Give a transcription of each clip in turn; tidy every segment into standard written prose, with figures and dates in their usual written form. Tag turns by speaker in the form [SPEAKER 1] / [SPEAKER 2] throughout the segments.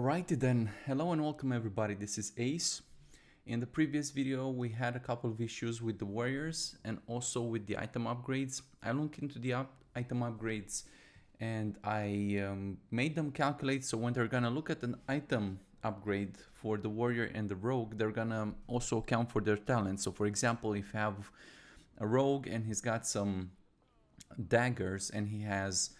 [SPEAKER 1] Alrighty then, hello and welcome everybody, this is Ace. In the previous video we had a couple of issues with the warriors and also with the item upgrades. I looked into the item upgrades and I made them calculate, so when they're gonna look at an item upgrade for the warrior and the rogue, they're gonna also account for their talents. So for example, if you have a rogue and he's got some daggers and he has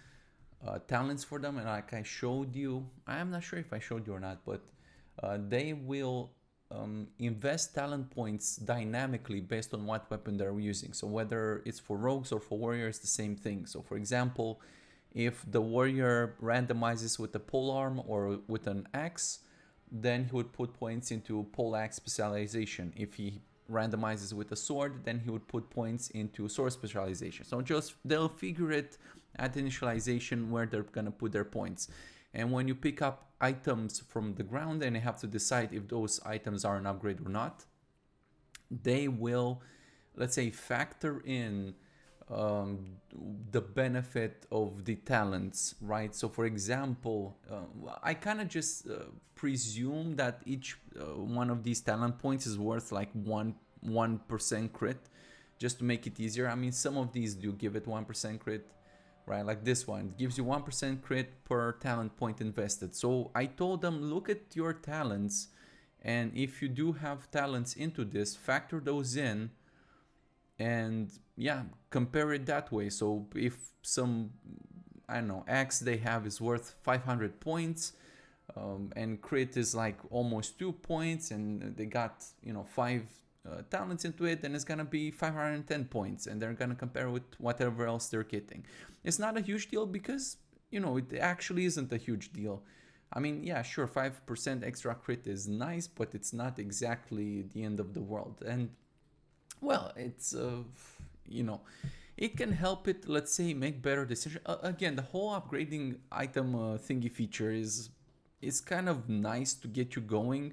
[SPEAKER 1] talents for them, and like I showed you, I'm not sure if I showed you or not, but they will invest talent points dynamically based on what weapon they're using. So whether it's for rogues or for warriors, the same thing. So for example, if the warrior randomizes with a polearm or with an axe, then he would put points into poleaxe specialization. If he randomizes with a sword, then he would put points into sword specialization. So just they'll figure it at initialization where they're gonna put their points. And when you pick up items from the ground and you have to decide if those items are an upgrade or not, they will, let's say, factor in the benefit of the talents, right? So for example, I kind of just presume that each one of these talent points is worth like 1% crit, just to make it easier. I mean, some of these do give it 1% crit, right? Like this one gives you 1% crit per talent point invested. So I told them, look at your talents, and if you do have talents into this, factor those in, and yeah, compare it that way. So if some, I don't know, axe they have is worth 500 points, and crit is like almost 2 points, and they got, you know, 5 talents into it, and it's gonna be 510 points, and they're gonna compare with whatever else they're getting. It's not a huge deal because, you know, it actually isn't a huge deal. I mean, yeah, sure, 5% extra crit is nice, but it's not exactly the end of the world. And well, it's you know, it can help it, let's say, make better decisions. Again, the whole upgrading item thingy feature is kind of nice to get you going,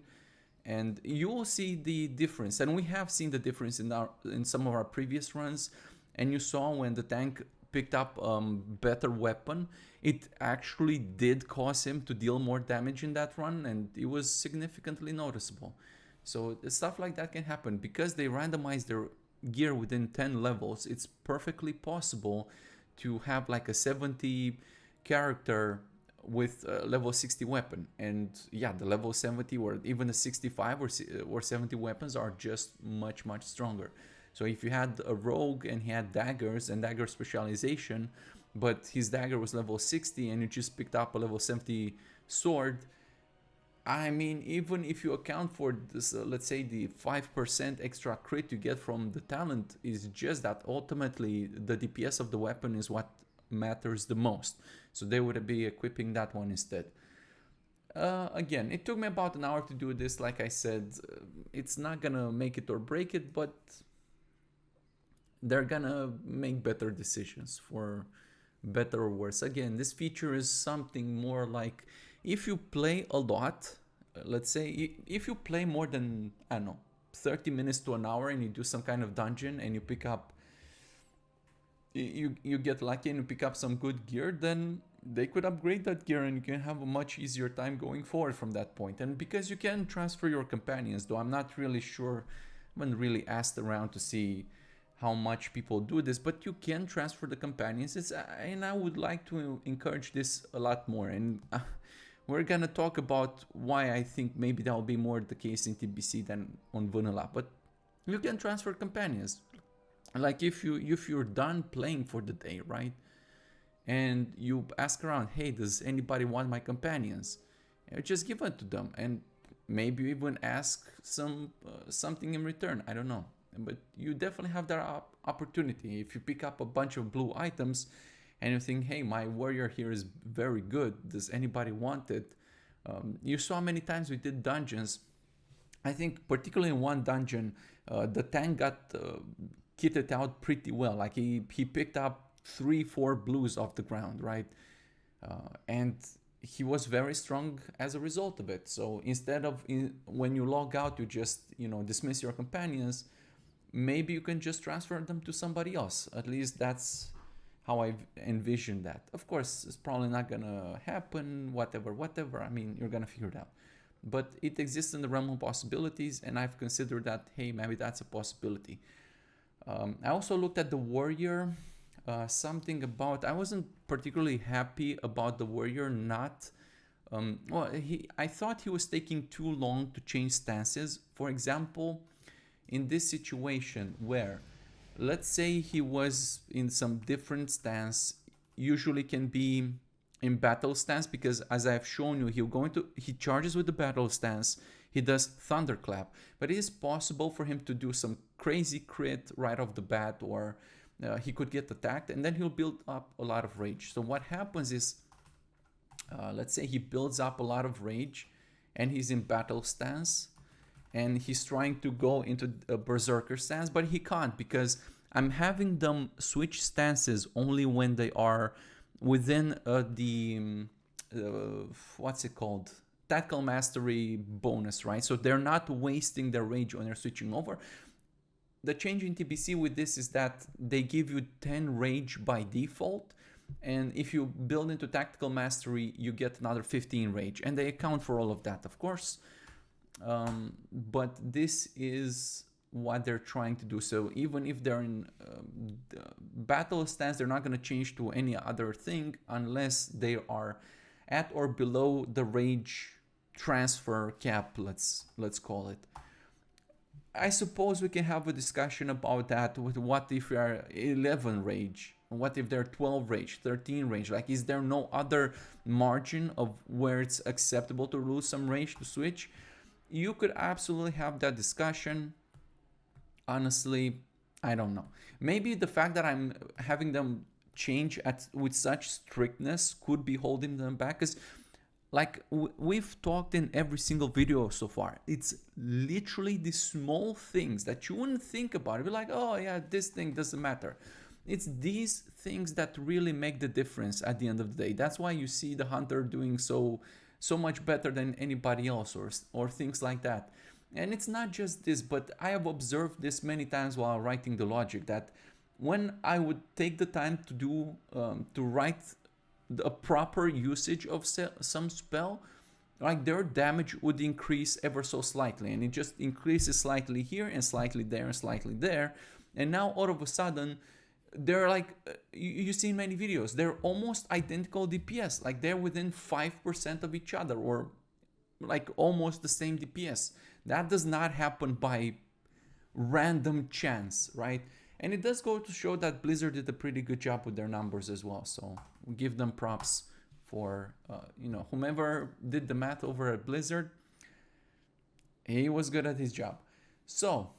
[SPEAKER 1] and you will see the difference. And we have seen the difference in some of our previous runs, and you saw when the tank picked up better weapon, it actually did cause him to deal more damage in that run, and it was significantly noticeable. So stuff like that can happen because they randomize their gear within 10 levels. It's perfectly possible to have like a 70 character with a level 60 weapon, and yeah, the level 70 or even the 65 or 70 weapons are just much stronger. So if you had a rogue and he had daggers and dagger specialization, but his dagger was level 60 and you just picked up a level 70 sword, I mean, even if you account for this, let's say the 5% extra crit you get from the talent, is just that ultimately the DPS of the weapon is what matters the most. So they would be equipping that one instead. Again, it took me about an hour to do this. Like I said, it's not gonna make it or break it, but they're gonna make better decisions for better or worse. Again, this feature is something more like, if you play a lot, let's say if you play more than, I don't know, 30 minutes to an hour and you do some kind of dungeon and you pick up, you get lucky and you pick up some good gear, then they could upgrade that gear and you can have a much easier time going forward from that point. And because you can transfer your companions, though I'm not really sure, I haven't really asked around to see how much people do this, but you can transfer the companions. And I would like to encourage this a lot more. And we're gonna talk about why I think maybe that will be more the case in TBC than on vanilla. But you can transfer companions. Like if you're done playing for the day, right? And you ask around, hey, does anybody want my companions? And just give it to them, and maybe even ask something in return. I don't know. But you definitely have that opportunity. If you pick up a bunch of blue items and you think, hey, my warrior here is very good, does anybody want it? You saw many times we did dungeons. I think particularly in one dungeon, the tank got kitted out pretty well. Like he picked up 3-4 blues off the ground, right? And he was very strong as a result of it. So instead of when you log out, you just, you know, dismiss your companions, maybe you can just transfer them to somebody else. At least that's how I envision that. Of course, it's probably not gonna happen, whatever. I mean, you're gonna figure it out. But it exists in the realm of possibilities, and I've considered that, hey, maybe that's a possibility. I also looked at the warrior. Something about, I wasn't particularly happy about the warrior not. I thought he was taking too long to change stances. For example, in this situation where, let's say he was in some different stance, usually can be in battle stance, because as I've shown you, he charges with the battle stance, he does thunderclap, but it is possible for him to do some crazy crit right off the bat, or he could get attacked, and then he'll build up a lot of rage. So what happens is, let's say he builds up a lot of rage and he's in battle stance and he's trying to go into a berserker stance, but he can't, because I'm having them switch stances only when they are within what's it called, tactical mastery bonus, right? So they're not wasting their rage when they're switching over. The change in TBC with this is that they give you 10 rage by default, and if you build into tactical mastery, you get another 15 rage, and they account for all of that, of course. But this is what they're trying to do. So even if they're in battle stance, they're not going to change to any other thing unless they are at or below the rage transfer cap, let's call it. I suppose we can have a discussion about that with what if we are 11 rage, what if they're 12 rage, 13 rage, like is there no other margin of where it's acceptable to lose some rage to switch? You could absolutely have that discussion. Honestly, I don't know. Maybe the fact that I'm having them change with such strictness could be holding them back, because like we've talked in every single video so far, it's literally the small things that you wouldn't think about. You'd be like, oh yeah, this thing doesn't matter. It's these things that really make the difference at the end of the day. That's why you see the hunter doing so much better than anybody else, or things like that. And it's not just this, but I have observed this many times while writing the logic, that when I would take the time to do to write a proper usage of some spell, like their damage would increase ever so slightly, and it just increases slightly here and slightly there and slightly there, and now all of a sudden they're like, you see in many videos, they're almost identical DPS, like they're within 5% of each other, or like almost the same DPS. That does not happen by random chance, right? And it does go to show that Blizzard did a pretty good job with their numbers as well. So we give them props for, whomever did the math over at Blizzard. He was good at his job. So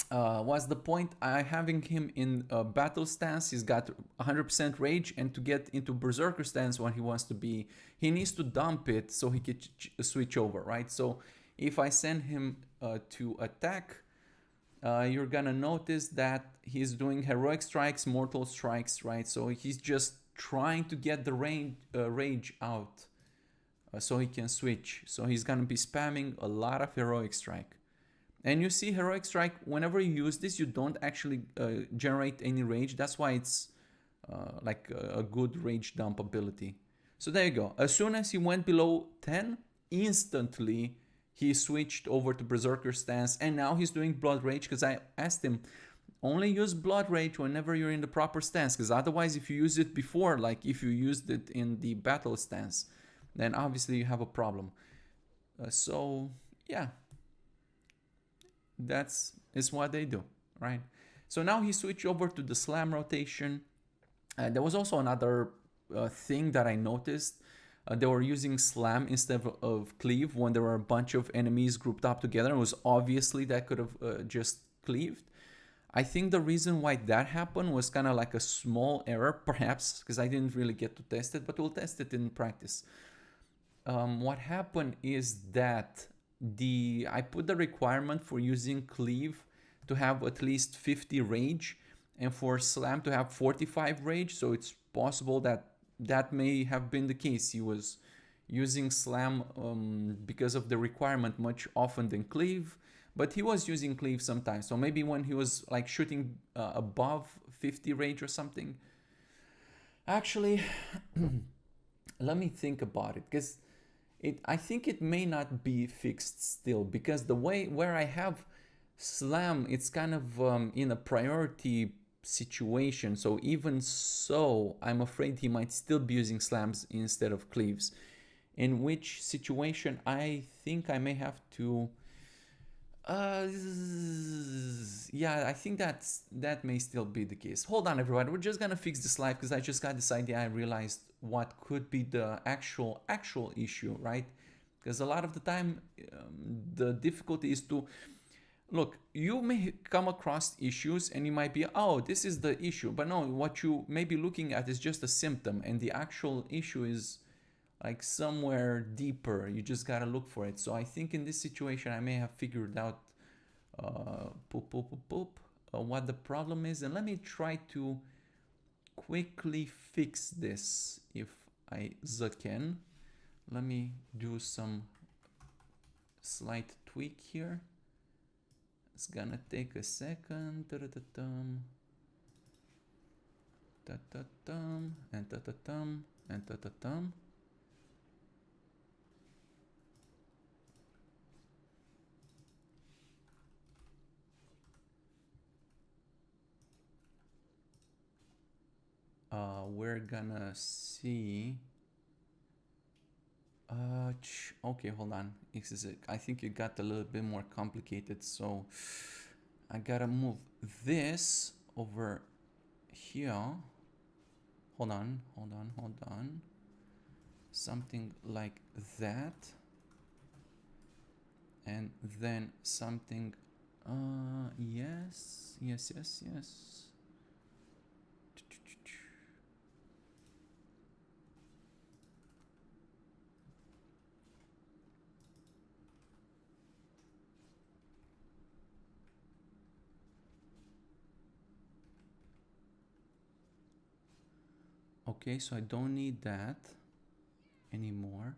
[SPEAKER 1] what's the point? Having him in a battle stance, he's got 100% rage, and to get into berserker stance when he wants to be, he needs to dump it so he can switch over, right? So if I send him to attack, you're gonna notice that he's doing heroic strikes, mortal strikes, right? So he's just trying to get the rage out so he can switch. So he's gonna be spamming a lot of heroic strike. And you see heroic strike, whenever you use this, you don't actually generate any rage. That's why it's like a good rage dump ability. So there you go. As soon as he went below 10, instantly he switched over to berserker stance, and now he's doing blood rage, because I asked him, only use blood rage whenever you're in the proper stance, because otherwise if you use it before, like if you used it in the battle stance, then obviously you have a problem. So yeah, that's what they do, right? So now he switched over to the slam rotation. There was also another thing that I noticed. They were using slam instead of cleave when there were a bunch of enemies grouped up together. It was obviously that could have just cleaved. I think the reason why that happened was kind of like a small error, perhaps, because I didn't really get to test it, but we'll test it in practice. What happened is that I put the requirement for using cleave to have at least 50 rage, and for slam to have 45 rage. So it's possible that may have been the case. He was using slam because of the requirement much often than cleave, but he was using cleave sometimes. So maybe when he was like shooting above 50 rage or something, Actually, let me think about it, because I think it may not be fixed still, because the way where I have slam, it's kind of in a priority situation. So even so, I'm afraid he might still be using slams instead of cleaves. In which situation I think I may have to yeah, I think that may still be the case. Hold on, everybody. We're just gonna fix this live because I just got this idea. I realized what could be the actual issue, right? Because a lot of the time, the difficulty is to look. You may come across issues, and you might be, oh, this is the issue, but no, what you may be looking at is just a symptom, and the actual issue is like somewhere deeper. You just gotta look for it. So I think in this situation I may have figured out what the problem is, and let me try to quickly fix this if I can. Let me do some slight tweak here. It's gonna take a second. Ta-da-ta-tum. Ta-ta-tum and ta-ta-tum and ta-ta-tum. We're gonna see. Okay, hold on. This is it. I think it got a little bit more complicated, so I gotta move this over here. Hold on. Something like that, and then something. Yes. Okay, so I don't need that anymore.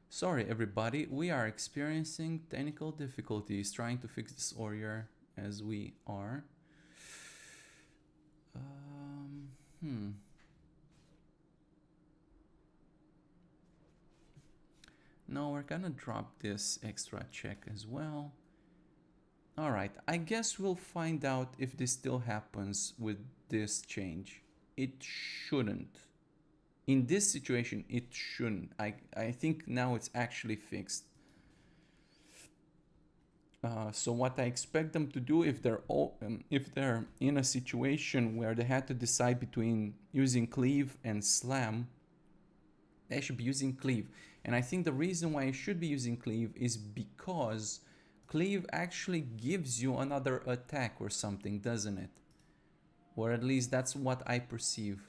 [SPEAKER 1] Sorry everybody, we are experiencing technical difficulties trying to fix this warrior as we are. No, we're gonna drop this extra check as well. Alright, I guess we'll find out if this still happens with this change. It shouldn't. In this situation, it shouldn't. I think now it's actually fixed. So what I expect them to do, if they're in a situation where they had to decide between using cleave and slam, they should be using cleave. And I think the reason why I should be using cleave is because cleave actually gives you another attack or something, doesn't it? Or at least that's what I perceive.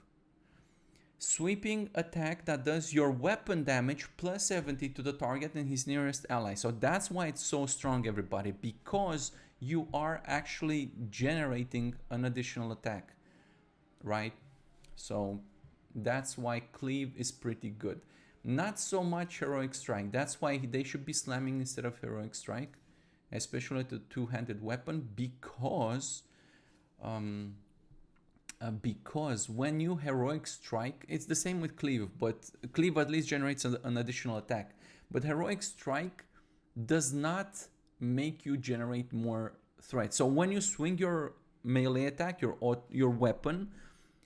[SPEAKER 1] Sweeping attack that does your weapon damage plus 70 to the target and his nearest ally. So that's why it's so strong, everybody, because you are actually generating an additional attack, right? So that's why cleave is pretty good. Not so much heroic strike. That's why they should be slamming instead of heroic strike, especially the two-handed weapon, because when you heroic strike, it's the same with cleave, but cleave at least generates an additional attack. But heroic strike does not make you generate more threat. So when you swing your melee attack, your weapon,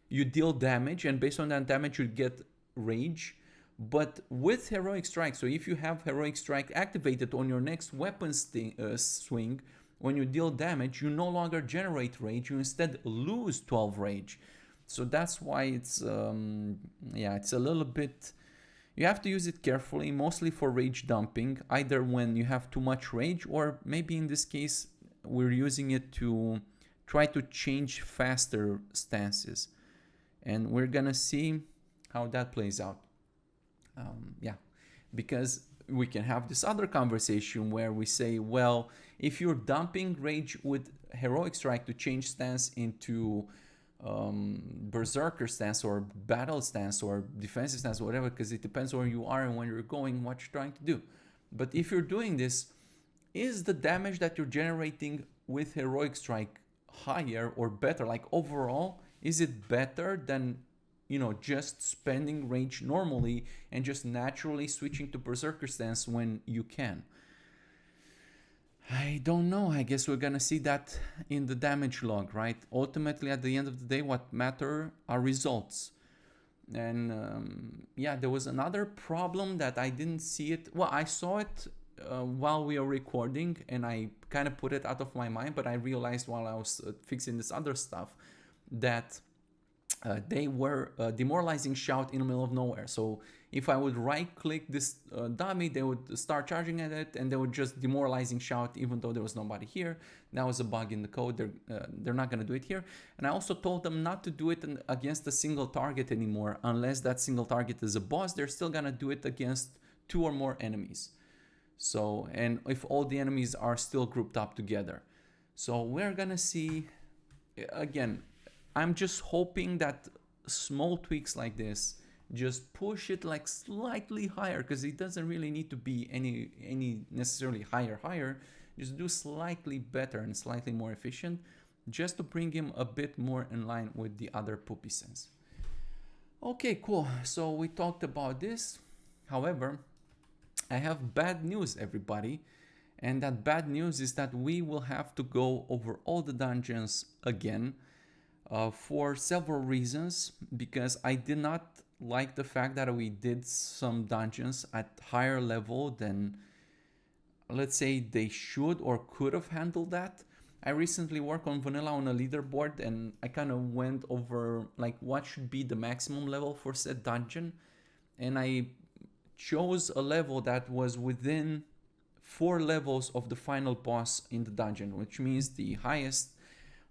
[SPEAKER 1] you deal damage, and based on that damage you get rage. But with heroic strike, so if you have heroic strike activated on your next weapon swing, when you deal damage, you no longer generate rage, you instead lose 12 rage. So that's why it's it's a little bit, you have to use it carefully, mostly for rage dumping, either when you have too much rage, or maybe in this case we're using it to try to change faster stances. And we're gonna see how that plays out. Because we can have this other conversation where we say, well, if you're dumping rage with heroic strike to change stance into berserker stance or battle stance or defensive stance, whatever, because it depends where you are and when you're going, what you're trying to do. But if you're doing this, is the damage that you're generating with heroic strike higher or better? Like overall, is it better than, you know, just spending rage normally and just naturally switching to Berserker stance when you can? I don't know. I guess we're gonna see that in the damage log, right? Ultimately, at the end of the day, what matter are results. And yeah, there was another problem that I didn't see it. Well, I saw it while we were recording, and I kind of put it out of my mind, but I realized while I was fixing this other stuff that they were demoralizing shout in the middle of nowhere. So if I would right click this dummy, they would start charging at it, and they would just demoralizing shout even though there was nobody here. That was a bug in the code. They're not going to do it here. And I also told them not to do it against a single target anymore. Unless that single target is a boss, they're still going to do it against 2 or more enemies. So, and if all the enemies are still grouped up together. So we're going to see, again, I'm just hoping that small tweaks like this just push it like slightly higher, because it doesn't really need to be any necessarily higher. Just do slightly better and slightly more efficient, just to bring him a bit more in line with the other poopy sense. Okay, cool. So we talked about this. However, I have bad news, everybody. And that bad news is that we will have to go over all the dungeons again for several reasons, because I did not like the fact that we did some dungeons at higher level than, let's say, they should or could have handled that. I recently worked on vanilla on a leaderboard, and I kind of went over like what should be the maximum level for said dungeon, and I chose a level that was within 4 levels of the final boss in the dungeon, which means the highest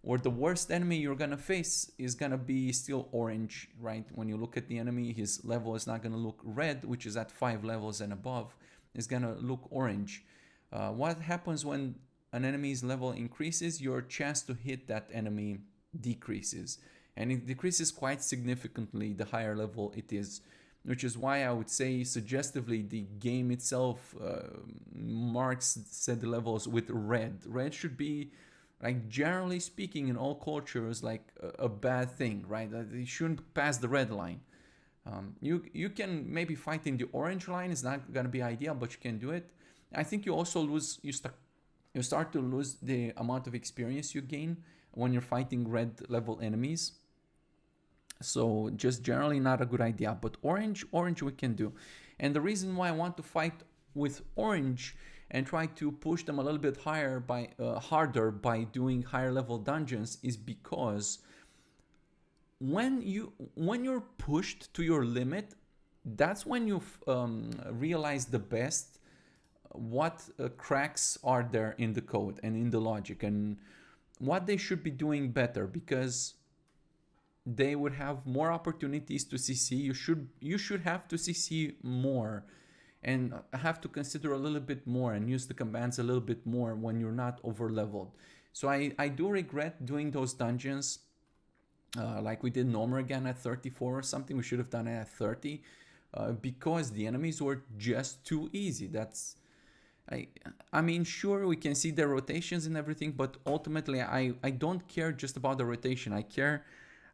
[SPEAKER 1] or the worst enemy you're gonna face is gonna be still orange, right? When you look at the enemy, his level is not gonna look red, which is at 5 levels and above. It's gonna look orange. What happens when an enemy's level increases? Your chance to hit that enemy decreases, and it decreases quite significantly the higher level it is, which is why I would say suggestively the game itself marks said levels with red. Red should be, like, generally speaking, in all cultures, like a bad thing, right? You shouldn't pass the red line. You can maybe fight in the orange line. It's not gonna be ideal, but you can do it. I think you also lose, you start to lose the amount of experience you gain when you're fighting red level enemies. So just generally not a good idea, but orange we can do. And the reason why I want to fight with orange and try to push them a little bit higher by harder by doing higher level dungeons is because when you're pushed to your limit, that's when you realize the best what cracks are there in the code and in the logic and what they should be doing better, because they would have more opportunities to CC. You should have to CC more and have to consider a little bit more and use the commands a little bit more when you're not over leveled. So I do regret doing those dungeons like we did Nomer again at 34 or something. We should have done it at 30 because the enemies were just too easy. That's I mean, sure, we can see the rotations and everything, but ultimately I don't care just about the rotation. I care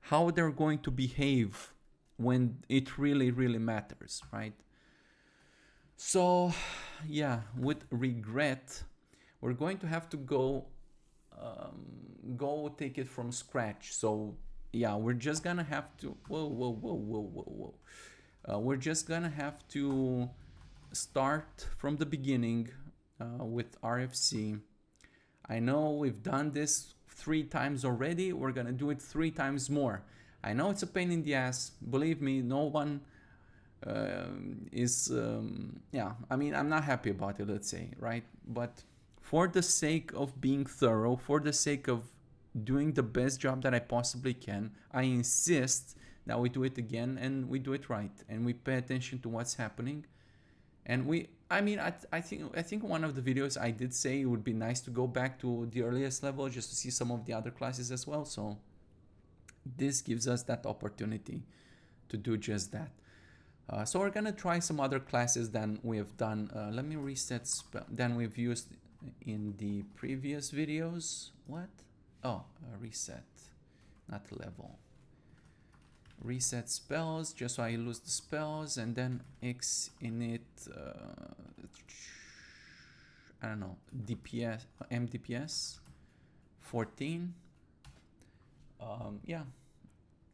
[SPEAKER 1] how they're going to behave when it really matters, right? So yeah, with regret, we're going to have to go take it from scratch. So yeah, we're just gonna have to we're just gonna have to start from the beginning with RFC. I know we've done this 3 times already. We're gonna do it 3 times more. I know it's a pain in the ass. Believe me, no one is yeah, I mean, I'm not happy about it, let's say, right? But for the sake of being thorough, for the sake of doing the best job that I possibly can, I insist that we do it again and we do it right and we pay attention to what's happening. And I think one of the videos I did say it would be nice to go back to the earliest level just to see some of the other classes as well. So this gives us that opportunity to do just that. So we're gonna try some other classes than we have done. Let me reset than we've used in the previous videos. What? Oh, reset, not level. Reset spells, just so I lose the spells, and then X init, I don't know, DPS, MDPS, 14. Yeah,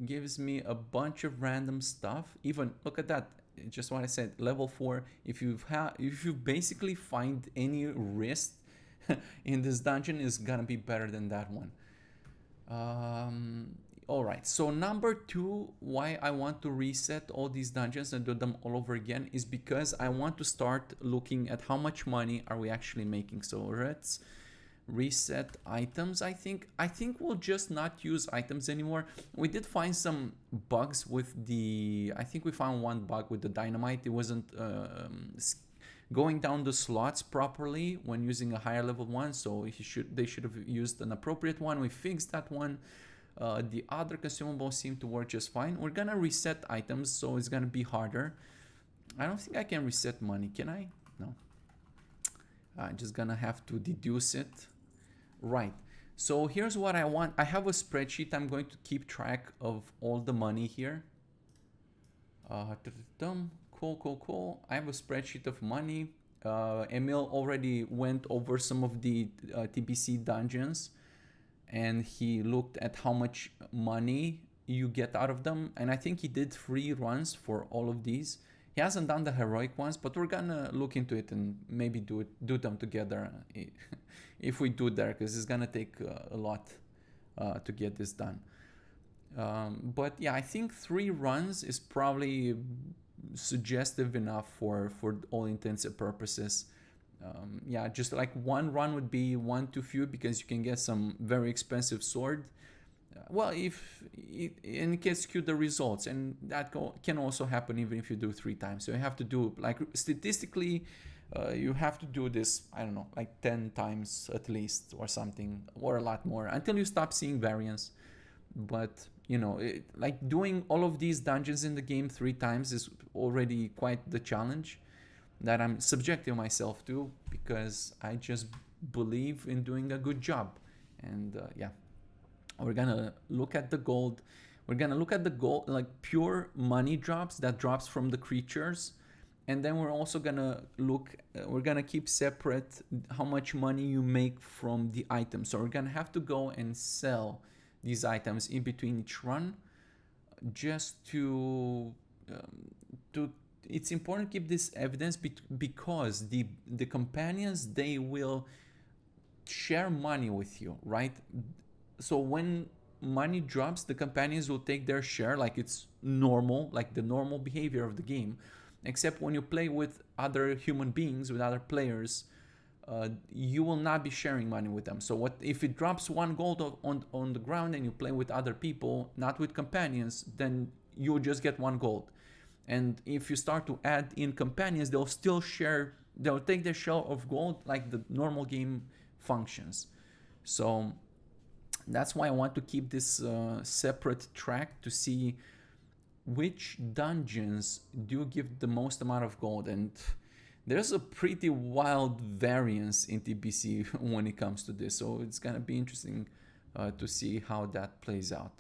[SPEAKER 1] gives me a bunch of random stuff. Even, look at that, just what I said, level 4. If you basically find any wrist in this dungeon, is gonna be better than that one. All right, so number 2, why I want to reset all these dungeons and do them all over again is because I want to start looking at how much money are we actually making. So let's reset items. I think we'll just not use items anymore. We did find some bugs with the, I think we found one bug with the dynamite. It wasn't going down the slots properly when using a higher level one, so they should have used an appropriate one. We fixed that one. The other consumables seem to work just fine. We're gonna reset items, so it's gonna be harder. I don't think I can reset money, can I? No. I'm just gonna have to deduce it. Right, so here's what I want. I have a spreadsheet. I'm going to keep track of all the money here. Cool. I have a spreadsheet of money. Emil already went over some of the TBC dungeons, and he looked at how much money you get out of them, and I think he did 3 runs for all of these. He hasn't done the heroic ones, but we're gonna look into it and maybe do them together if we do there, because it's gonna take a lot to get this done. But yeah, I think 3 runs is probably suggestive enough for all intents and purposes. Yeah, just like 1 run would be one too few, because you can get some very expensive sword. Well, if it can skew the results, and that can also happen even if you do 3 times. So you have to do, like, statistically, you have to do this, I don't know, like 10 times at least, or something, or a lot more, until you stop seeing variance. But you know, like doing all of these dungeons in the game 3 times is already quite the challenge that I'm subjecting myself to, because I just believe in doing a good job. And yeah, we're gonna look at the gold. We're gonna look at the gold, like pure money drops that drops from the creatures. And then we're also gonna look, we're gonna keep separate how much money you make from the items. So we're gonna have to go and sell these items in between each run, just to it's important to keep this evidence, because the companions, they will share money with you, right? So when money drops, the companions will take their share, like it's normal, like the normal behavior of the game. Except when you play with other human beings, with other players, you will not be sharing money with them. So what if it drops 1 gold on the ground and you play with other people, not with companions, then you'll just get 1 gold. And if you start to add in companions, they'll still share, they'll take their share of gold like the normal game functions. So that's why I want to keep this separate track to see which dungeons do give the most amount of gold. And there's a pretty wild variance in TBC when it comes to this, so it's gonna be interesting to see how that plays out.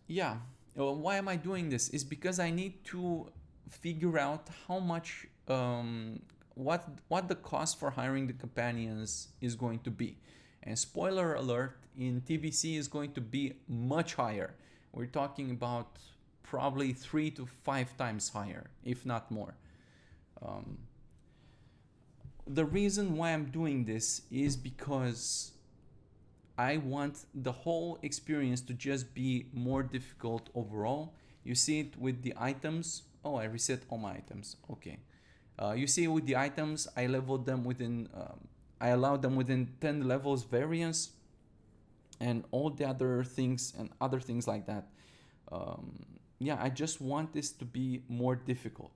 [SPEAKER 1] Yeah, why am I doing this? Is because I need to figure out how much, what the cost for hiring the companions is going to be. And spoiler alert, in TBC is going to be much higher. We're talking about probably 3 to 5 times higher, if not more. The reason why I'm doing this is because I want the whole experience to just be more difficult overall. You see it with the items. Oh, I reset all my items. Okay. You see with the items, I leveled them within, I allowed them within 10 levels variance, and all the other things and other things like that. Yeah, I just want this to be more difficult.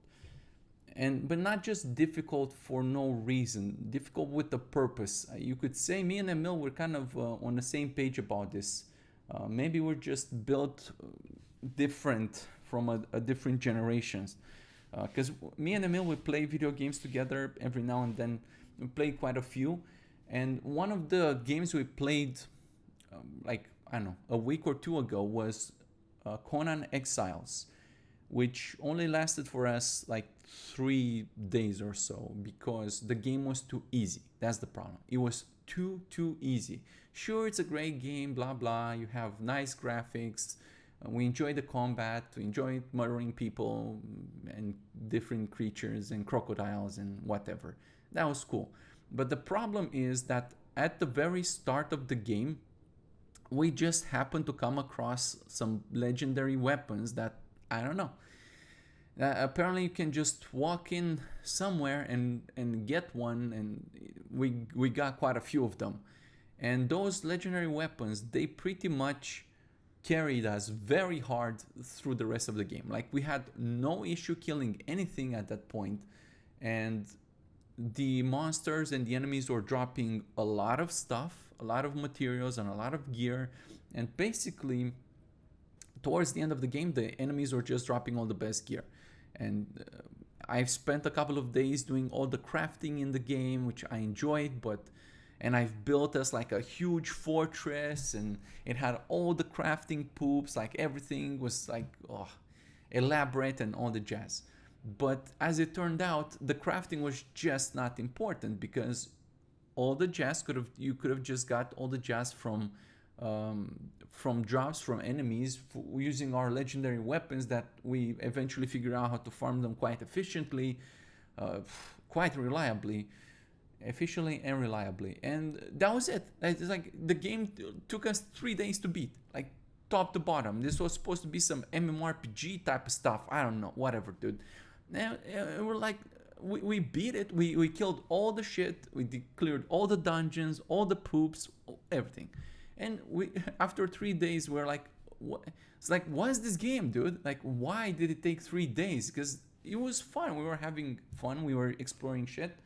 [SPEAKER 1] But not just difficult for no reason, difficult with a purpose. You could say me and Emil were kind of on the same page about this. Maybe we're just built different from a different generations. Because me and Emil, we play video games together every now and then. We play quite a few. And one of the games we played, like, I don't know, a week or two ago was Conan Exiles, which only lasted for us like 3 days or so because the game was too easy. That's the problem. It was too easy. Sure, it's a great game, blah blah. You have nice graphics. We enjoy the combat. We enjoy murdering people and different creatures and crocodiles and whatever. That was cool. But the problem is that at the very start of the game, we just happened to come across some legendary weapons that, I don't know. Apparently you can just walk in somewhere and get one, and we got quite a few of them. And those legendary weapons, they pretty much carried us very hard through the rest of the game. Like, we had no issue killing anything at that point, and the monsters and the enemies were dropping a lot of stuff, a lot of materials and a lot of gear, and basically towards the end of the game the enemies were just dropping all the best gear. And I've spent a couple of days doing all the crafting in the game, which I enjoyed, and I've built us like a huge fortress, and it had all the crafting poops, like everything was like elaborate and all the jazz. But as it turned out, the crafting was just not important, because all the jazz you could have just got all the jazz from drops from enemies using our legendary weapons that we eventually figured out how to farm them quite efficiently, quite reliably, efficiently and reliably. And that was it. It's like the game took us 3 days to beat, like top to bottom. This was supposed to be some MMORPG type of stuff. I don't know, whatever, dude. And we're like, we beat it. We killed all the shit. We cleared all the dungeons, all the poops, everything. And we, after 3 days, we're like, what? It's like, what is this game, dude? Like, why did it take 3 days? Because it was fun. We were having fun. We were exploring shit.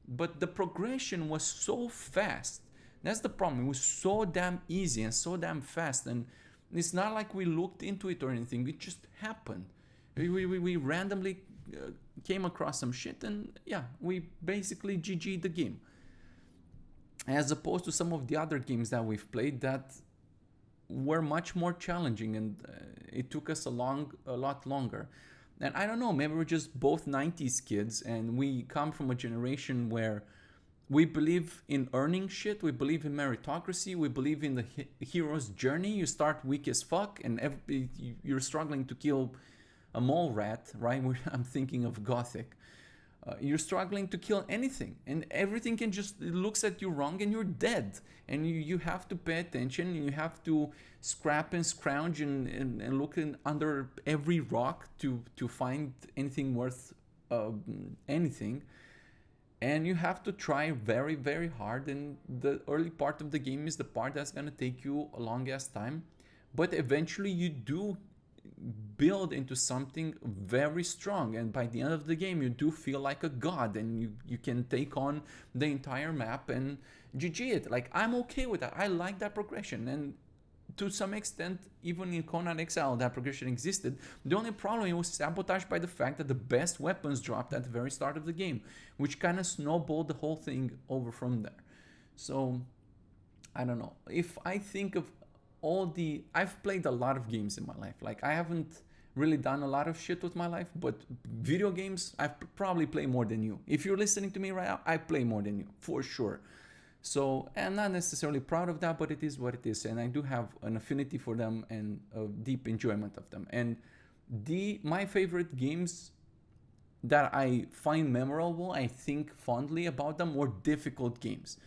[SPEAKER 1] But the progression was so fast. That's the problem. It was so damn easy and so damn fast. And it's not like we looked into it or anything. It just happened. We randomly came across some shit, and yeah, we basically GG'd the game. As opposed to some of the other games that we've played that were much more challenging, and it took us a lot longer. And I don't know, maybe we're just both 90s kids, and we come from a generation where we believe in earning shit, we believe in meritocracy, we believe in the hero's journey. You start weak as fuck, and you're struggling to kill a mole rat, right? I'm thinking of Gothic. You're struggling to kill anything, and everything can just looks at you wrong, and you're dead. And you have to pay attention, and you have to scrap and scrounge and look under every rock to find anything worth anything. And you have to try very, very hard, and the early part of the game is the part that's gonna take you a long ass time, but eventually you do build into something very strong, and by the end of the game you do feel like a god, and you can take on the entire map and GG it. Like, I'm okay with that. I like that progression, and to some extent even in Conan Exile that progression existed. The only problem, it was sabotaged by the fact that the best weapons dropped at the very start of the game, which kind of snowballed the whole thing over from there. So I don't know, if I think of I've played a lot of games in my life. Like, I haven't really done a lot of shit with my life, but video games, I've probably played more than you. If you're listening to me right now, I play more than you, for sure. So I'm not necessarily proud of that, but it is what it is. And I do have an affinity for them and a deep enjoyment of them. And my favorite games that I find memorable, I think fondly about them, were difficult games.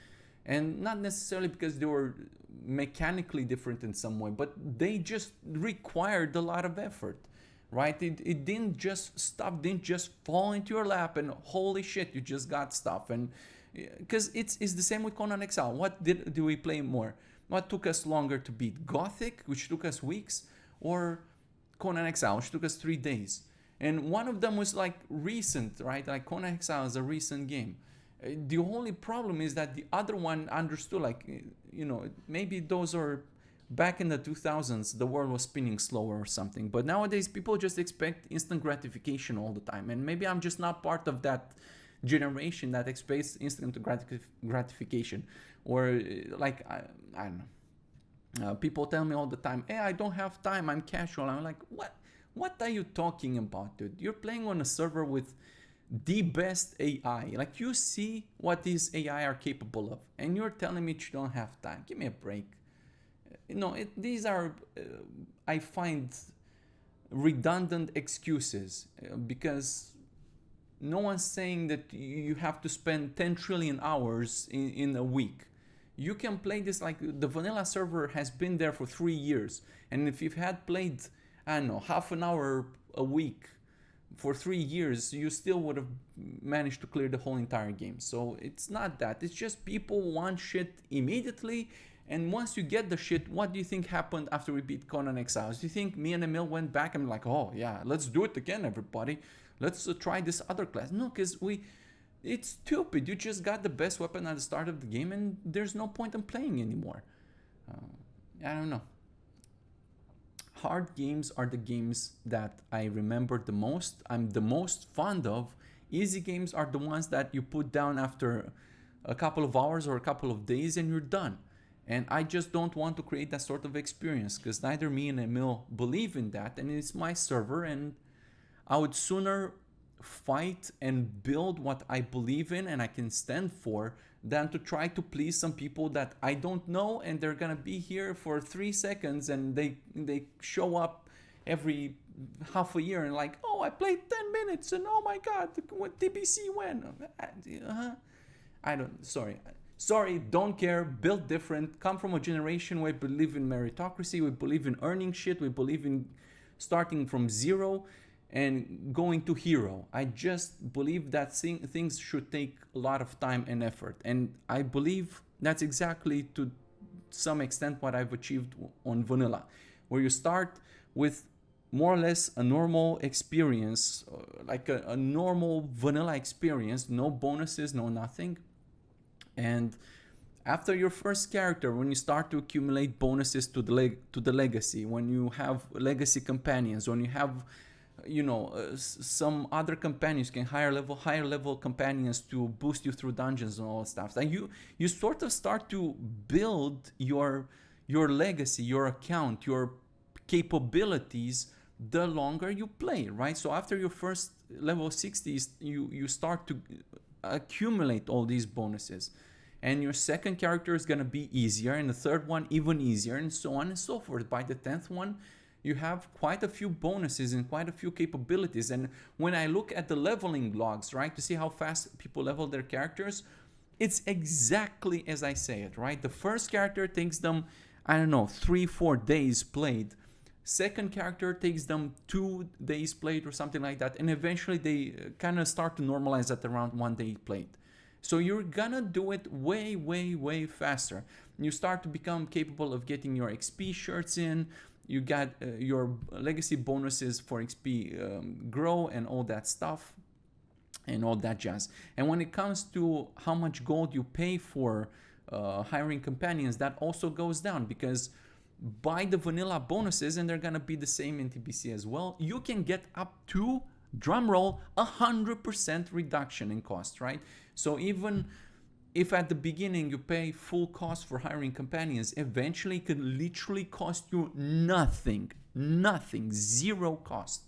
[SPEAKER 1] And not necessarily because they were mechanically different in some way, but they just required a lot of effort, right? It didn't just fall into your lap and holy shit, you just got stuff. And because it's the same with Conan Exile. What do we play more? What took us longer to beat? Gothic, which took us weeks, or Conan Exile, which took us 3 days? And one of them was like recent, right? Like Conan Exile is a recent game. The only problem is that the other one understood, like, you know, maybe those are back in the 2000s, the world was spinning slower or something. But nowadays, people just expect instant gratification all the time. And maybe I'm just not part of that generation that expects instant gratification, or like I don't know. People tell me all the time, hey, I don't have time, I'm casual. I'm like, what are you talking about, dude? You're playing on a server with the best AI. Like, you see what these AI are capable of, and you're telling me you don't have time. Give me a break. These are, I find, redundant excuses, because no one's saying that you have to spend 10 trillion hours in a week. You can play this, like the vanilla server has been there for 3 years, and if you've had played, I don't know, half an hour a week for 3 years, you still would have managed to clear the whole entire game. So it's not that. It's just people want shit immediately, and once you get the shit, what do you think happened after we beat Conan Exiles? Do you think me and Emil went back and like, oh yeah, let's do it again, everybody. Let's try this other class. No, because it's stupid. You just got the best weapon at the start of the game, and there's no point in playing anymore. I don't know. Hard games are the games that I remember the most, I'm the most fond of. Easy games are the ones that you put down after a couple of hours or a couple of days and you're done. And I just don't want to create that sort of experience, because neither me and Emil believe in that, and it's my server, and I would sooner fight and build what I believe in and I can stand for than to try to please some people that I don't know, and they're gonna be here for 3 seconds, and they show up every half a year and like, oh, I played 10 minutes and oh my god, what TBC when? Sorry, don't care, build different, come from a generation where we believe in meritocracy, we believe in earning shit, we believe in starting from zero and going to hero. I just believe that things should take a lot of time and effort, and I believe that's exactly to some extent what I've achieved on vanilla, where you start with more or less a normal experience, like a normal vanilla experience, no bonuses, no nothing. And after your first character, when you start to accumulate bonuses to the legacy, when you have legacy companions, when you have some other companions, can higher level companions to boost you through dungeons and all that stuff, and you sort of start to build your legacy, your account, your capabilities the longer you play, right? So after your first level 60s, you start to accumulate all these bonuses, and your second character is going to be easier, and the third one even easier, and so on and so forth. By the 10th one, you have quite a few bonuses and quite a few capabilities. And when I look at the leveling logs, right, to see how fast people level their characters, it's exactly as I say it, right? The first character takes them, I don't know, 3-4 days played. Second character takes them 2 days played or something like that, and eventually they kind of start to normalize at around 1 day played. So you're gonna do it way faster. You start to become capable of getting your XP shirts in. You got your legacy bonuses for XP grow and all that stuff and all that jazz. And when it comes to how much gold you pay for hiring companions, that also goes down, because by the vanilla bonuses, and they're gonna be the same in TBC as well, you can get up to, drumroll, 100% reduction in cost, right? So even if at the beginning you pay full cost for hiring companions, eventually it can literally cost you nothing, zero cost.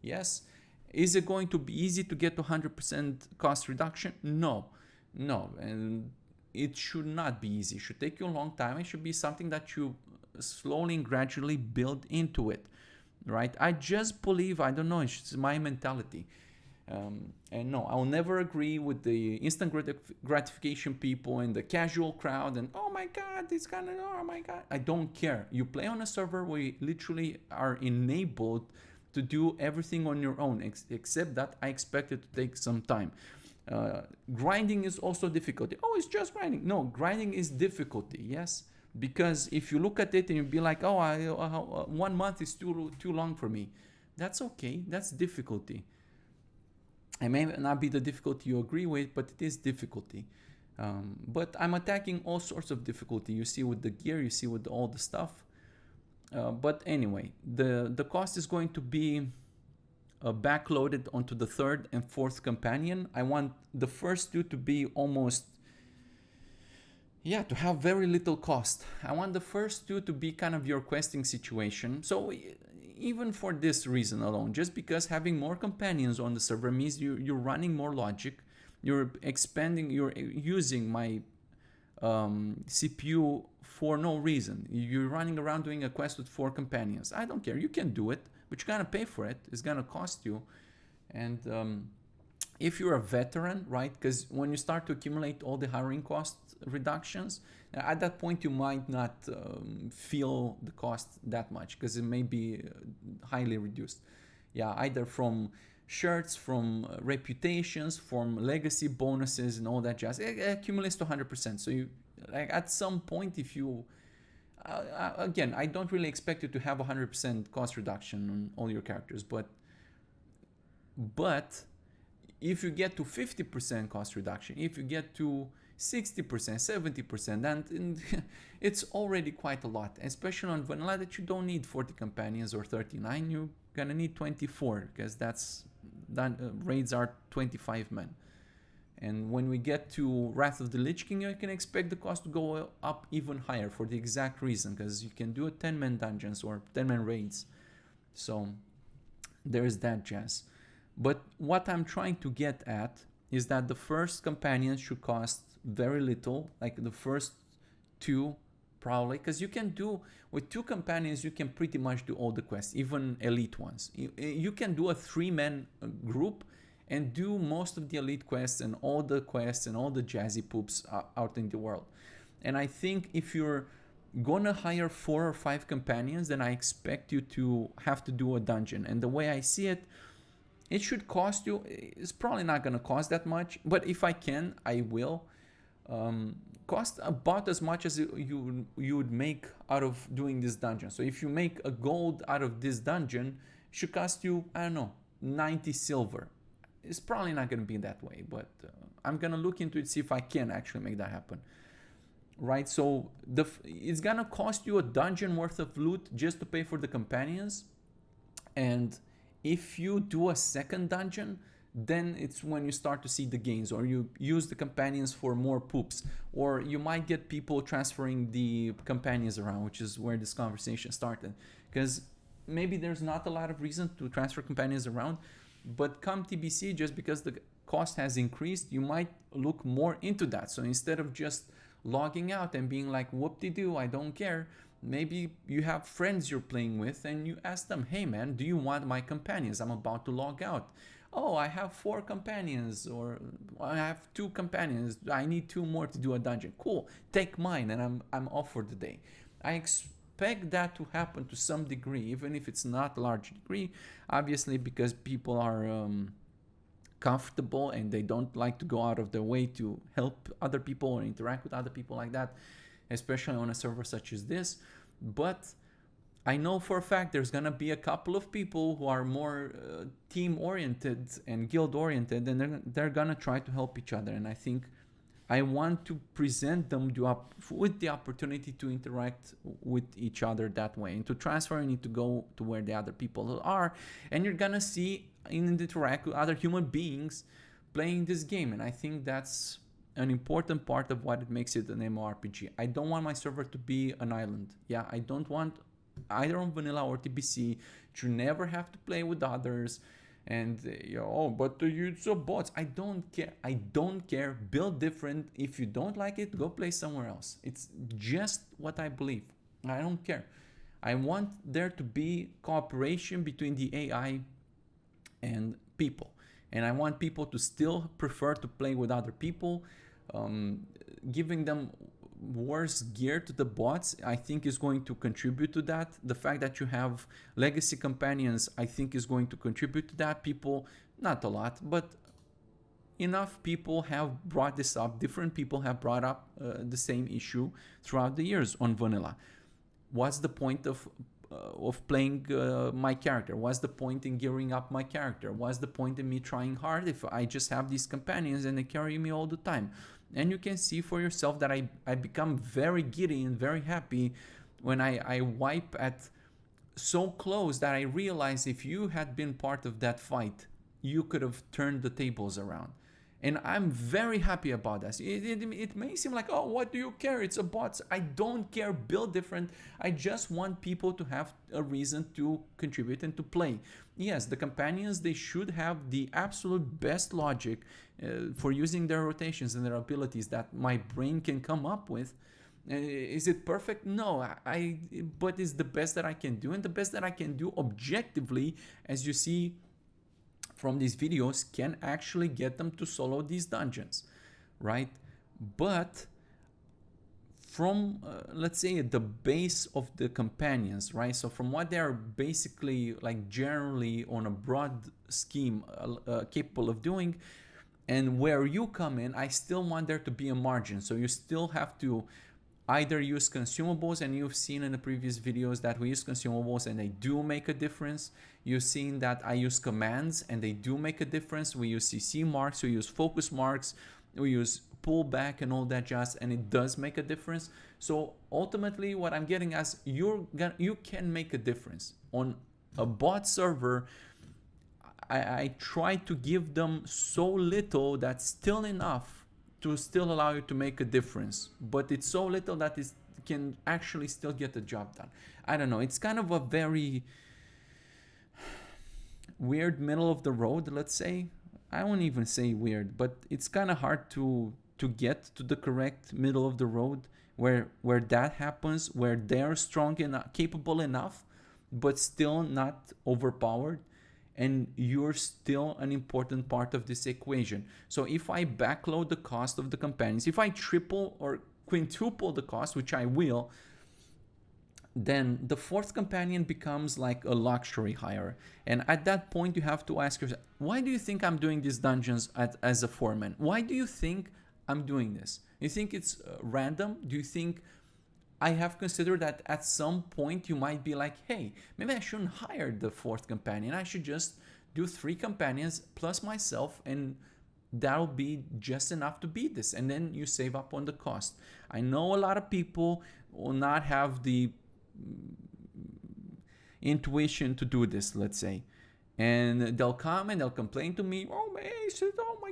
[SPEAKER 1] Yes? Is it going to be easy to get to 100% cost reduction? No, and it should not be easy. It should take you a long time. It should be something that you slowly and gradually build into it, right? I just believe, I don't know, it's my mentality. And no, I'll never agree with the instant gratification people and the casual crowd and oh my god, it's gonna, oh my god. I don't care. You play on a server where you literally are enabled to do everything on your own, except that I expect it to take some time. Grinding is also difficulty. Oh, it's just grinding. No, grinding is difficulty, yes. Because if you look at it and you be like, oh, 1 month is too long for me. That's okay. That's difficulty. It may not be the difficulty you agree with, but it is difficulty. But I'm attacking all sorts of difficulty. You see with the gear, you see with all the stuff. But anyway, the cost is going to be backloaded onto the third and fourth companion. I want the first two to be almost, yeah, to have very little cost. I want the first two to be kind of your questing situation. So even for this reason alone, just because having more companions on the server means you're running more logic, you're expanding, you're using my CPU for no reason. You're running around doing a quest with 4 companions. I don't care, you can do it, but you're gonna pay for it. It's gonna cost you. And if you're a veteran, right, because when you start to accumulate all the hiring cost reductions, at that point you might not feel the cost that much, because it may be highly reduced. Yeah, either from shirts, from reputations, from legacy bonuses and all that jazz. It accumulates to 100%. So you, like, at some point, if you again, I don't really expect you to have 100% cost reduction on all your characters, but if you get to 50% cost reduction, if you get to 60%, 70%, then it's already quite a lot, especially on vanilla, that you don't need 40 companions or 39. You're gonna need 24, because raids are 25 men. And when we get to Wrath of the Lich King, you can expect the cost to go up even higher for the exact reason, because you can do a 10-man dungeons or 10-man raids. So there's that jazz. But what I'm trying to get at is that the first companions should cost very little, like the first 2 probably, because you can do, with 2 companions, you can pretty much do all the quests, even elite ones. You can do a 3-man group and do most of the elite quests and all the jazzy poops out in the world. And I think if you're gonna hire 4 or 5 companions, then I expect you to have to do a dungeon. And the way I see it, it should cost you, it's probably not gonna cost that much, but if I can, I will. Cost about as much as you would make out of doing this dungeon. So if you make a gold out of this dungeon, it should cost you, I don't know, 90 silver. It's probably not going to be that way, but I'm going to look into it, see if I can actually make that happen. Right, so it's going to cost you a dungeon worth of loot just to pay for the companions. And if you do a second dungeon, then it's when you start to see the gains, or you use the companions for more poops, or you might get people transferring the companions around, which is where this conversation started. Because maybe there's not a lot of reason to transfer companions around, but come TBC, just because the cost has increased, you might look more into that. So instead of just logging out and being like, whoop-de-doo, I don't care, maybe you have friends you're playing with and you ask them, hey man, do you want my companions? I'm about to log out. Oh, I have 4 companions, or I have 2 companions. I need 2 more to do a dungeon. Cool, take mine and I'm off for the day. I expect that to happen to some degree, even if it's not a large degree, obviously, because people are comfortable and they don't like to go out of their way to help other people or interact with other people like that, especially on a server such as this. But I know for a fact there's gonna be a couple of people who are more team oriented and guild oriented, and they're gonna try to help each other. And I think I want to present them with the opportunity to interact with each other that way. And to transfer, you need to go to where the other people are, and you're gonna see and interact with other human beings playing this game. And I think that's an important part of what it makes it an MMORPG. I don't want my server to be an island. Yeah, I don't want, either on vanilla or TBC, to never have to play with others. And oh, but you so bots. I don't care. I don't care. Build different. If you don't like it, go play somewhere else. It's just what I believe. I don't care. I want there to be cooperation between the AI and people, and I want people to still prefer to play with other people. Giving them worse gear to the bots, I think, is going to contribute to that. The fact that you have legacy companions, I think, is going to contribute to that. People, not a lot, but enough people have brought this up. Different people have brought up the same issue throughout the years on vanilla. What's the point of playing my character? What's the point in gearing up my character? What's the point in me trying hard if I just have these companions and they carry me all the time? And you can see for yourself that I become very giddy and very happy when I wipe at so close that I realized if you had been part of that fight, you could have turned the tables around. And I'm very happy about that. It may seem like, oh, what do you care? It's a bot. I don't care. Build different. I just want people to have a reason to contribute and to play. Yes, the companions, they should have the absolute best logic for using their rotations and their abilities that my brain can come up with. Is it perfect? No, but it's the best that I can do, and the best that I can do objectively, as you see from these videos, can actually get them to solo these dungeons, right? But from let's say the base of the companions, right? So from what they are basically like generally on a broad scheme capable of doing, and where you come in, I still want there to be a margin. So you still have to either use consumables, and you've seen in the previous videos that we use consumables and they do make a difference. You've seen that I use commands and they do make a difference. We use CC marks, we use focus marks, we use pullback and all that jazz, and it does make a difference. So ultimately what I'm getting as you can make a difference. On a bot server, I try to give them so little that's still enough to still allow you to make a difference, but it's so little that it can actually still get the job done. I don't know, it's kind of a very weird middle of the road, let's say. I won't even say weird, but it's kind of hard to get to the correct middle of the road where that happens, where they're strong enough, capable enough, but still not overpowered, and you're still an important part of this equation. So if I backload the cost of the companions, if I triple or quintuple the cost, which I will, then the fourth companion becomes like a luxury hire. And at that point you have to ask yourself, why do you think I'm doing these dungeons as a foreman? Why do you think I'm doing this? You think it's random? Do you think I have considered that at some point you might be like, hey, maybe I shouldn't hire the fourth companion. I should just do 3 companions plus myself, and that'll be just enough to beat this. And then you save up on the cost. I know a lot of people will not have the intuition to do this, let's say. And they'll come and they'll complain to me, oh, my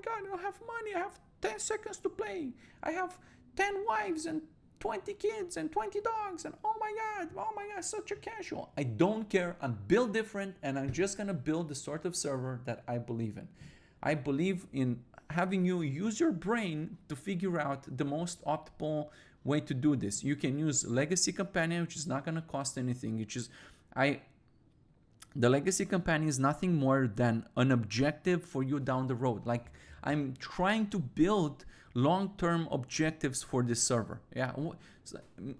[SPEAKER 1] God, I don't have money. I have 10 seconds to play. I have 10 wives and 20 kids and 20 dogs, and oh my god, such a casual. I don't care. I'm built different, and I'm just gonna build the sort of server that I believe in. I believe in having you use your brain to figure out the most optimal way to do this. You can use Legacy Companion, which is not gonna cost anything. The Legacy Companion is nothing more than an objective for you down the road. Like, I'm trying to build long-term objectives for this server. Yeah,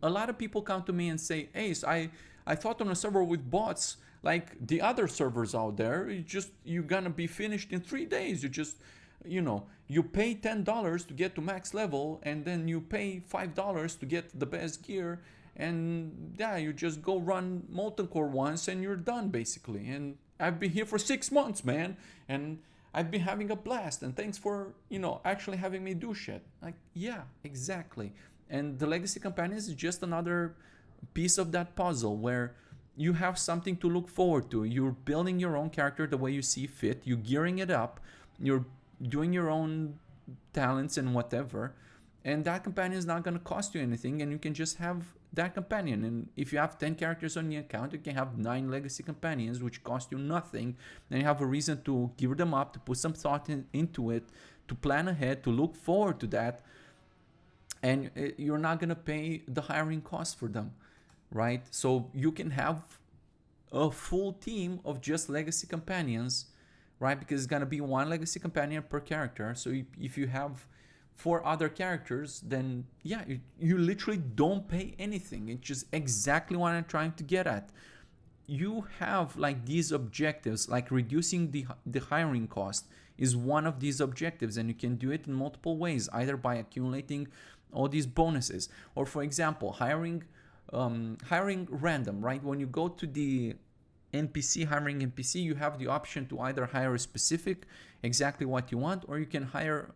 [SPEAKER 1] a lot of people come to me and say, Ace, I thought on a server with bots like the other servers out there, you're gonna be finished in 3 days. You pay $10 to get to max level, and then you pay $5 to get the best gear, and yeah, you just go run Molten Core once and you're done basically. And I've been here for 6 months, man, and I've been having a blast, and thanks for, actually having me do shit. Like, yeah, exactly. And the Legacy Companions is just another piece of that puzzle where you have something to look forward to. You're building your own character the way you see fit. You're gearing it up. You're doing your own talents and whatever. And that companion is not going to cost you anything, and you can just have that companion. And if you have 10 characters on the account, you can have 9 Legacy Companions, which cost you nothing. Then you have a reason to gear them up, to put some thought into it, to plan ahead, to look forward to that. And you're not going to pay the hiring cost for them, right? So you can have a full team of just Legacy Companions, right? Because it's going to be 1 Legacy Companion per character. So if you have 4 other characters, then yeah, you literally don't pay anything. It's just exactly what I'm trying to get at. You have like these objectives, like reducing the hiring cost is one of these objectives, and you can do it in multiple ways, either by accumulating all these bonuses, or for example, hiring random, right? When you go to the NPC, hiring NPC, you have the option to either hire a specific, exactly what you want, or you can hire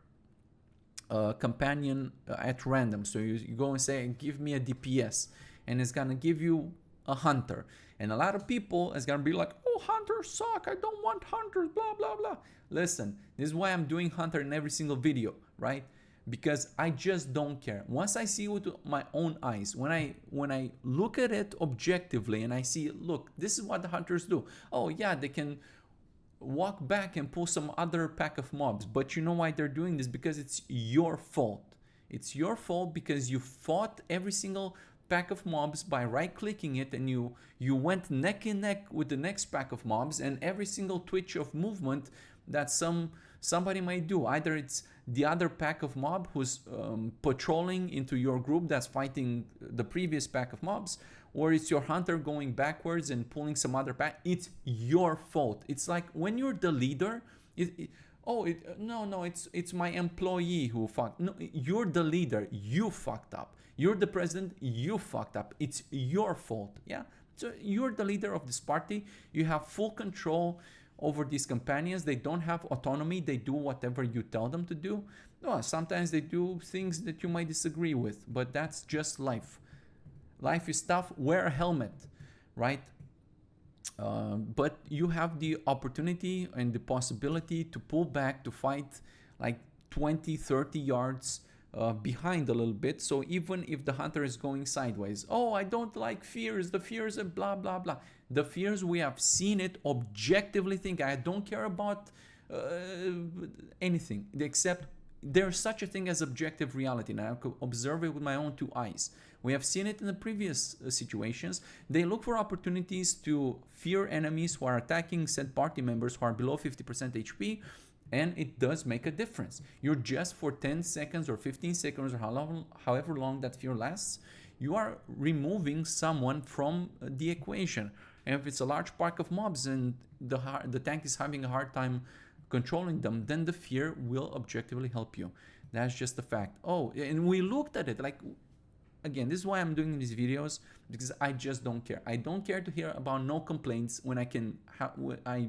[SPEAKER 1] a companion at random. So you go and say, give me a DPS, and it's gonna give you a hunter. And a lot of people is gonna be like, oh, hunters suck, I don't want hunters, blah blah blah. Listen, this is why I'm doing hunter in every single video, right? Because I just don't care. Once I see it with my own eyes, when I look at it objectively and I see, look, this is what the hunters do. Oh yeah, they can walk back and pull some other pack of mobs, but you know why they're doing this? Because it's your fault. It's your fault because you fought every single pack of mobs by right-clicking it, and you went neck and neck with the next pack of mobs, and every single twitch of movement that somebody might do, either it's the other pack of mob who's patrolling into your group that's fighting the previous pack of mobs, or it's your hunter going backwards and pulling some other pack. It's your fault. It's like when you're the leader, no, it's my employee who fucked. No, you're the leader, you fucked up. You're the president, you fucked up. It's your fault, yeah? So you're the leader of this party. You have full control over these companions. They don't have autonomy. They do whatever you tell them to do. No, sometimes they do things that you might disagree with, but that's just life. Life is tough. Wear a helmet, right? But you have the opportunity and the possibility to pull back, to fight like 20, 30 yards behind a little bit. So even if the hunter is going sideways, oh, I don't like fears, the fears and blah, blah, blah. The fears, we have seen it objectively. Think I don't care about anything except there's such a thing as objective reality. Now I could observe it with my own two eyes. We have seen it in the previous situations. They look for opportunities to fear enemies who are attacking said party members who are below 50% HP, and it does make a difference. You're just for 10 seconds or 15 seconds or however long that fear lasts, you are removing someone from the equation. And if it's a large pack of mobs and the tank is having a hard time controlling them, then the fear will objectively help you. That's just a fact. Oh, and we looked at it like, again, this is why I'm doing these videos, because I just don't care. I don't care to hear about no complaints when I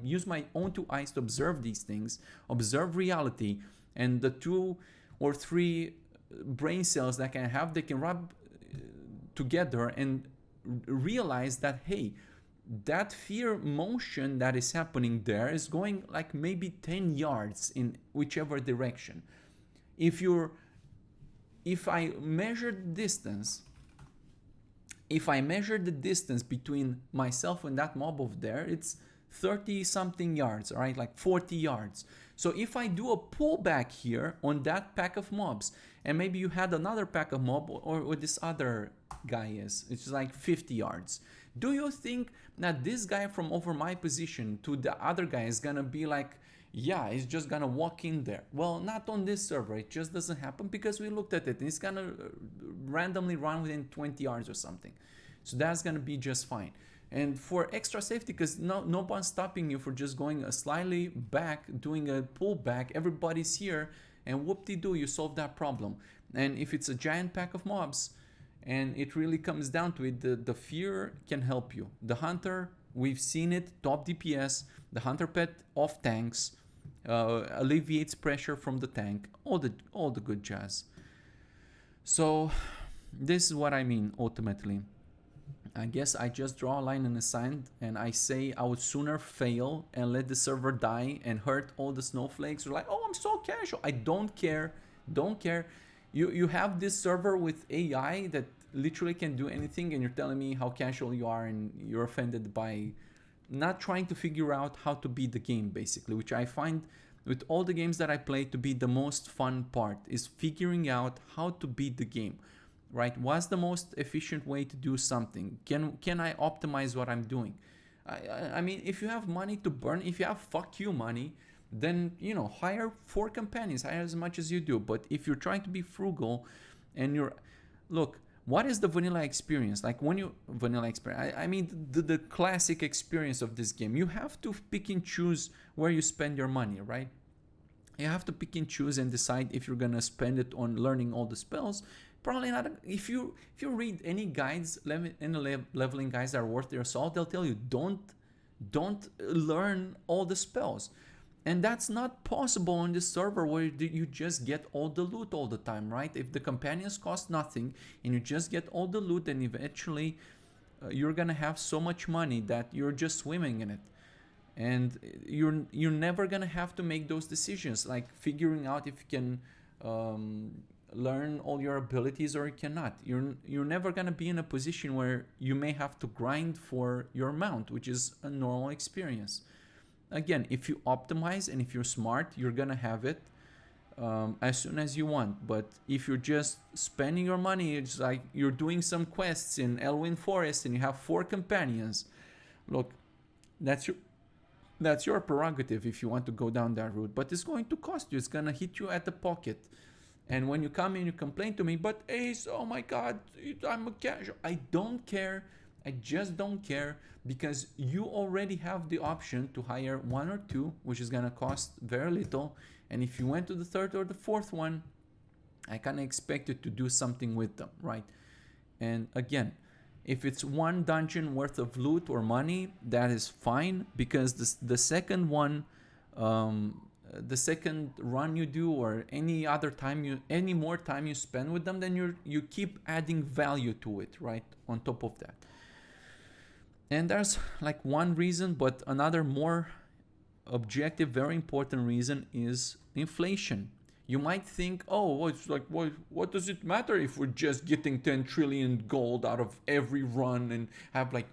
[SPEAKER 1] use my own two eyes to observe these things, observe reality, and the 2 or 3 brain cells that I have, they can rub together and realize that, hey, that fear motion that is happening there is going like maybe 10 yards in whichever direction. If I measure the distance, between myself and that mob over there, it's 30 something yards, right? Like 40 yards. So if I do a pullback here on that pack of mobs, and maybe you had another pack of mob, or this other guy is, it's like 50 yards. Do you think that this guy from over my position to the other guy is gonna be like, yeah, he's just gonna walk in there? Well, not on this server. It just doesn't happen, because we looked at it and it's gonna randomly run within 20 yards or something. So that's gonna be just fine. And for extra safety, because no one's stopping you for just going slightly back, doing a pullback, everybody's here, and whoop-de-doo, you solve that problem. And if it's a giant pack of mobs, and it really comes down to it, the fear can help you. The hunter, we've seen it, top DPS, the hunter pet off tanks, alleviates pressure from the tank, all the good jazz. So this is what I mean ultimately. I guess I just draw a line in the sand and I say I would sooner fail and let the server die and hurt all the snowflakes who are like, oh, I'm so casual. I don't care. You have this server with AI that literally can do anything, and you're telling me how casual you are, and you're offended by not trying to figure out how to beat the game, basically, which I find with all the games that I play to be the most fun part, is figuring out how to beat the game, right? What's the most efficient way to do something? Can I optimize what I'm doing? I mean, if you have money to burn, if you have fuck you money, then, you know, hire 4 companions, hire as much as you do. But if you're trying to be frugal and look, what is the vanilla experience? Like vanilla experience, I mean the classic experience of this game. You have to pick and choose where you spend your money, right? You have to pick and choose and decide if you're gonna spend it on learning all the spells. Probably not. If you read any guides, any leveling guides that are worth their salt, they'll tell you don't learn all the spells. And that's not possible on this server where you just get all the loot all the time, right? If the companions cost nothing and you just get all the loot, then eventually you're gonna have so much money that you're just swimming in it, and you're never gonna have to make those decisions, like figuring out if you can learn all your abilities or you cannot. You're never gonna be in a position where you may have to grind for your mount, which is a normal experience. Again, if you optimize and if you're smart, you're gonna have it as soon as you want. But if you're just spending your money, it's like you're doing some quests in Elwyn Forest and you have 4 companions. Look, that's your prerogative if you want to go down that route, but it's going to cost you. It's gonna hit you at the pocket. And when you come in, you complain to me, but Ace, oh my God, I'm a casual. I don't care. I just don't care, because you already have the option to hire 1 or 2, which is gonna cost very little. And if you went to the 3rd or the 4th one, I kind of expect you to do something with them, right? And again, if it's 1 dungeon worth of loot or money, that is fine, because the second one, the second run you do, or any more time you spend with them, then you keep adding value to it, right? On top of that. And there's like one reason, but another more objective, very important reason is inflation. You might think, oh, it's like, what does it matter if we're just getting 10 trillion gold out of every run and have like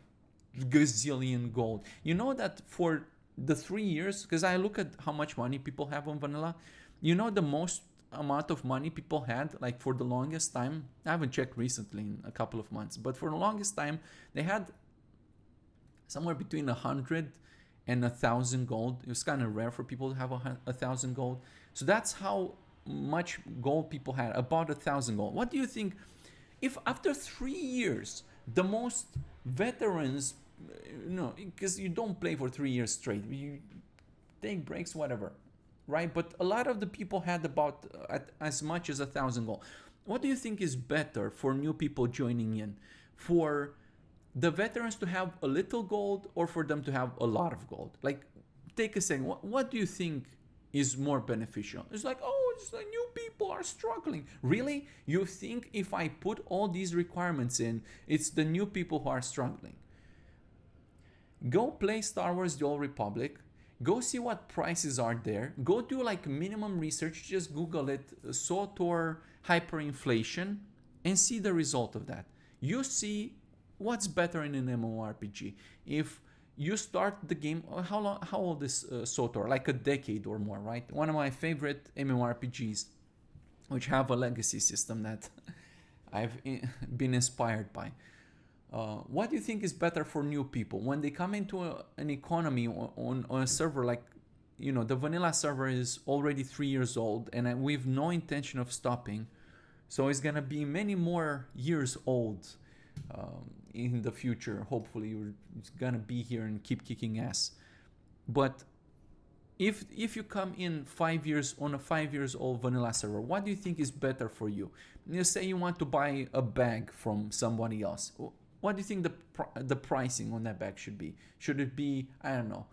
[SPEAKER 1] gazillion gold? You know that for the 3 years, because I look at how much money people have on vanilla, you know, the most amount of money people had, like for the longest time, I haven't checked recently in a couple of months, but for the longest time, they had somewhere between 100 and 1,000 gold. It was kind of rare for people to have 1,000 gold. So that's how much gold people had, about 1,000 gold. What do you think if after 3 years, the most veterans, because you don't play for 3 years straight, you take breaks, whatever, right? But a lot of the people had about as much as 1,000 gold. What do you think is better for new people joining in? For the veterans to have a little gold, or for them to have a lot of gold? Like, take a second. What do you think is more beneficial? It's like, oh, it's like new people are struggling. Really? You think if I put all these requirements in, it's the new people who are struggling? Go play Star Wars The Old Republic. Go see what prices are there. Go do like minimum research. Just Google it, SOTOR hyperinflation, and see the result of that. You see what's better in an MMORPG. If you start the game, how old is SOTOR? Like a decade or more, right? One of my favorite MMORPGs, which have a legacy system that I've been inspired by. What do you think is better for new people when they come into an economy on a server like, the vanilla server is already 3 years old, and we've no intention of stopping, so it's gonna be many more years old in the future. Hopefully it's gonna be here and keep kicking ass. But if you come in 5 years on a 5 years old vanilla server, what do you think is better for you? You say you want to buy a bag from somebody else. What do you think the pricing on that bag should be? Should it be, I don't know,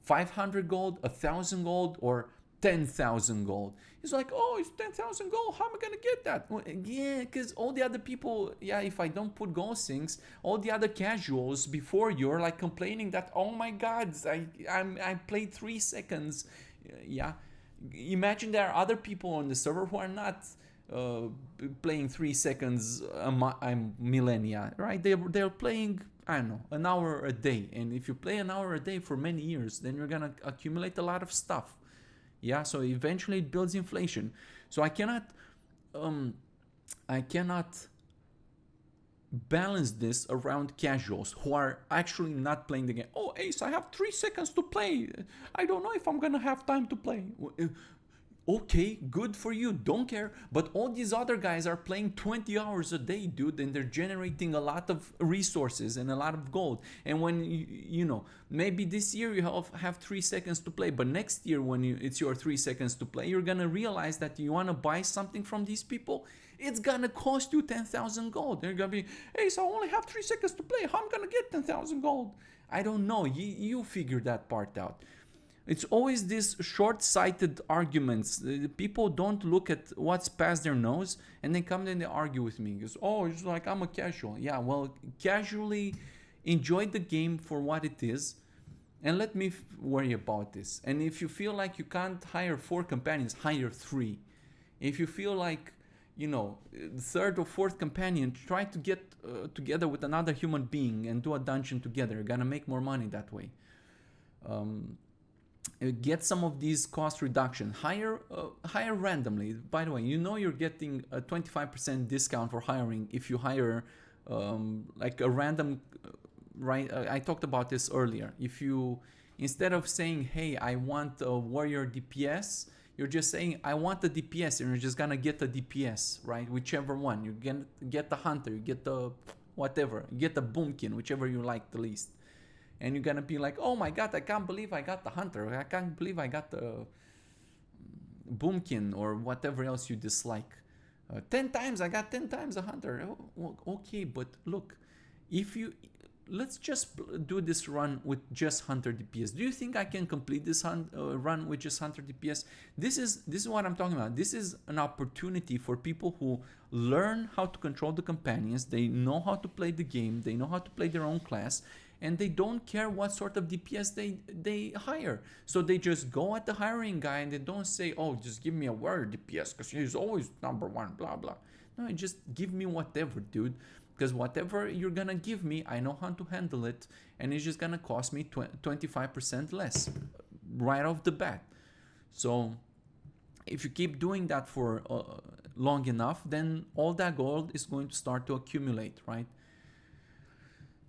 [SPEAKER 1] 500 gold, 1,000 gold, or 10,000 gold? It's like, oh, it's 10,000 gold. How am I gonna get that? Well, yeah, because all the other people, if I don't put gold sinks, all the other casuals before you are like complaining that, oh my God, I played 3 seconds. Yeah, imagine there are other people on the server who are not playing 3 seconds millennia, right? They're playing, I don't know, an hour a day. And if you play an hour a day for many years, then you're gonna accumulate a lot of stuff. Yeah, so eventually it builds inflation. So I cannot balance this around casuals who are actually not playing the game. Oh, Ace, I have 3 seconds to play. I don't know if I'm gonna have time to play. Okay, good for you, don't care. But all these other guys are playing 20 hours a day, dude, and they're generating a lot of resources and a lot of gold. And when maybe this year you have 3 seconds to play, but next year when it's your 3 seconds to play, you're gonna realize that you wanna buy something from these people. It's gonna cost you 10,000 gold. They're gonna be, hey, so I only have 3 seconds to play. How am I gonna get 10,000 gold? I don't know. You figure that part out. It's always these short-sighted arguments. People don't look at what's past their nose, and they come and they argue with me. Because, oh, it's like I'm a casual. Yeah, well, casually enjoy the game for what it is, and let me worry about this. And if you feel like you can't hire 4 companions, hire 3. If you feel like, you know, the 3rd or 4th companion, try to get together with another human being and do a dungeon together. You're gonna make more money that way. Get some of these cost reduction. Hire randomly. By the way, you know you're getting a 25% discount for hiring if you hire like a random. Right, I talked about this earlier. If you, instead of saying, hey, I want a warrior DPS, you're just saying, I want the DPS, and you're just gonna get the DPS, right? Whichever one. You get the hunter, you get the whatever, you get the boomkin, whichever you like the least. And you're gonna be like, oh my god, I can't believe I got the hunter. I can't believe I got the boomkin or whatever else you dislike. 10 times, I got 10 times a hunter. Oh, okay, but look, if you... Let's just do this run with just Hunter DPS. Do you think I can complete this run with just Hunter DPS? This is what I'm talking about. This is an opportunity for people who learn how to control the companions. They know how to play the game. They know how to play their own class. And they don't care what sort of DPS they hire. So they just go at the hiring guy and they don't say, oh, just give me a warrior DPS because he's always #1, blah, blah. No, just give me whatever, dude. Because whatever you're gonna give me, I know how to handle it, and it's just gonna cost me 25% less right off the bat. So if you keep doing that for long enough, then all that gold is going to start to accumulate, right?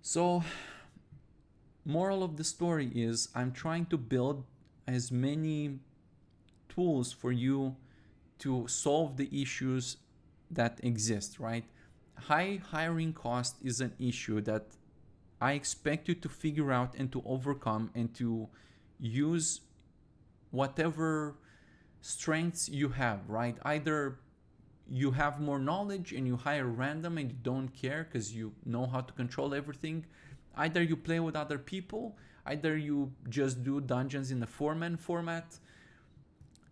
[SPEAKER 1] So moral of the story is I'm trying to build as many tools for you to solve the issues that exist, right? High hiring cost is an issue that I expect you to figure out and to overcome and to use whatever strengths you have, right? Either you have more knowledge and you hire random and you don't care because you know how to control everything. Either you play with other people, either you just do dungeons in the 4-man format.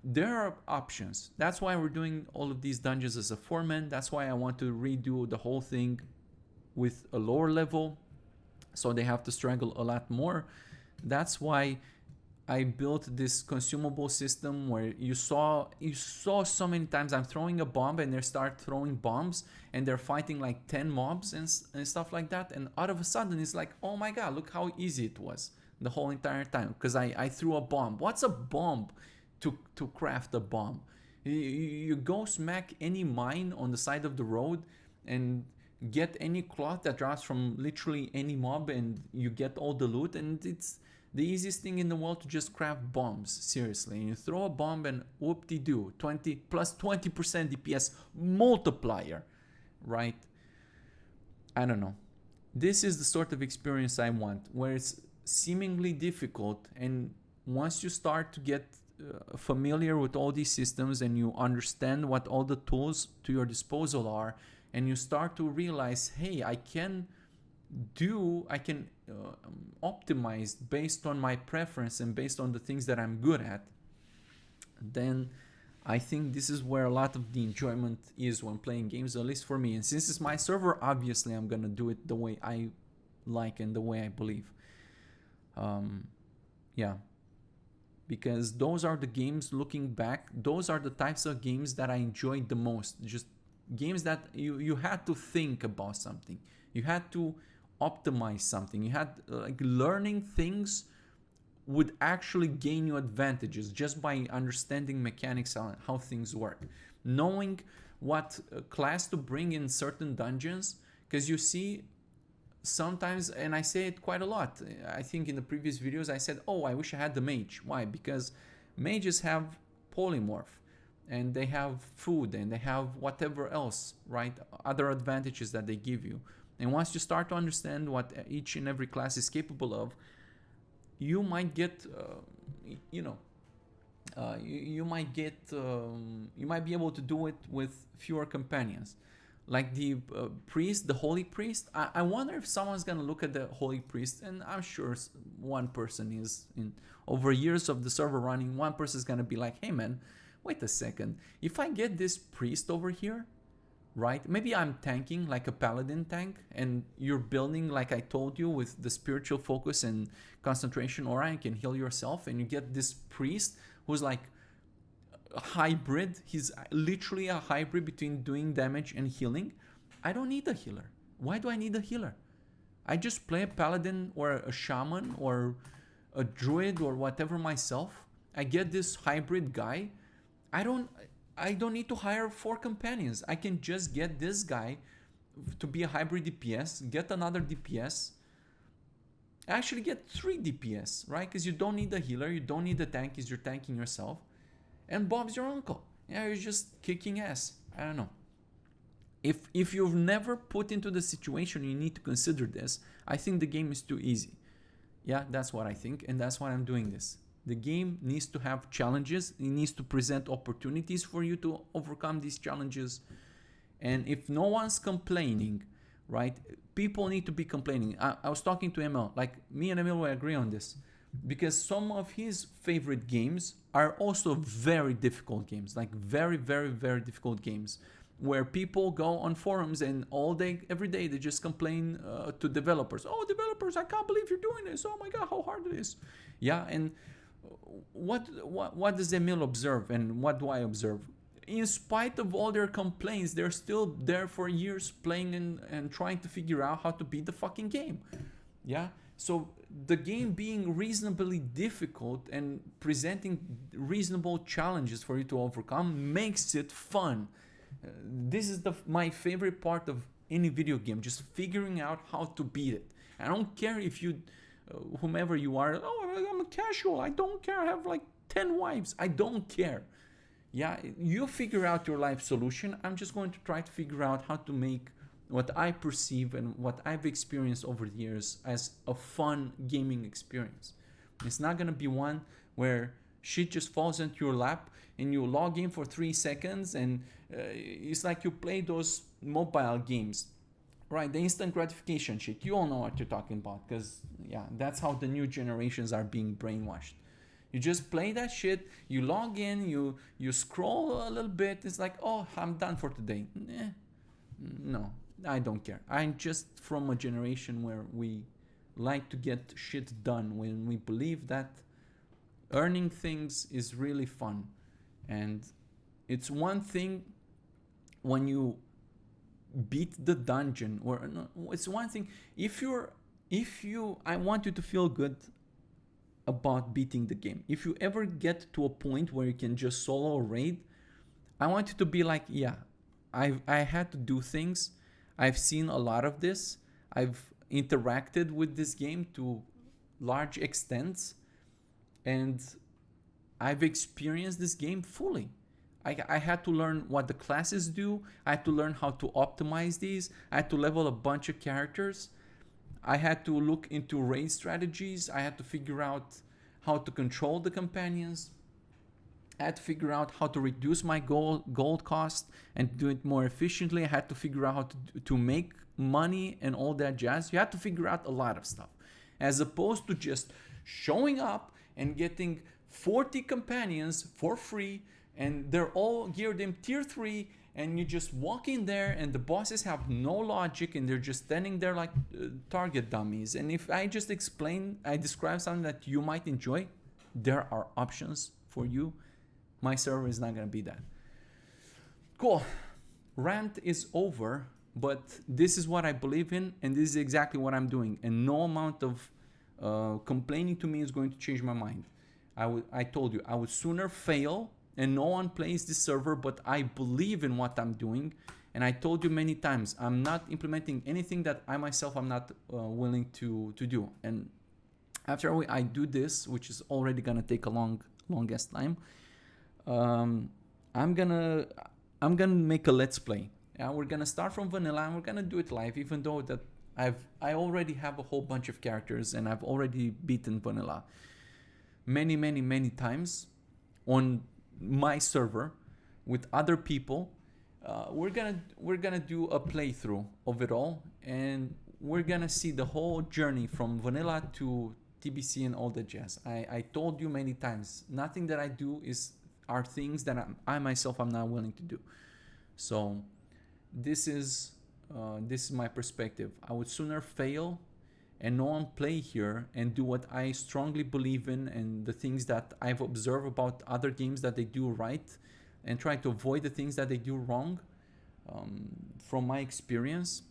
[SPEAKER 1] There are options. That's why we're doing all of these dungeons as a 4-man. That's why I want to redo the whole thing with a lower level, so they have to struggle a lot more. That's why I built this consumable system where you saw so many times I'm throwing a bomb and they start throwing bombs and they're fighting like 10 mobs and stuff like that, and out of a sudden it's like, oh my god, look how easy it was the whole entire time because I threw a bomb. What's a bomb? To craft a bomb, you go smack any mine on the side of the road and get any cloth that drops from literally any mob and you get all the loot, and it's the easiest thing in the world to just craft bombs, seriously. And you throw a bomb and whoop-de-doo, 20 plus 20% DPS multiplier, right? I don't know. This is the sort of experience I want, where it's seemingly difficult, and once you start to get familiar with all these systems and you understand what all the tools to your disposal are, and you start to realize, hey, I can optimize based on my preference and based on the things that I'm good at, then I think this is where a lot of the enjoyment is when playing games, at least for me. And since it's my server, obviously I'm gonna do it the way I like and the way I believe. Yeah, because those are the games, looking back, those are the types of games that I enjoyed the most. Just games that you had to think about something, you had to optimize something, you had like learning things would actually gain you advantages just by understanding mechanics on how things work, knowing what class to bring in certain dungeons. Because you see, sometimes, and I say it quite a lot, I think in the previous videos I said, oh, I wish I had the mage. Why? Because mages have polymorph and they have food and they have whatever else, right? Other advantages that they give you. And once you start to understand what each and every class is capable of, you might get, you might be able to do it with fewer companions. like the priest, the holy priest. I wonder if someone's gonna look at the holy priest, and I'm sure one person is, in over years of the server running, one person is gonna be like, hey man, wait a second, if I get this priest over here, right, maybe I'm tanking like a paladin tank, and you're building, like I told you, with the spiritual focus and concentration aura, and can heal yourself, and you get this priest who's like a hybrid. He's literally a hybrid between doing damage and healing. I don't need a healer. Why do I need a healer? I just play a paladin or a shaman or a druid or whatever myself. I get this hybrid guy. I don't need to hire 4 companions. I can just get this guy to be a hybrid DPS, get another DPS, actually get 3 DPS, right? Because you don't need a healer, you don't need a tank, because you're tanking yourself. And Bob's your uncle. Yeah, you're just kicking ass. I don't know. If you've never put into the situation you need to consider this, I think the game is too easy. Yeah, that's what I think, and that's why I'm doing this. The game needs to have challenges. It needs to present opportunities for you to overcome these challenges. And if no one's complaining, right, people need to be complaining. I was talking to Emil, like me and Emil will agree on this, because some of his favorite games are also very difficult games, like very, very, very difficult games, where people go on forums and all day, every day, they just complain to developers. Oh, developers, I can't believe you're doing this. Oh my God, how hard it is. Yeah, and what does Emil observe, and what do I observe? In spite of all their complaints, they're still there for years playing and trying to figure out how to beat the fucking game. Yeah, so the game being reasonably difficult and presenting reasonable challenges for you to overcome makes it fun. This is my favorite part of any video game, just figuring out how to beat it. I don't care if you, whomever you are, oh, I'm a casual, I don't care, I have like 10 wives, I don't care. Yeah, you figure out your life solution. I'm just going to try to figure out how to make what I perceive and what I've experienced over the years as a fun gaming experience. It's not going to be one where shit just falls into your lap and you log in for 3 seconds and it's like you play those mobile games, right? The instant gratification shit. You all know what you're talking about, because yeah, that's how the new generations are being brainwashed. You just play that shit, you log in, you scroll a little bit, it's like, oh, I'm done for today. No, I don't care. I'm just from a generation where we like to get shit done, when we believe that earning things is really fun. And it's one thing when you beat the dungeon, or no, it's one thing if I want you to feel good about beating the game. If you ever get to a point where you can just solo raid, I want you to be like, yeah, I had to do things. I've seen a lot of this. I've interacted with this game to large extents, and I've experienced this game fully. I had to learn what the classes do. I had to learn how to optimize these. I had to level a bunch of characters. I had to look into raid strategies. I had to figure out how to control the companions. I had to figure out how to reduce my gold cost and do it more efficiently. I had to figure out how to make money and all that jazz. You had to figure out a lot of stuff, as opposed to just showing up and getting 40 companions for free, and they're all geared in tier 3, and you just walk in there and the bosses have no logic and they're just standing there like target dummies. And if I just describe something that you might enjoy, there are options for you. My server is not going to be that. Cool. Rant is over, but this is what I believe in, and this is exactly what I'm doing. And no amount of complaining to me is going to change my mind. I told you, I would sooner fail and no one plays this server, but I believe in what I'm doing. And I told you many times, I'm not implementing anything that I myself am not willing to do. And after I do this, which is already gonna take a longest time, I'm gonna make a let's play. Yeah, we're gonna start from vanilla and we're gonna do it live, even though that I already have a whole bunch of characters and I've already beaten vanilla many times on my server with other people. we're gonna do a playthrough of it all, and we're gonna see the whole journey from vanilla to TBC and all that jazz. I told you many times, nothing that I do are things that I myself am not willing to do. So this is my perspective. I would sooner fail and no one play here and do what I strongly believe in and the things that I've observed about other games that they do right, and try to avoid the things that they do wrong, from my experience,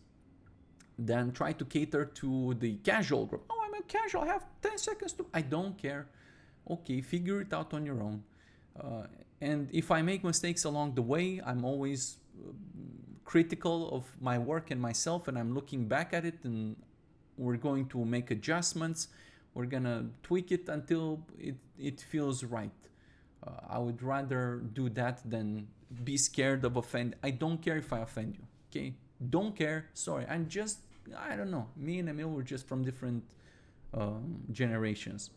[SPEAKER 1] than try to cater to the casual group. Oh, I'm a casual, I have 10 seconds to... I don't care. Okay, figure it out on your own. And if I make mistakes along the way, I'm always critical of my work and myself, and I'm looking back at it, and we're going to make adjustments. We're gonna tweak it until it feels right. I would rather do that than be scared of offend. I don't care if I offend you, okay? Don't care, sorry. I don't know. Me and Emil were just from different generations.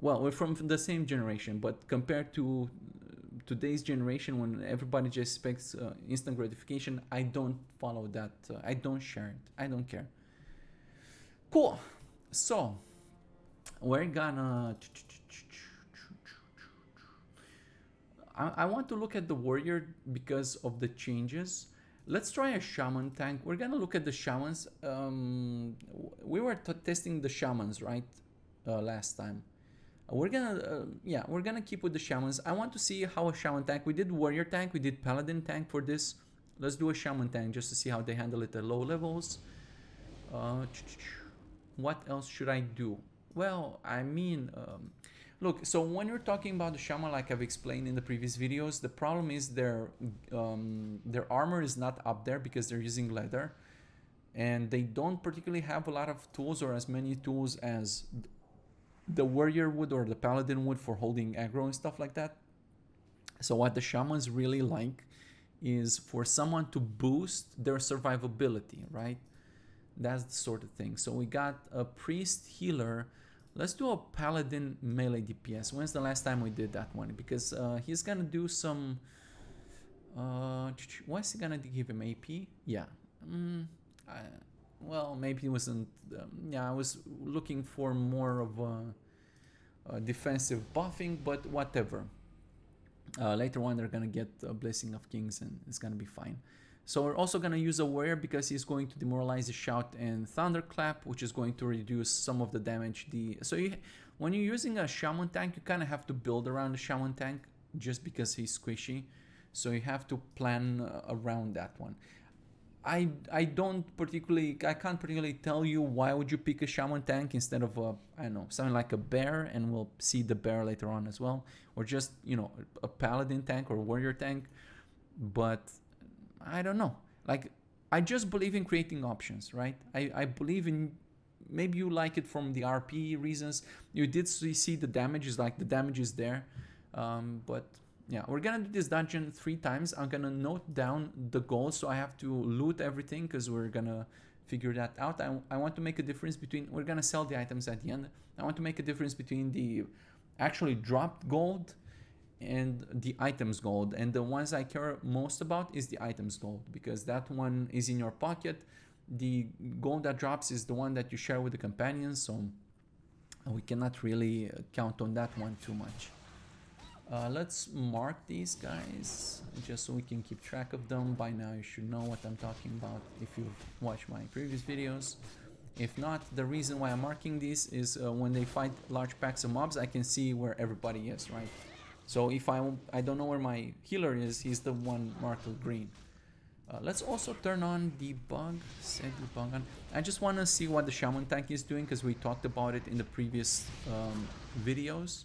[SPEAKER 1] Well, we're from the same generation, but compared to today's generation, when everybody just expects instant gratification, I don't follow that. I don't share it. I don't care. Cool. So we're gonna... I want to look at the warrior because of the changes. Let's try a shaman tank. We're gonna look at the shamans. We were testing the shamans, right? Last time. We're gonna keep with the shamans. I want to see how a shaman tank... We did warrior tank, we did paladin tank for this. Let's do a shaman tank just to see how they handle it at low levels. What else should I do? Well, I mean, look, so when you're talking about the shaman, like I've explained in the previous videos, the problem is their armor is not up there because they're using leather, and they don't particularly have a lot of tools, or as many tools as the warrior would or the paladin would for holding aggro and stuff like that. So what the shamans really like is for someone to boost their survivability, right? That's the sort of thing. So we got a priest healer. Let's do a paladin melee DPS. When's the last time we did that one? Because he's gonna do some... what's he gonna give him? AP? Yeah. Well, maybe it wasn't... yeah, I was looking for more of a defensive buffing, but whatever. Later on, they're gonna get a Blessing of Kings and it's gonna be fine. So we're also going to use a warrior because he's going to demoralize the shout and thunderclap, which is going to reduce some of the damage. When you're using a shaman tank, you kind of have to build around the shaman tank just because he's squishy. So you have to plan around that one. I can't particularly tell you why would you pick a shaman tank instead of I don't know, something like a bear, and we'll see the bear later on as well, or just, you know, a paladin tank or warrior tank. But I don't know. Like, I just believe in creating options, right? I believe in... Maybe you like it from the RP reasons. You did see the damage is like... The damage is there. But, yeah. We're gonna do this dungeon 3 times. I'm gonna note down the goals, so I have to loot everything, because we're gonna figure that out. I want to make a difference between... We're gonna sell the items at the end. I want to make a difference between the actually dropped gold and the items gold, and the ones I care most about is the items gold, because that one is in your pocket. The gold that drops is the one that you share with the companions, so we cannot really count on that one too much. Let's mark these guys just so we can keep track of them. By now you should know what I'm talking about if you've watched my previous videos. If not, the reason why I'm marking these is when they fight large packs of mobs, I can see where everybody is, right? So if I don't know where my healer is, he's the one marked with green. Let's also turn on debug, set debug on. I just want to see what the shaman tank is doing, because we talked about it in the previous videos.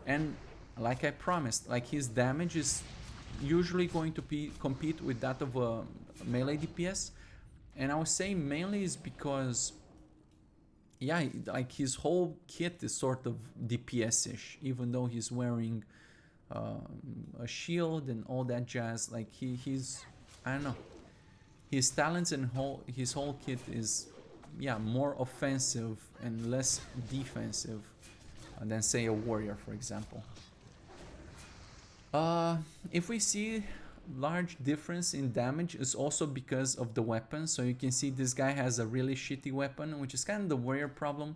[SPEAKER 1] And like I promised, like his damage is usually going to compete with that of a melee DPS. And I was saying mainly is because, yeah, like his whole kit is sort of DPS-ish, even though he's wearing a shield and all that jazz. Like he's, I don't know, his talents and his whole kit is, yeah, more offensive and less defensive than, say, a warrior, for example. If we see large difference in damage is also because of the weapon. So you can see this guy has a really shitty weapon, which is kind of the warrior problem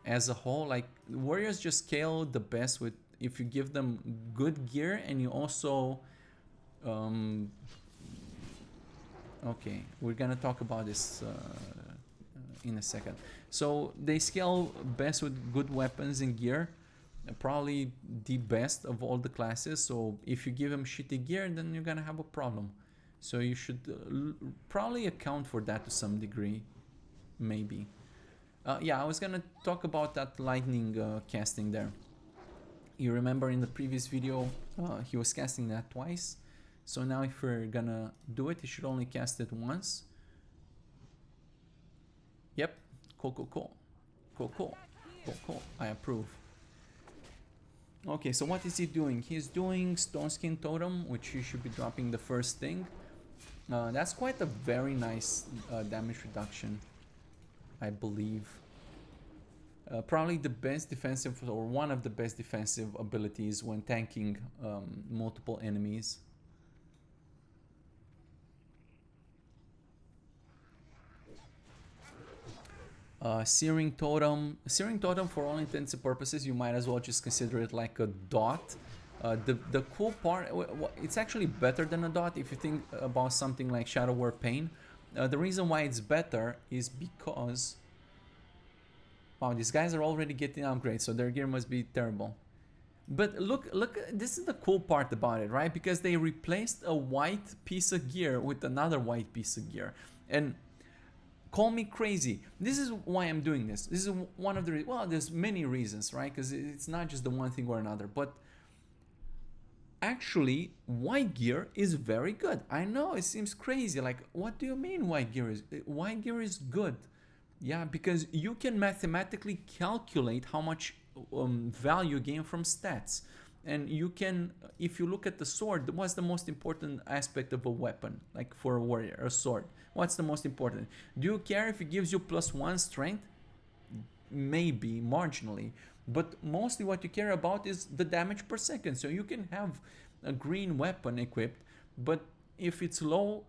[SPEAKER 1] as a whole. Like, warriors just scale the best with if you give them good gear and you also okay, we're gonna talk about this in a second. So they scale best with good weapons and gear, probably the best of all the classes. So if you give them shitty gear, then you're gonna have a problem. So you should probably account for that to some degree, maybe. Yeah, I was gonna talk about that lightning casting there. You remember in the previous video, he was casting that twice. So now if we're gonna do it, he should only cast it once. Yep, cool, cool, cool. Cool, cool, cool, cool, I approve. Okay, so what is he doing? He's doing Stone Skin Totem, which you should be dropping the first thing. That's quite a very nice damage reduction, I believe. Probably the best defensive, or one of the best defensive abilities when tanking multiple enemies. Searing Totem. Searing Totem, for all intents and purposes, you might as well just consider it like a dot. The cool part, it's actually better than a dot if you think about something like Shadow War Pain. The reason why it's better is because... Wow, these guys are already getting upgrades, so their gear must be terrible. But look, this is the cool part about it, right? Because they replaced a white piece of gear with another white piece of gear. And call me crazy, this is why I'm doing this. This is one of the, well, there's many reasons, right? Because it's not just the one thing or another. But actually, white gear is very good. I know, it seems crazy. Like, what do you mean white gear is good? Yeah, because you can mathematically calculate how much value you gain from stats. And you can, if you look at the sword, what's the most important aspect of a weapon? Like for a warrior, a sword. What's the most important? Do you care if it gives you +1 strength? Maybe, marginally. But mostly what you care about is the damage per second. So you can have a green weapon equipped, but if it's low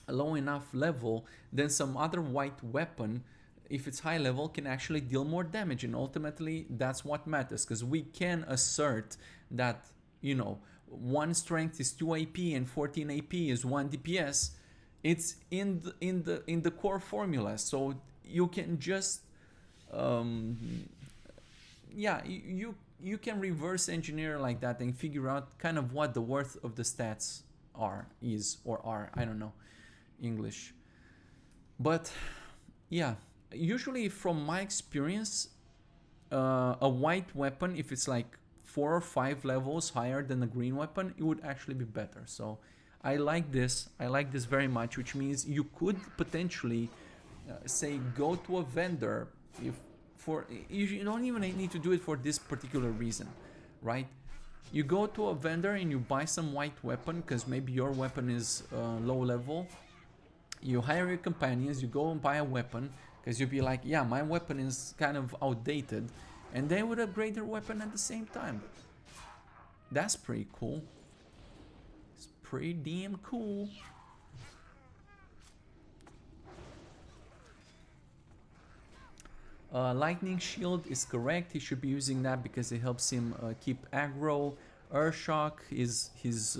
[SPEAKER 1] enough level, then some other white weapon, if it's high level, can actually deal more damage. And ultimately that's what matters, because we can assert that, you know, 1 strength is 2 AP and 14 AP is 1 DPS. It's in the core formula. So you can just yeah, you can reverse engineer like that and figure out kind of what the worth of the stats are, I don't know English. But yeah, usually from my experience, a white weapon, if it's like 4 or 5 levels higher than a green weapon, it would actually be better. So I like this very much, which means you could potentially say go to a vendor. You don't even need to do it for this particular reason, right? You go to a vendor and you buy some white weapon because maybe your weapon is low level. You hire your companions, you go and buy a weapon because you'll be like, yeah, my weapon is kind of outdated, and they would upgrade their weapon at the same time. That's pretty cool. It's pretty damn cool. Lightning Shield is correct. He should be using that because it helps him keep aggro. Earthshock is his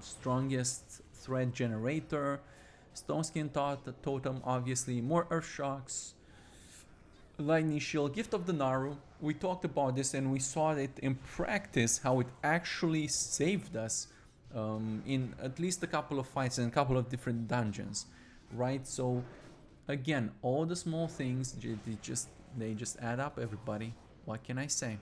[SPEAKER 1] strongest threat generator. Stone Skin Totem, obviously, more Earthshocks. Lightning Shield, Gift of the Naru. We talked about this and we saw it in practice, how it actually saved us in at least a couple of fights and a couple of different dungeons, right? So again, all the small things, they just add up, everybody. What can I say?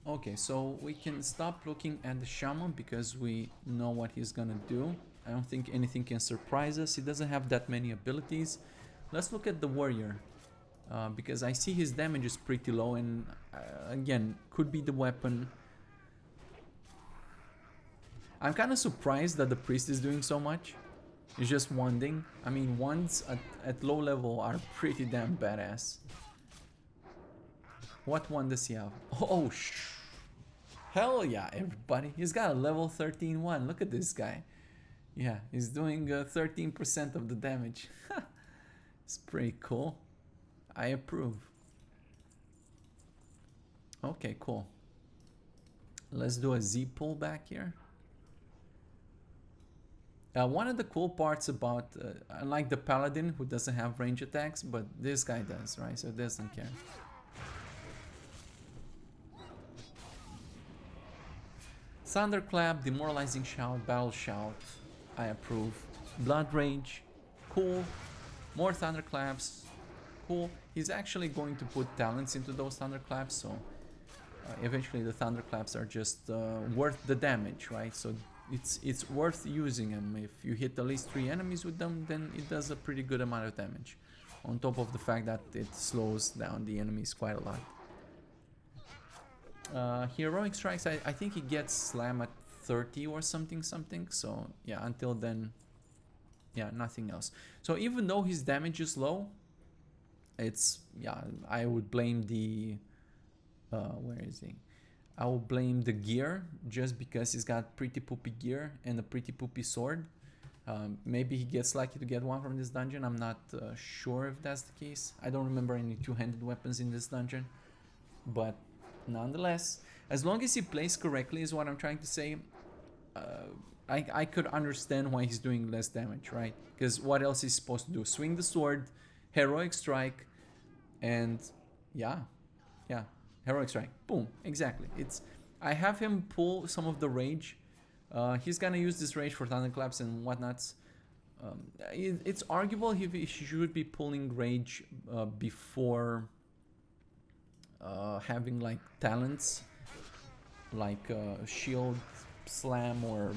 [SPEAKER 1] Okay, so we can stop looking at the shaman because we know what he's gonna do. I don't think anything can surprise us. He doesn't have that many abilities. Let's look at the warrior because I see his damage is pretty low, and again, could be the weapon. I'm kind of surprised that the priest is doing so much. It's just wanding. I mean, wands at low level are pretty damn badass. What one does he have? Oh, hell yeah, everybody. He's got a level 13 one. Look at this guy. Yeah, he's doing 13% of the damage. It's pretty cool. I approve. Okay, cool. Let's do a Z pull back here. One of the cool parts about, unlike the Paladin who doesn't have range attacks, but this guy does, right? So it doesn't care. Thunderclap, Demoralizing Shout, Battle Shout, I approve. Blood Rage, cool. More Thunderclaps, cool. He's actually going to put talents into those Thunderclaps, so eventually the Thunderclaps are just worth the damage, right? So it's worth using them. If you hit at least 3 enemies with them, then it does a pretty good amount of damage. On top of the fact that it slows down the enemies quite a lot. Heroic Strikes, I think he gets slam at 30 or something. So yeah, until then, yeah, nothing else. So even though his damage is low, it's, yeah, I would blame the, where is he? I will blame the gear, just because he's got pretty poopy gear and a pretty poopy sword. Maybe he gets lucky to get one from this dungeon. I'm not sure if that's the case. I don't remember any two-handed weapons in this dungeon. But nonetheless, as long as he plays correctly is what I'm trying to say. I could understand why he's doing less damage, right? Because what else is he supposed to do? Swing the sword, heroic strike, and yeah, heroic strike. Boom, exactly. I have him pull some of the rage. He's gonna use this rage for thunderclaps and whatnots. It's arguable if he should be pulling rage before having like talents like shield slam or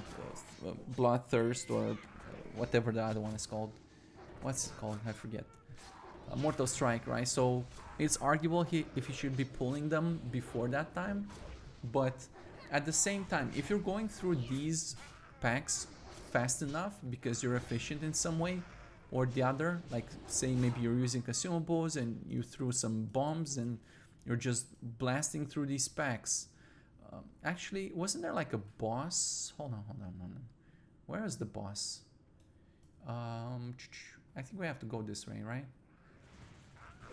[SPEAKER 1] bloodthirst or whatever the other one is called. What's it called? I forget. Mortal strike, right? So it's arguable if he should be pulling them before that time, but at the same time, if you're going through these packs fast enough because you're efficient in some way or the other, like say maybe you're using consumables and you threw some bombs and you're just blasting through these packs. Actually, wasn't there like a boss? Hold on. Where is the boss? I think we have to go this way, right?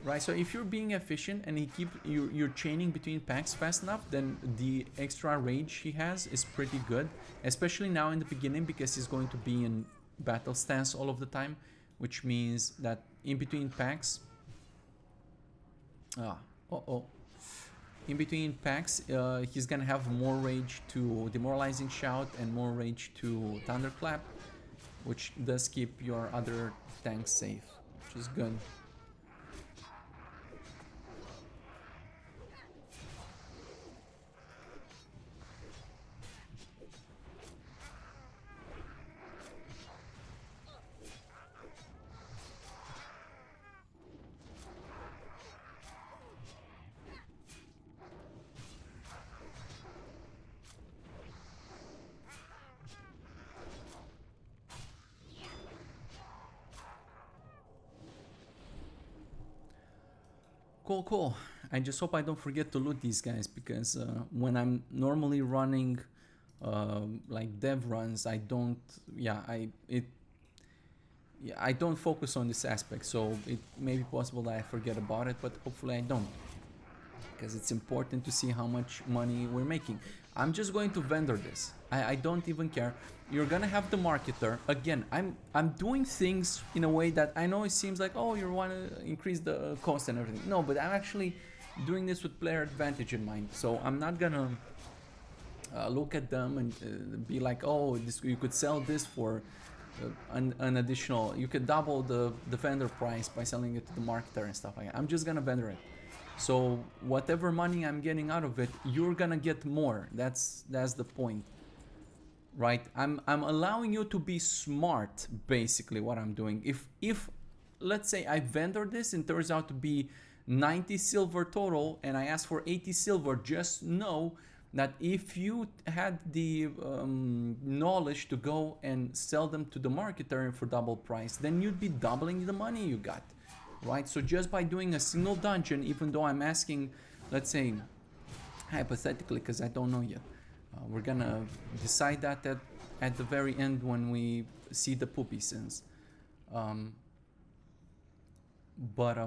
[SPEAKER 1] Right, so if you're being efficient and you're chaining between packs fast enough, then the extra rage he has is pretty good, especially now in the beginning because he's going to be in battle stance all of the time, which means that in between packs, in between packs, he's gonna have more rage to Demoralizing Shout and more rage to Thunderclap, which does keep your other tanks safe, which is good. Cool. I just hope I don't forget to loot these guys because when I'm normally running like dev runs, I don't focus on this aspect, so it may be possible that I forget about it, but hopefully I don't, because it's important to see how much money we're making. I'm just going to vendor this. I don't even care. You're gonna have the marketer. Again, I'm doing things in a way that I know it seems like, oh, you want to increase the cost and everything. No, but I'm actually doing this with player advantage in mind. So I'm not gonna look at them and be like, oh, you could sell this for an additional, you could double the vendor price by selling it to the marketer and stuff like that. I'm just gonna vendor it. So whatever money I'm getting out of it, you're gonna get more. That's the point, right? I'm allowing you to be smart, basically what I'm doing. If let's say I vendor this and turns out to be 90 silver total and I ask for 80 silver, just know that if you had the knowledge to go and sell them to the marketer for double price, then you'd be doubling the money you got, right? So just by doing a single dungeon, even though I'm asking, let's say, hypothetically, because I don't know yet, we're gonna decide that at the very end when we see the poopy sins. But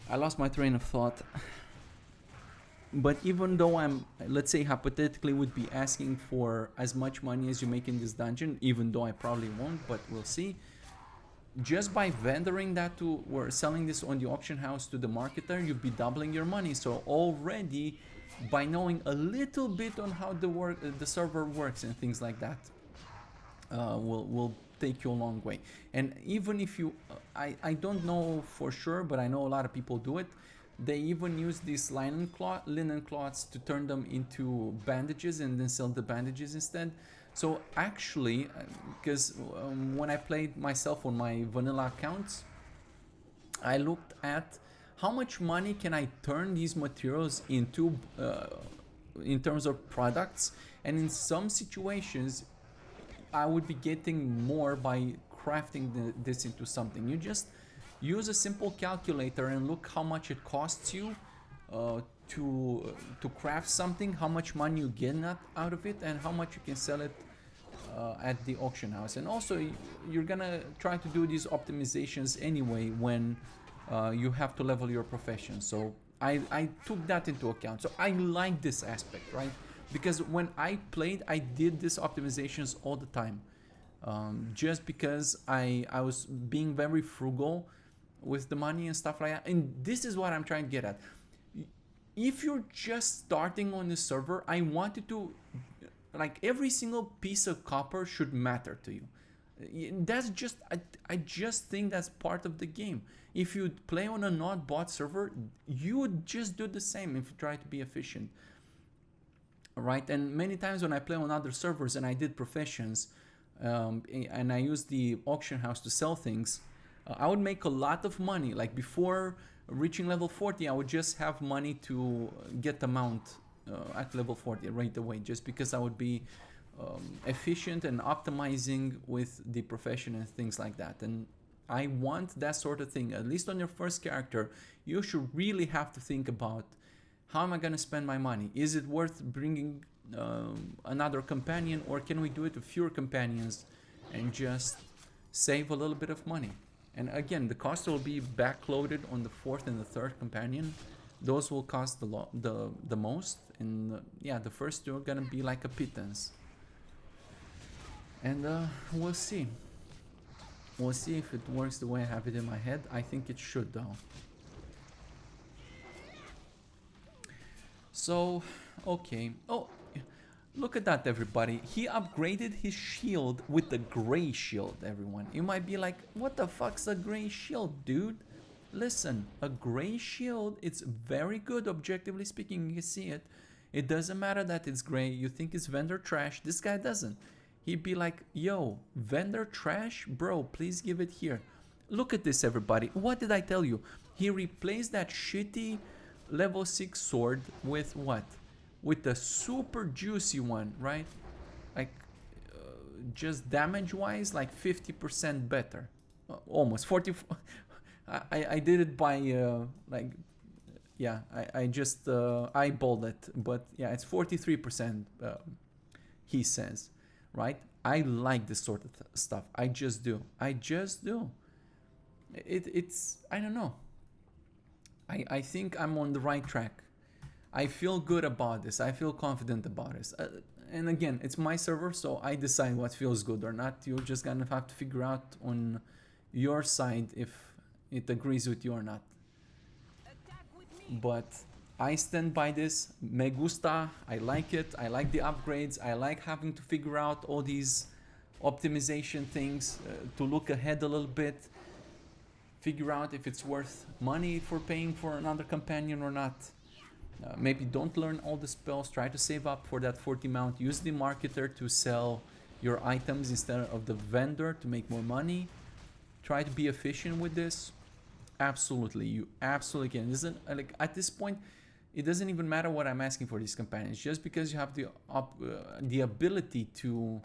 [SPEAKER 1] I lost my train of thought. But even though I'm, let's say hypothetically, would be asking for as much money as you make in this dungeon, even though I probably won't, but we'll see. Just by vendoring that to, or selling this on the auction house to the marketer, you'd be doubling your money. So already, by knowing a little bit on how the server works and things like that, will take you a long way. And even if you, I don't know for sure, but I know a lot of people do it. They even use these linen cloths to turn them into bandages and then sell the bandages instead. So actually, because when I played myself on my vanilla accounts, I looked at how much money can I turn these materials into in terms of products, and in some situations I would be getting more by crafting this into something. You just use a simple calculator and look how much it costs you to craft something, how much money you get out of it, and how much you can sell it at the auction house. And also you're gonna try to do these optimizations anyway when you have to level your profession. So I took that into account. So I like this aspect, right? Because when I played, I did these optimizations all the time, just because I was being very frugal with the money and stuff like that. And this is what I'm trying to get at. If you're just starting on the server, I wanted to, like, every single piece of copper should matter to you. That's just, I just think that's part of the game. If you play on a not bot server, you would just do the same if you try to be efficient, right? And many times when I play on other servers and I did professions, and I used the auction house to sell things, I would make a lot of money. Like before reaching level 40, I would just have money to get the mount at level 40 right away, just because I would be efficient and optimizing with the profession and things like that. And I want that sort of thing. At least on your first character, you should really have to think about, how am I going to spend my money? Is it worth bringing another companion, or can we do it with fewer companions and just save a little bit of money? And again, the cost will be backloaded on the fourth and the third companion. Those will cost the most, and yeah, the first two are gonna be like a pittance. And we'll see. We'll see if it works the way I have it in my head. I think it should, though. So, okay. Oh, look at that, everybody. He upgraded his shield with the gray shield, everyone. You might be like, what the fuck's a gray shield, dude? Listen, a gray shield, it's very good, objectively speaking. You can see it. It doesn't matter that it's gray. You think it's vendor trash. This guy doesn't. He'd be like, yo, vendor trash? Bro, please give it here. Look at this, everybody. What did I tell you? He replaced that shitty level 6 sword with what? With the super juicy one, right? Like, just damage-wise, like 50% better. Almost 40. I did it by, like, yeah, I just eyeballed it. But yeah, it's 43%, he says, right? I like this sort of stuff. I just do. I just do. It's, I don't know. I think I'm on the right track. I feel good about this. I feel confident about this. And again, it's my server, so I decide what feels good or not. You're just gonna have to figure out on your side if it agrees with you or not. But I stand by this. Me gusta. I like it. I like the upgrades. I like having to figure out all these optimization things to look ahead a little bit. Figure out if it's worth money for paying for another companion or not. Maybe don't learn all the spells. Try to save up for that 40 mount. Use the marketer to sell your items instead of the vendor to make more money. Try to be efficient with this. Absolutely, you absolutely can. Isn't like at this point, it doesn't even matter what I'm asking for these companions. Just because you have the ability to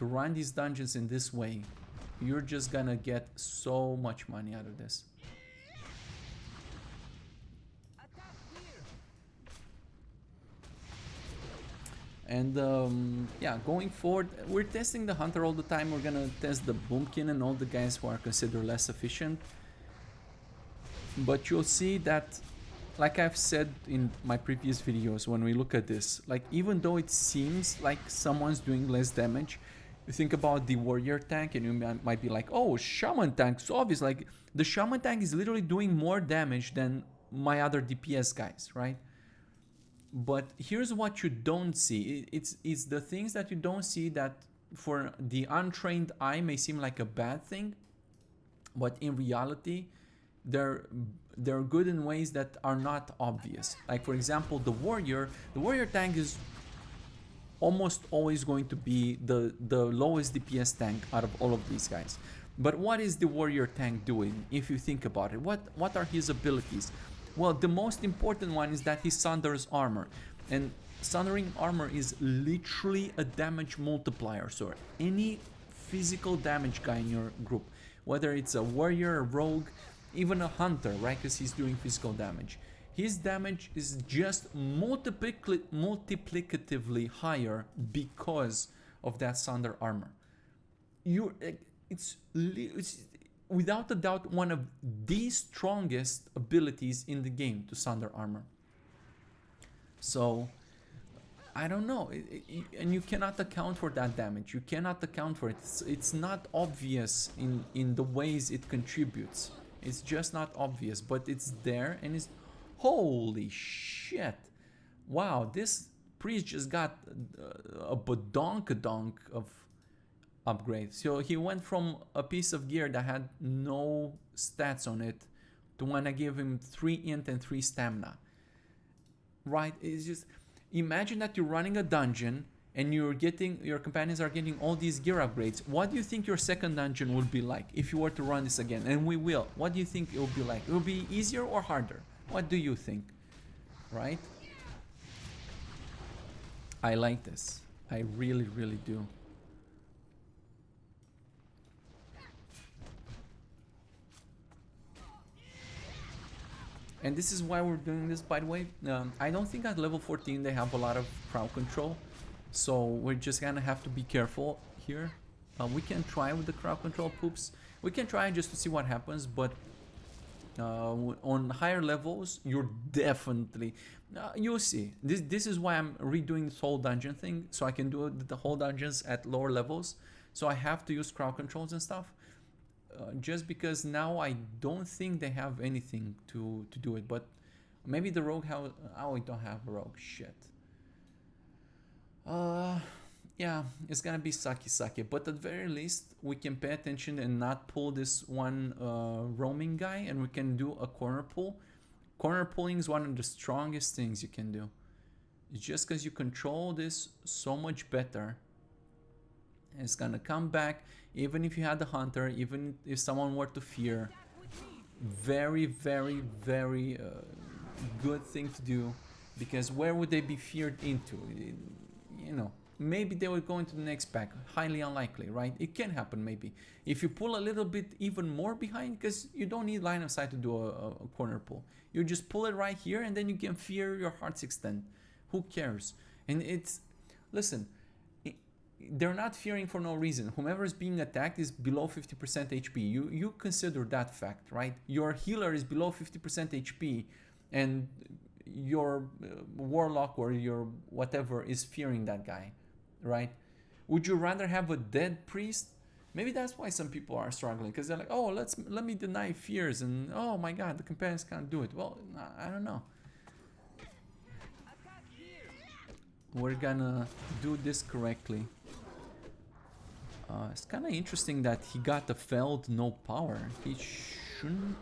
[SPEAKER 1] run these dungeons in this way, you're just gonna get so much money out of this. And yeah, going forward, we're testing the Hunter all the time. We're gonna test the Boomkin and all the guys who are considered less efficient. But you'll see that, like I've said in my previous videos, when we look at this, like even though it seems like someone's doing less damage, you think about the warrior tank and you might be like, oh, shaman tank, so obvious. Like the shaman tank is literally doing more damage than my other DPS guys, right? But here's what you don't see. It's the things that you don't see that for the untrained eye may seem like a bad thing, but in reality they're good in ways that are not obvious. Like for example, the warrior tank is almost always going to be the lowest DPS tank out of all of these guys. But what is the warrior tank doing if you think about it? What are his abilities? Well, the most important one is that he sunders armor, and sundering armor is literally a damage multiplier. So any physical damage guy in your group, whether it's a warrior, a rogue, even a hunter, right, because he's doing physical damage, his damage is just multiplicatively higher because of that sunder armor. It's without a doubt one of the strongest abilities in the game to sunder armor. So I don't know, and you cannot account for that damage. You cannot account for it. It's not obvious in the ways it contributes. It's just not obvious, but it's there, and it's holy shit. Wow, this priest just got a badonkadonk of upgrade. So he went from a piece of gear that had no stats on it to one that gave him 3 int and 3 stamina. Right? It's just, imagine that you're running a dungeon and your companions are getting all these gear upgrades. What do you think your second dungeon would be like if you were to run this again? And we will. What do you think it will be like? It will be easier or harder? What do you think? Right? I like this. I really, really do. And this is why we're doing this, by the way. I don't think at level 14 they have a lot of crowd control, so we're just gonna have to be careful here. We can try with the crowd control poops. We can try just to see what happens, but on higher levels, you're definitely... you'll see. This is why I'm redoing this whole dungeon thing, so I can do the whole dungeons at lower levels. So I have to use crowd controls and stuff. Just because now I don't think they have anything to do it, but maybe the rogue have... oh, we don't have a rogue, shit. Yeah, it's gonna be sucky, but at the very least we can pay attention and not pull this one roaming guy, and we can do a corner pull. Corner pulling is one of the strongest things you can do. It's just because you control this so much better. It's gonna come back. Even if you had the hunter, even if someone were to fear, very, very, very good thing to do, because where would they be feared into? You know, maybe they would go into the next pack. Highly unlikely, right? It can happen maybe. If you pull a little bit even more behind, because you don't need line of sight to do a corner pull. You just pull it right here and then you can fear your heart's extent. Who cares? And it's... listen, they're not fearing for no reason. Whomever is being attacked is below 50% HP. You consider that fact, right? Your healer is below 50% HP and your warlock or your whatever is fearing that guy, right? Would you rather have a dead priest? Maybe that's why some people are struggling, because they're like, oh, let me deny fears, and oh my god, the companions can't do it. Well, I don't know. We're gonna do this correctly. It's kind of interesting that he got a felled no power. He shouldn't.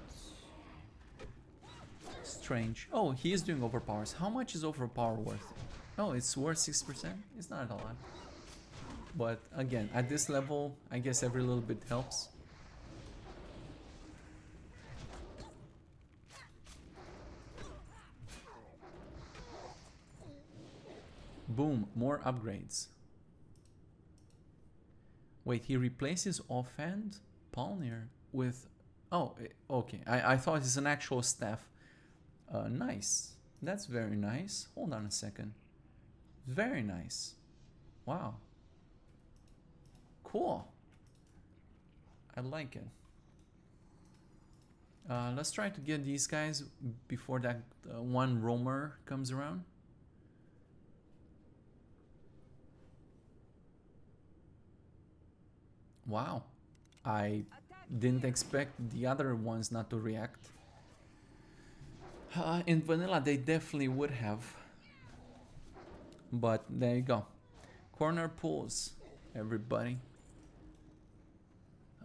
[SPEAKER 1] Strange. Oh, he is doing overpowers. How much is overpower worth? Oh, it's worth 6%. It's not a lot. But again, at this level, I guess every little bit helps. Boom, more upgrades. Wait, he replaces offhand Palnier with... Oh, okay. I thought it's an actual staff. Nice. That's very nice. Hold on a second. Very nice. Wow. Cool. I like it. Let's try to get these guys before that one roamer comes around. Wow. I didn't expect the other ones not to react. In vanilla they definitely would have. But there you go. Corner pulls, everybody.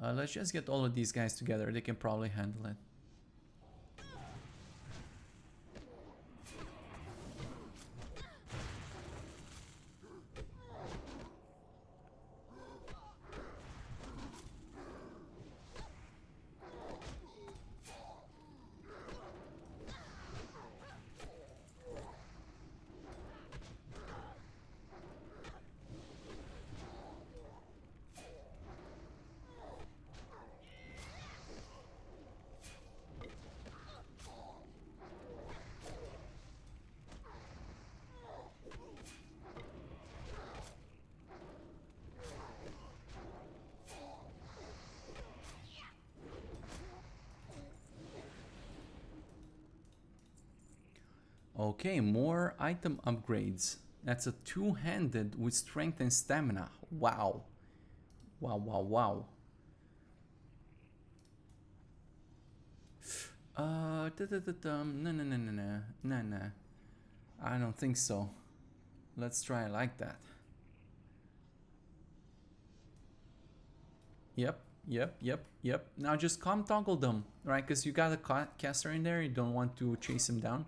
[SPEAKER 1] Let's just get all of these guys together. They can probably handle it. Okay, more item upgrades. That's a two-handed with strength and stamina. Wow. Wow, wow, wow. No. I don't think so. Let's try it like that. Yep. Now just calm toggle them, right? Because you got a caster in there, you don't want to chase him down.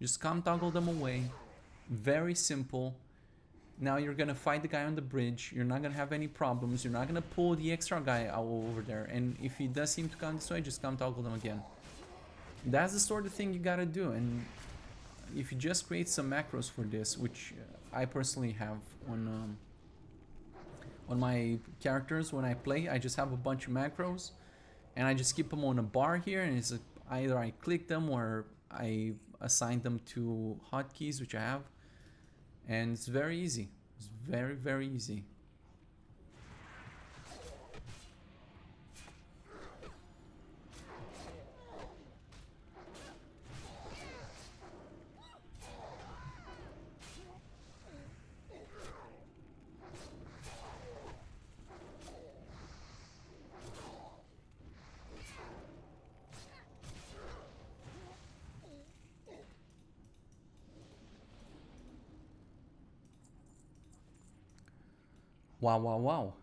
[SPEAKER 1] Just calm toggle them away. Very simple. Now you're gonna fight the guy on the bridge. You're not gonna have any problems. You're not gonna pull the extra guy out over there. And if he does seem to come this way, just calm toggle them again. That's the sort of thing you gotta do. And if you just create some macros for this, which I personally have on my characters when I play, I just have a bunch of macros, and I just keep them on a bar here. And it's either I click them or I assign them to hotkeys, which I have, and it's very easy. It's very, very easy. Wow.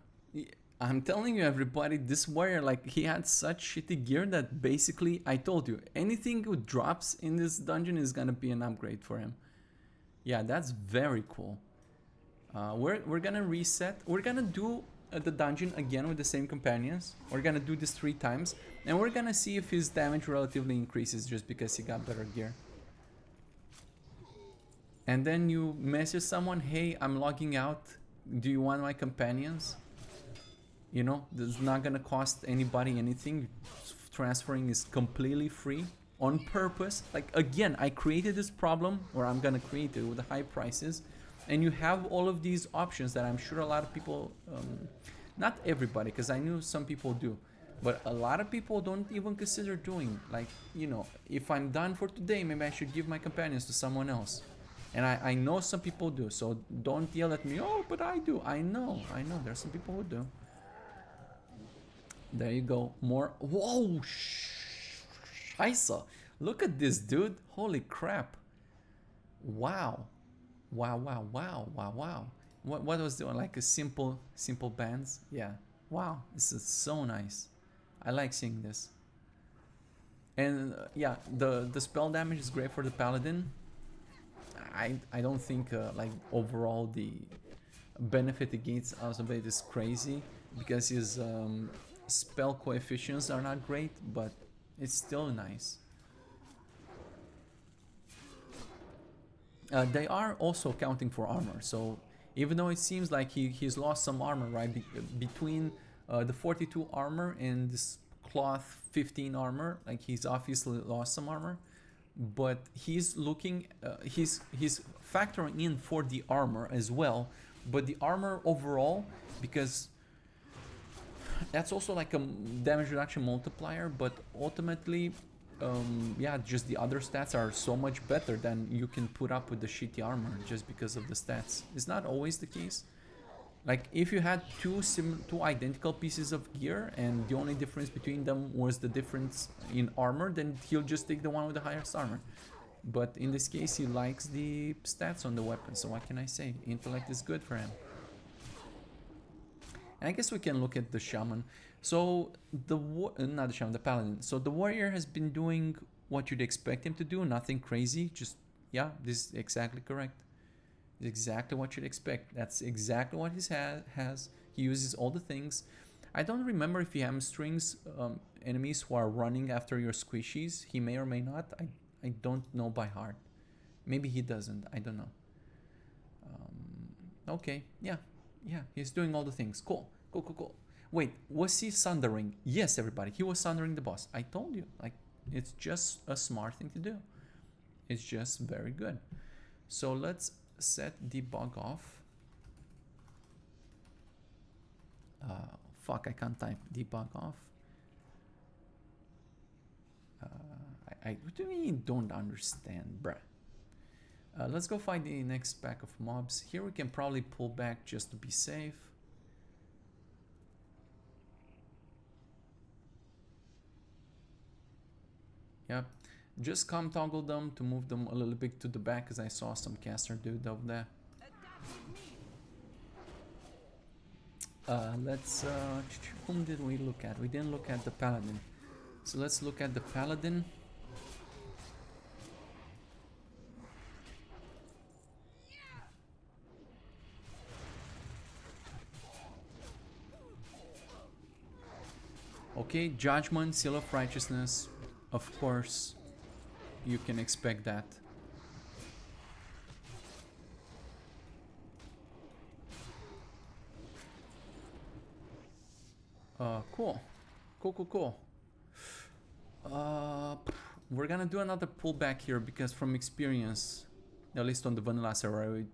[SPEAKER 1] I'm telling you, everybody, this warrior, like, he had such shitty gear that basically, I told you, anything who drops in this dungeon is gonna be an upgrade for him. Yeah, that's very cool. We're gonna reset. We're gonna do the dungeon again with the same companions. We're gonna do this 3 times, and we're gonna see if his damage relatively increases just because he got better gear. And then you message someone, hey, I'm logging out. Do you want my companions? You know, this is not gonna cost anybody anything. Transferring is completely free on purpose. Like, again, I created this problem, or I'm gonna create it with the high prices, and you have all of these options that I'm sure a lot of people, not everybody, because I knew some people do, but a lot of people don't even consider doing. Like, you know, if I'm done for today, maybe I should give my companions to someone else. And I know some people do, so don't yell at me, oh, but I do. I know, there's some people who do. There you go, more. Whoa, Scheisse. Look at this, dude. Holy crap. Wow. What was doing? Like a simple bands? Yeah. Wow, this is so nice. I like seeing this. And yeah, the spell damage is great for the paladin. I don't think like overall the benefit against Azabeth is crazy because his spell coefficients are not great, but it's still nice. They are also counting for armor. So even though it seems like he's lost some armor, right, between the 42 armor and this cloth 15 armor, like he's obviously lost some armor, but he's looking, he's factoring in for the armor as well, but the armor overall, because that's also like a damage reduction multiplier, but ultimately, yeah, just the other stats are so much better than you can put up with the shitty armor just because of the stats. It's not always the case. Like if you had two identical pieces of gear and the only difference between them was the difference in armor, then he'll just take the one with the highest armor. But in this case, he likes the stats on the weapon, so what can I say? Intellect is good for him. And I guess we can look at the shaman. So not the shaman, the paladin. So the warrior has been doing what you'd expect him to do, nothing crazy. Just, yeah, this is exactly correct. It's exactly what you'd expect. That's exactly what he has. He uses all the things. I don't remember if he hamstrings enemies who are running after your squishies. He may or may not. I don't know by heart. Maybe he doesn't. I don't know. Okay, yeah, he's doing all the things. Cool. Wait, was he sundering? Yes, everybody, he was sundering the boss. I told you, like, it's just a smart thing to do. It's just very good. So let's set debug off. Fuck, I can't type debug off. I really don't understand, bruh. Let's go find the next pack of mobs. Here we can probably pull back just to be safe. Yep. Just toggle them to move them a little bit to the back, because I saw some caster dude over there. Let's... whom did we look at? We didn't look at the paladin. So let's look at the paladin. Okay, Judgment, Seal of Righteousness, of course, you can expect that. Cool. We're gonna do another pullback here because from experience, at least on the vanilla server,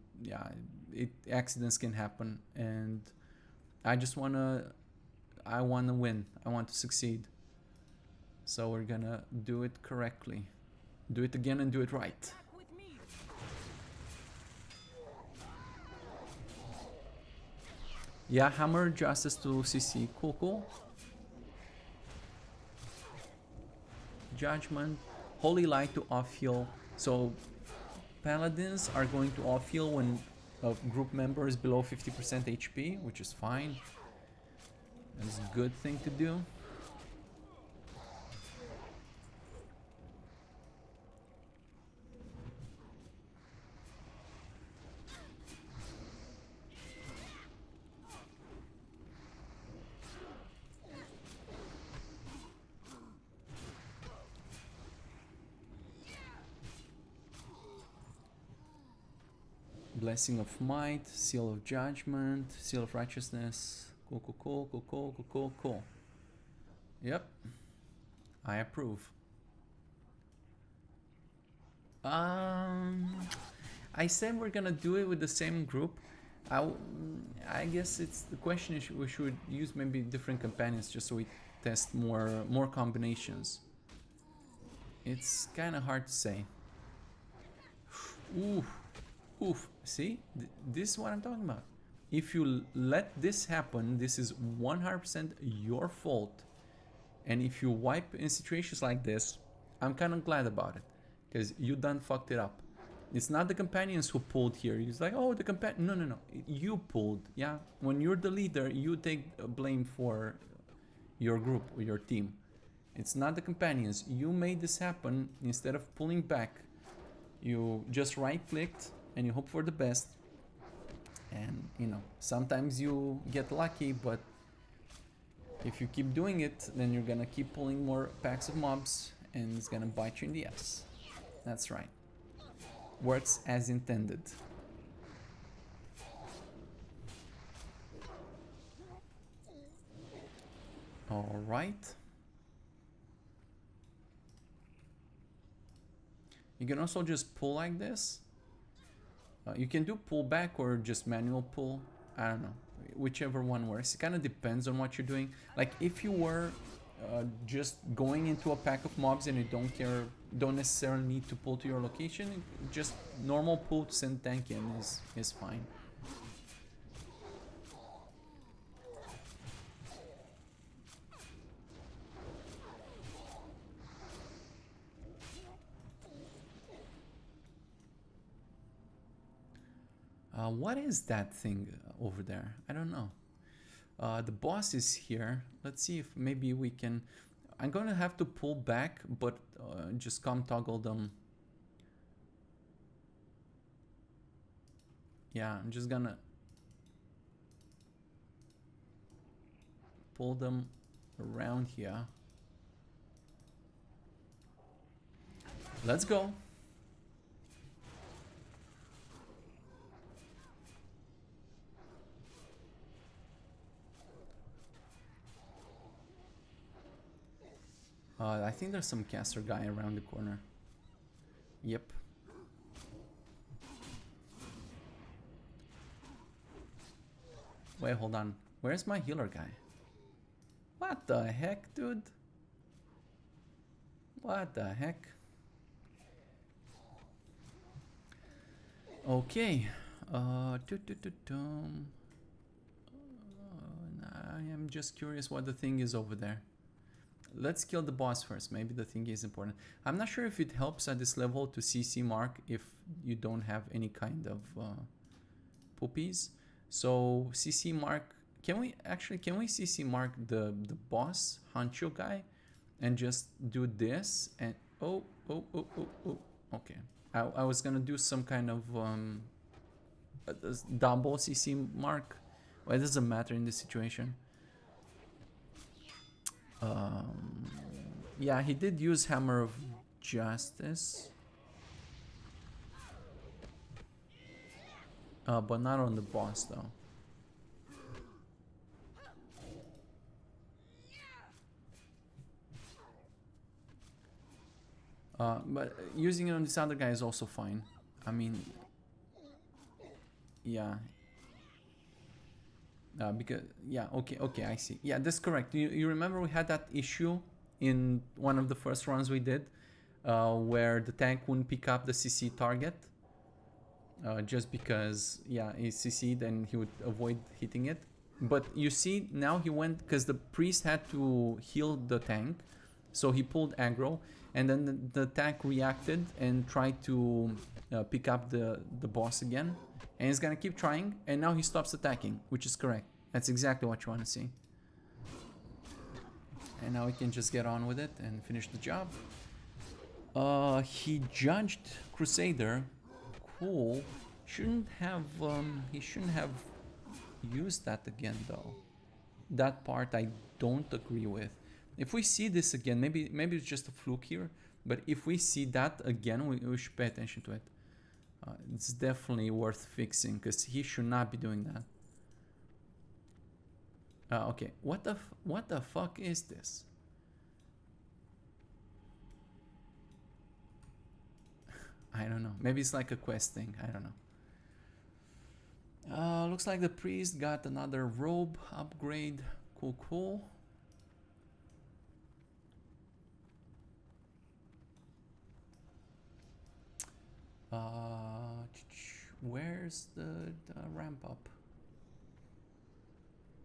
[SPEAKER 1] accidents can happen, and I wanna win. I want to succeed. So we're gonna do it correctly. Do it again and do it right. Yeah, hammer justice to CC. Cool. Judgment. Holy Light to off heal. So paladins are going to off heal when a group member is below 50% HP, which is fine. That's a good thing to do. Blessing of Might, Seal of Judgment, Seal of Righteousness. Cool. Yep. I approve. I said we're gonna do it with the same group. I guess it's the question is we should use maybe different companions just so we test more combinations. It's kind of hard to say. Oof. See? This is what I'm talking about. If you let this happen, this is 100% your fault. And if you wipe in situations like this, I'm kind of glad about it, because you done fucked it up. It's not the companions who pulled here. It's like, oh, the companion. No. You pulled, yeah? When you're the leader, you take blame for your group or your team. It's not the companions. You made this happen. Instead of pulling back, you just right-clicked and you hope for the best. And, you know, sometimes you get lucky, but if you keep doing it, then you're gonna keep pulling more packs of mobs and it's gonna bite you in the ass. That's right. works as intended. All right. You can also just pull like this. You can do pull back or just manual pull. I don't know, whichever one works. It kind of depends on what you're doing. Like if you were just going into a pack of mobs and you don't necessarily need to pull to your location, just normal pull to send tank in is fine. What is that thing over there? I don't know. The boss is here. Let's see if maybe we can... I'm gonna have to pull back, but just come toggle them. Yeah, I'm just gonna pull them around here. Let's go. I think there's some caster guy around the corner. Yep. Wait, hold on. Where's my healer guy? What the heck, dude? What the heck? Okay. I am just curious what the thing is over there. Let's kill the boss first. Maybe the thing is important. I'm not sure if it helps at this level to CC mark if you don't have any kind of poopies. So CC mark. Can we CC mark the boss Hancho guy and just do this and oh. Okay. I was gonna do some kind of double CC mark. Well, it doesn't matter in this situation. Yeah, he did use Hammer of Justice. But not on the boss though. But using it on this other guy is also fine. I mean, yeah. Because, yeah, okay, I see. Yeah, that's correct. You remember we had that issue in one of the first runs we did where the tank wouldn't pick up the CC target just because, yeah, he CC'd and he would avoid hitting it. But you see, now he went, because the priest had to heal the tank, so he pulled aggro, and then the tank reacted and tried to pick up the boss again. And he's gonna keep trying, and now he stops attacking, which is correct. That's exactly what you want to see. And now we can just get on with it and finish the job. He judged Crusader. Cool. He shouldn't have used that again though. That part I don't agree with. If we see this again, maybe it's just a fluke here, but if we see that again, we should pay attention to it. It's definitely worth fixing because he should not be doing that. Okay, what the fuck is this? I don't know. Maybe it's like a quest thing. I don't know. Looks like the priest got another robe upgrade. Cool. Where's the ramp up?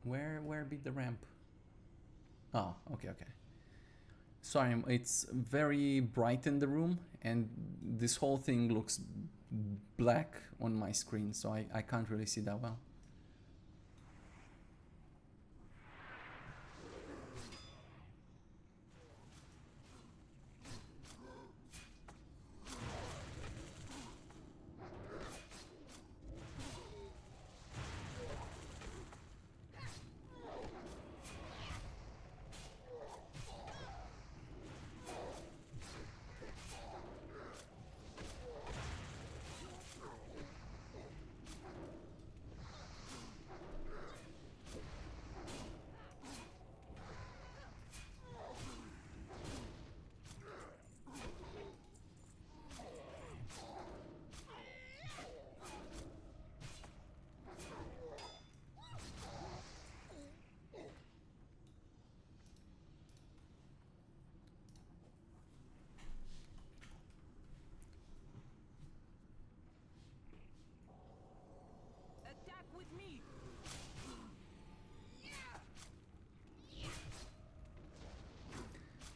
[SPEAKER 1] Where be the ramp? Oh, okay. Sorry, it's very bright in the room, and this whole thing looks black on my screen, so I can't really see that well.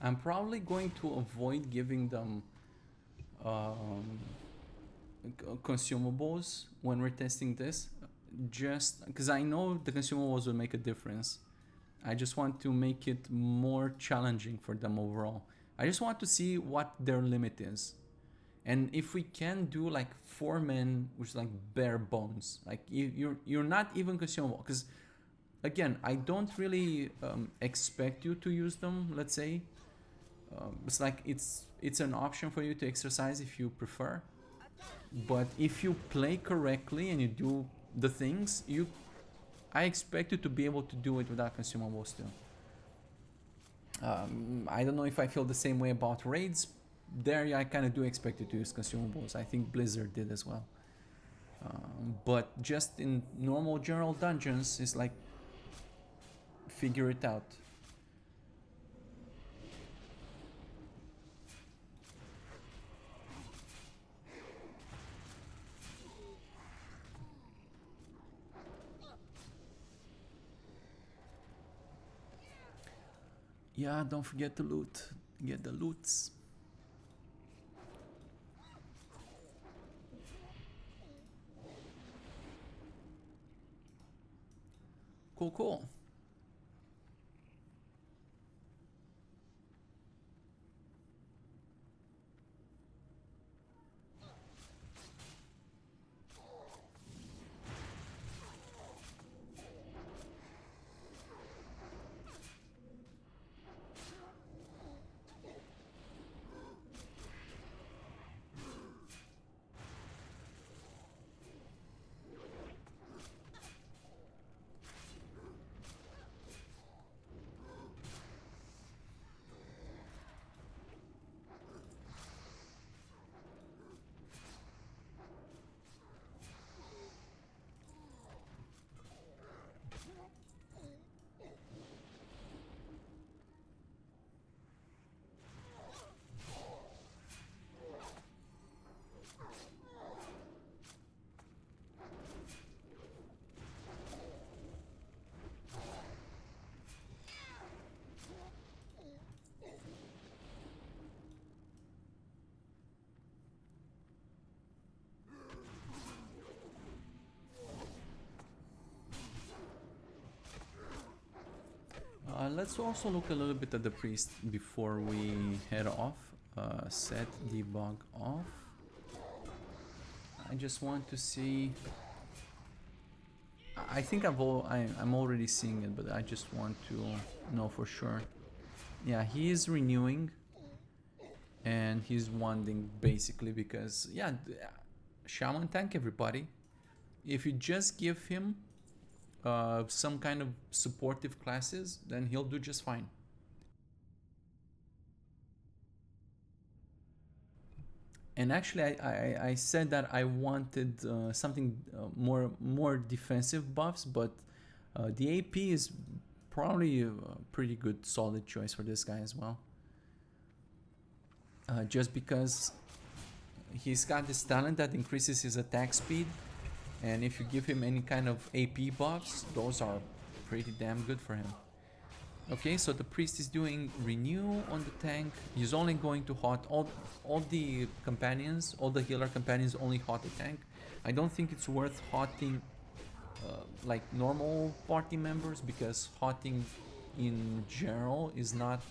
[SPEAKER 1] I'm probably going to avoid giving them consumables when we're testing this, just because I know the consumables will make a difference. I just want to make it more challenging for them overall. I just want to see what their limit is. And if we can do like 4 men, which is like bare bones, like you're not even consumable, because again, I don't really expect you to use them, let's say. It's like it's an option for you to exercise if you prefer. But if you play correctly and you do the things, I expect you to be able to do it without consumables too. I don't know if I feel the same way about raids. There, I kind of do expect you to use consumables. I think Blizzard did as well. But just in normal general dungeons, it's like, figure it out. Yeah, don't forget to loot. Get the loots. Cool, cool. Let's also look a little bit at the priest before we head off. Set debug off. I just want to see. I think I'm already seeing it, but I just want to know for sure. Yeah, he is renewing, and he's wanting basically because yeah, shaman tank everybody. If you just give him some kind of supportive classes, then he'll do just fine. And actually, I said that I wanted something more defensive buffs, but the AP is probably a pretty good solid choice for this guy as well. Just because he's got this talent that increases his attack speed, and if you give him any kind of AP buffs, those are pretty damn good for him. Okay, so the priest is doing renew on the tank. He's only going to hot all the companions, all the healer companions only hot the tank. I don't think it's worth hotting like normal party members, because hotting in general is not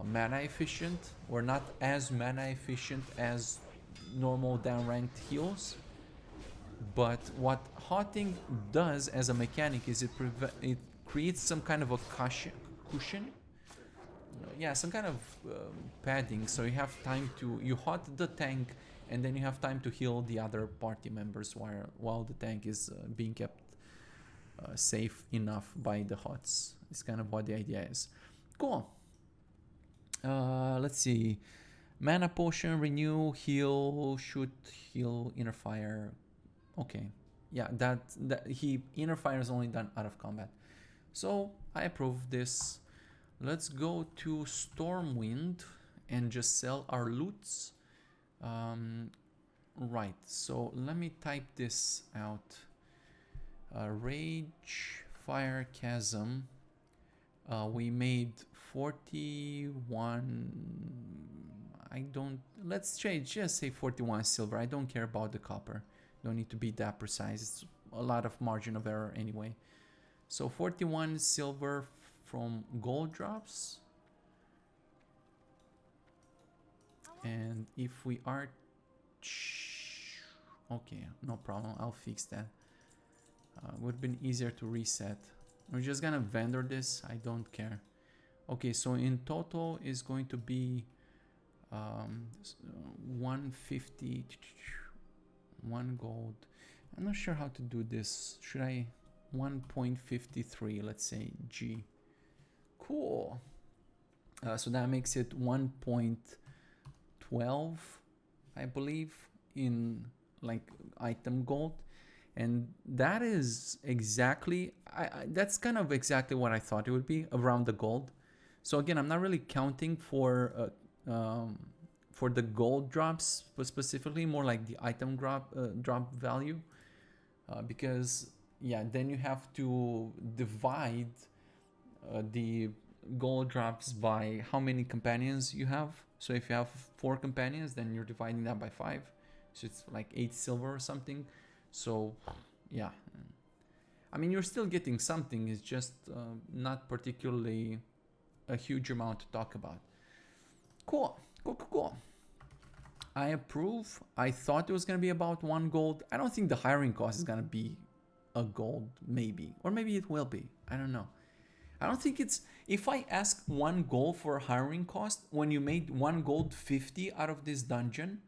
[SPEAKER 1] mana efficient, or not as mana efficient as normal down ranked heals. But what hotting does as a mechanic is it creates some kind of a cushion, yeah, some kind of padding, so you have time to hot the tank, and then you have time to heal the other party members while the tank is being kept safe enough by the hots. It's kind of what the idea is. Cool. Let's see. Mana potion, renew, heal, shoot, heal, inner fire. Okay, yeah, that inner fire is only done out of combat. So I approve this. Let's go to Stormwind and just sell our loots. Right, so let me type this out. Ragefire Chasm. We made 41. I don't, let's change, just say 41 silver. I don't care about the copper. Don't need to be that precise. It's a lot of margin of error anyway. So 41 silver from gold drops. And if we are, okay, no problem, I'll fix that. Would have been easier to reset. We're just gonna vendor this, I don't care. Okay, so in total is going to be 150, 1 gold. I'm not sure how to do this. Should I 1.53, let's say G. Cool. So that makes it 1.12, I believe, in like item gold. And that is exactly, that's kind of exactly what I thought it would be around the gold. So again, I'm not really counting for the gold drops, but specifically more like the item drop value, because yeah, then you have to divide the gold drops by how many companions you have. So if you have 4 companions, then you're dividing that by 5, so it's like 8 silver or something. So yeah, I mean, you're still getting something, it's just not particularly a huge amount to talk about. Cool. I approve. I thought it was gonna be about 1 gold. I don't think the hiring cost is gonna be a gold, maybe, or maybe it will be, I don't know. I don't think it's, if I ask 1 gold for a hiring cost, when you made 1 gold 50 out of this dungeon,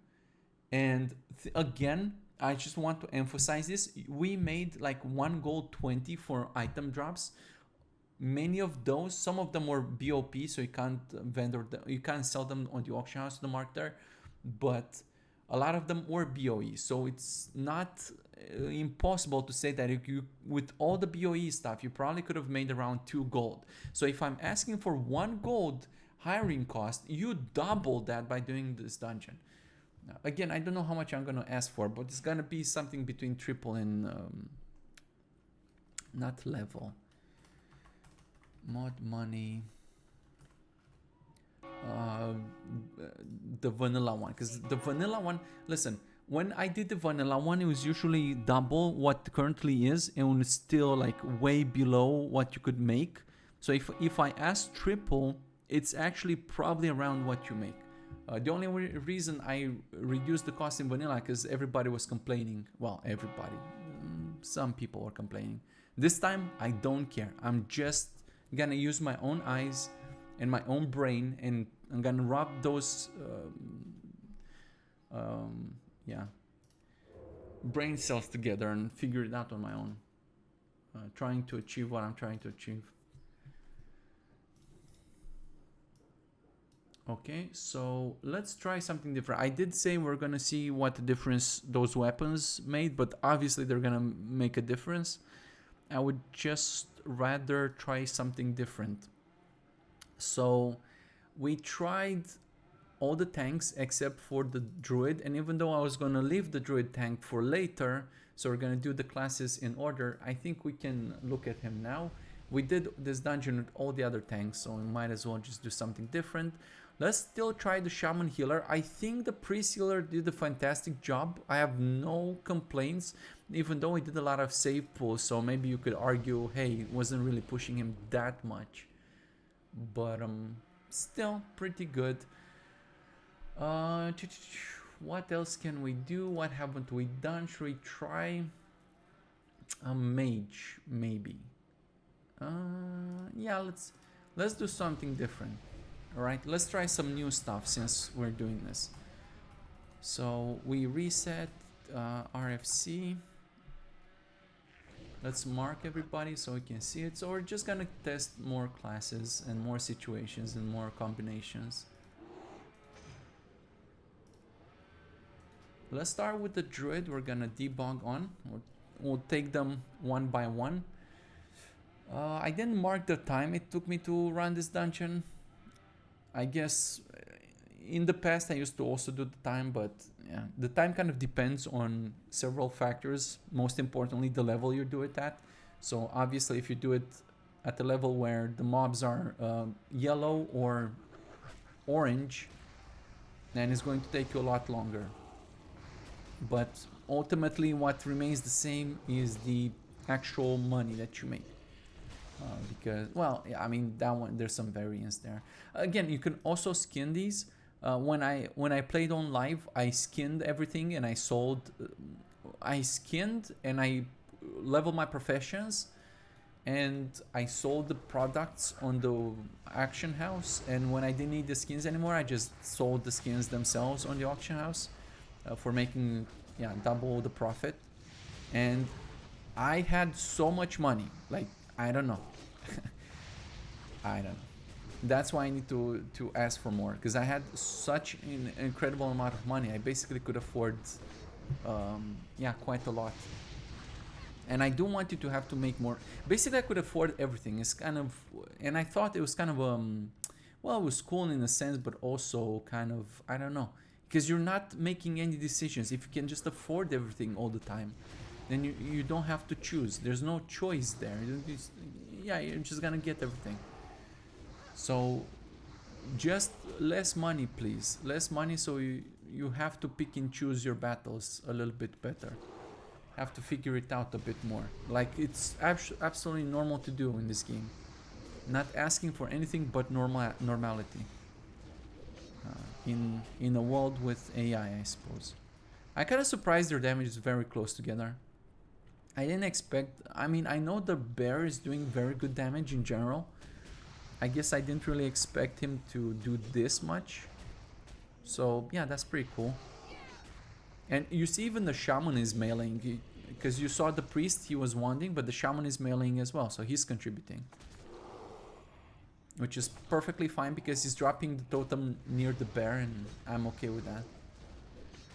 [SPEAKER 1] and again, I just want to emphasize this, we made like 1 gold 20 for item drops. Many of those, some of them were BOP, so you can't vendor them, you can't sell them on the auction house, the mark there, but a lot of them were BOE, so it's not impossible to say that if you, with all the BOE stuff, you probably could have made around 2 gold. So if I'm asking for 1 gold hiring cost, you double that by doing this dungeon. Now, again, I don't know how much I'm gonna ask for, but it's gonna be something between triple and not level. Mod money. The vanilla one, because the vanilla one, listen, when I did the vanilla one, it was usually double what currently is, and it's still like way below what you could make. So if I ask triple, it's actually probably around what you make. The only reason I reduced the cost in vanilla because everybody was complaining. Well, everybody, some people were complaining. This time I don't care. I'm just gonna use my own eyes and my own brain, and I'm gonna rub those brain cells together and figure it out on my own, trying to achieve what I'm trying to achieve. Okay, so let's try something different. I did say we're gonna see what difference those weapons made, but obviously they're gonna make a difference. I would just rather try something different. So we tried all the tanks except for the druid, and even though I was gonna leave the druid tank for later, so we're gonna do the classes in order, I think we can look at him now. We did this dungeon with all the other tanks, so we might as well just do something different. Let's still try the shaman healer. I think the priest healer did a fantastic job. I have no complaints, even though he did a lot of save pulls, so maybe you could argue, hey, it wasn't really pushing him that much, but still pretty good. What else can we do? What haven't we done? Should we try a mage, maybe? Yeah, let's do something different. All right, let's try some new stuff since we're doing this. So we reset RFC. Let's mark everybody so we can see it. So we're just gonna test more classes and more situations and more combinations. Let's start with the druid. We're gonna debug on. We'll take them one by one. I didn't mark the time it took me to run this dungeon. I guess in the past I used to also do the time, but yeah, the time kind of depends on several factors. Most importantly, the level you do it at. So obviously if you do it at the level where the mobs are yellow or orange, then it's going to take you a lot longer. But ultimately what remains the same is the actual money that you make. Because, well, yeah, I mean, that one, there's some variance there. Again, you can also skin these. When I played on live, I skinned everything and I sold. I skinned and I leveled my professions, and I sold the products on the auction house. And when I didn't need the skins anymore, I just sold the skins themselves on the auction house for making, yeah, double the profit. And I had so much money, like, I don't know. I don't know. That's why I need to ask for more, because I had such an incredible amount of money. I basically could afford, yeah, quite a lot. And I don't want you to have to make more. Basically, I could afford everything. It's kind of, and I thought it was kind of, well, it was cool in a sense, but also kind of, I don't know, because you're not making any decisions. If you can just afford everything all the time, then you don't have to choose. There's no choice there. Yeah, you're just gonna get everything. So just less money, please. Less money, so you have to pick and choose your battles a little bit better. Have to figure it out a bit more. Like, it's absolutely normal to do in this game. Not asking for anything but normality. In a world with AI, I suppose. I kind of surprised their damage is very close together. I didn't expect... I mean, I know the bear is doing very good damage in general. I guess I didn't really expect him to do this much. So, yeah, that's pretty cool. And you see even the shaman is meleeing, because you saw the priest, he was wanding, but the shaman is meleeing as well, so he's contributing. Which is perfectly fine, because he's dropping the totem near the bear, and I'm okay with that.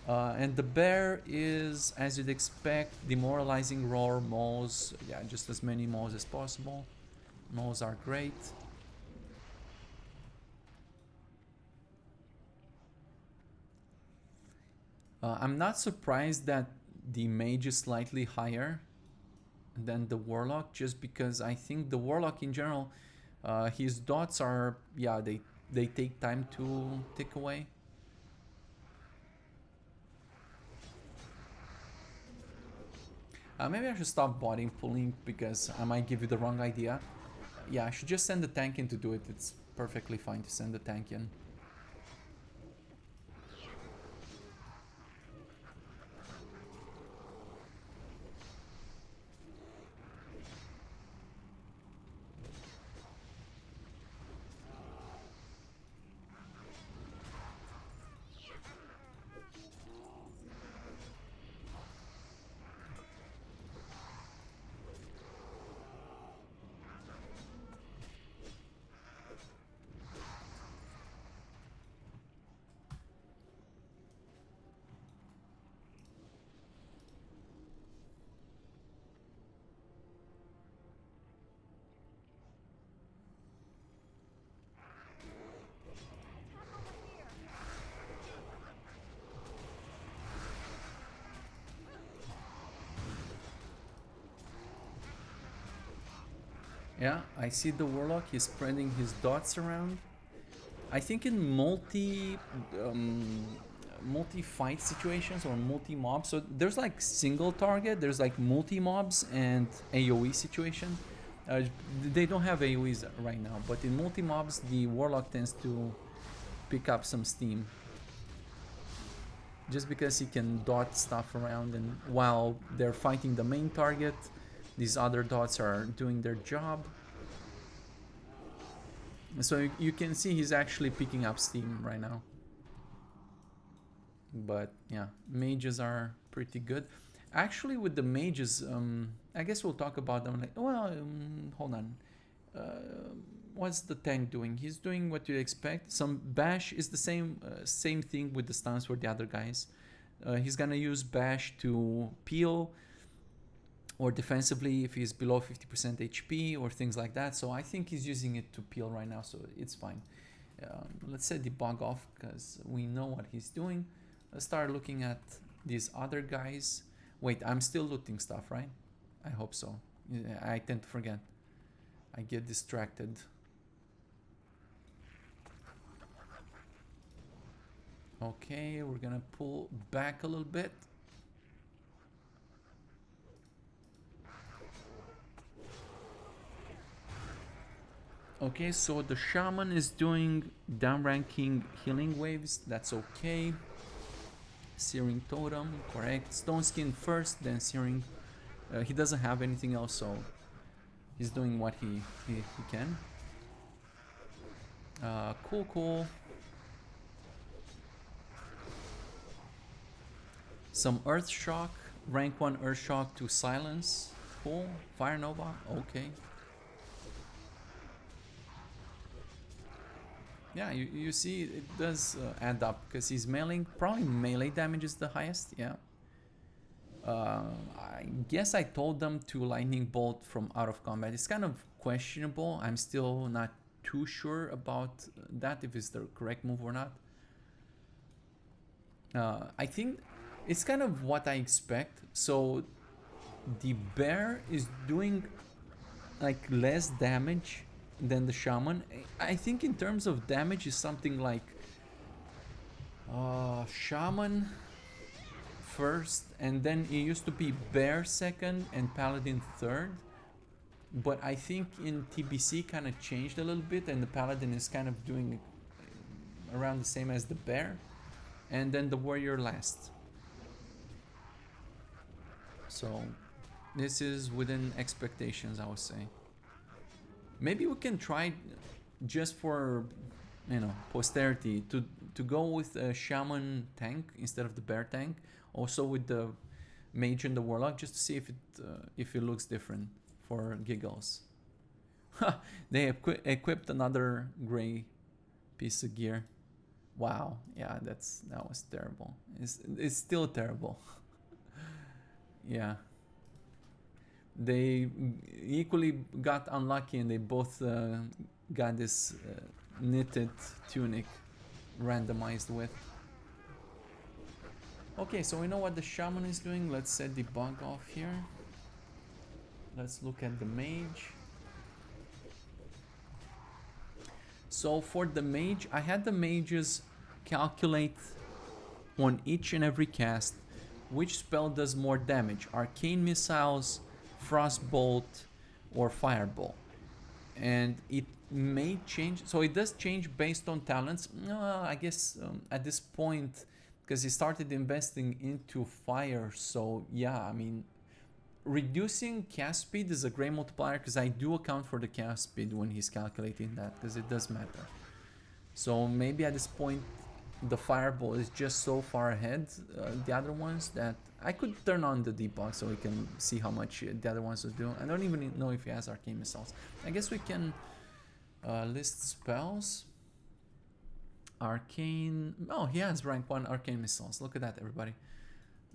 [SPEAKER 1] And the bear is, as you'd expect, demoralizing roar, moles. Yeah, just as many moles as possible. Moles are great. I'm not surprised that the mage is slightly higher than the warlock, just because I think the warlock in general, his dots are, yeah, they take time to tick away. Maybe I should stop botting pulling, because I might give you the wrong idea. Yeah, I should just send the tank in to do it. It's perfectly fine to send the tank in. Yeah, I see the warlock. He's spreading his dots around. I think in multi-fight situations or multi-mob, so there's like single target, there's like multi-mobs and AoE situation. They don't have AoEs right now, but in multi-mobs, the warlock tends to pick up some steam. Just because he can dot stuff around, and while they're fighting the main target, these other dots are doing their job. So you can see he's actually picking up steam right now. But yeah, mages are pretty good. Actually, with the mages, I guess we'll talk about them. Like, well, hold on. What's the tank doing? He's doing what you expect. Some bash is the same thing with the stance for the other guys. He's gonna use bash to peel, or defensively if he's below 50% HP or things like that. So I think he's using it to peel right now, so it's fine. Let's set the bug off, because we know what he's doing. Let's start looking at these other guys. Wait, I'm still looting stuff, right? I hope so. I tend to forget. I get distracted. Okay, we're gonna pull back a little bit. Okay, so the shaman is doing down-ranking healing waves. That's okay. Searing totem, correct. Stone skin first, then searing. He doesn't have anything else, so he's doing what he can. Cool. Some earth shock, rank 1 earth shock to silence. Cool. Fire nova, okay. Yeah, you see it does add up because he's meleeing. Probably melee damage is the highest, yeah. I guess I told them to lightning bolt from out of combat. It's kind of questionable. I'm still not too sure about that, if it's the correct move or not. I think it's kind of what I expect. So the bear is doing like less damage than the shaman. I think in terms of damage is something like shaman first, and then it used to be bear second and paladin third, but I think in TBC kind of changed a little bit, and the paladin is kind of doing around the same as the bear, and then the warrior last. So this is within expectations, I would say. Maybe we can try just for, you know, posterity to go with a shaman tank instead of the bear tank. Also with the mage and the warlock, just to see if it looks different for giggles. They equipped another gray piece of gear. Wow, yeah, that was terrible. It's still terrible. Yeah. They equally got unlucky, and they both got this knitted tunic randomized with. Okay, so we know what the shaman is doing. Let's set the bug off here. Let's look at the mage. So for the mage, I had the mages calculate on each and every cast which spell does more damage: arcane missiles, frostbolt, or fireball. And it may change, so it does change based on talents. I guess at this point, because he started investing into fire, so yeah, I mean, reducing cast speed is a great multiplier, because I do account for the cast speed when he's calculating that, because it does matter. So maybe at this point the fireball is just so far ahead the other ones that I could turn on the debug so we can see how much the other ones will do. I don't even know if he has arcane missiles. I guess we can list spells. Arcane, oh, he has rank 1 arcane missiles. Look at that, everybody.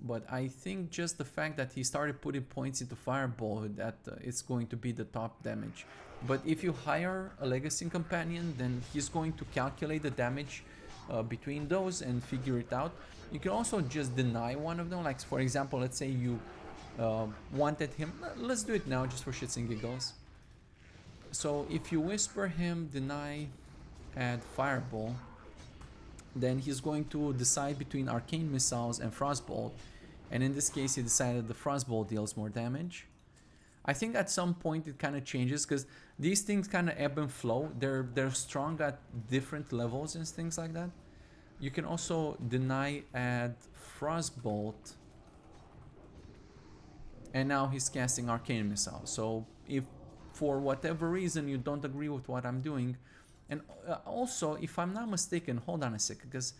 [SPEAKER 1] But I think just the fact that he started putting points into fireball, that it's going to be the top damage. But if you hire a legacy companion, then he's going to calculate the damage between those and figure it out. You can also just deny one of them, like for example, let's say you wanted him, let's do it now just for shits and giggles. So if you whisper him deny, add fireball, then he's going to decide between arcane missiles and frostbolt, and in this case he decided the frostbolt deals more damage. I think at some point it kind of changes, because these things kind of ebb and flow. They're strong at different levels and things like that. You can also deny, add frostbolt, and now he's casting arcane missile. So if for whatever reason you don't agree with what I'm doing, and also if I'm not mistaken, hold on a second, because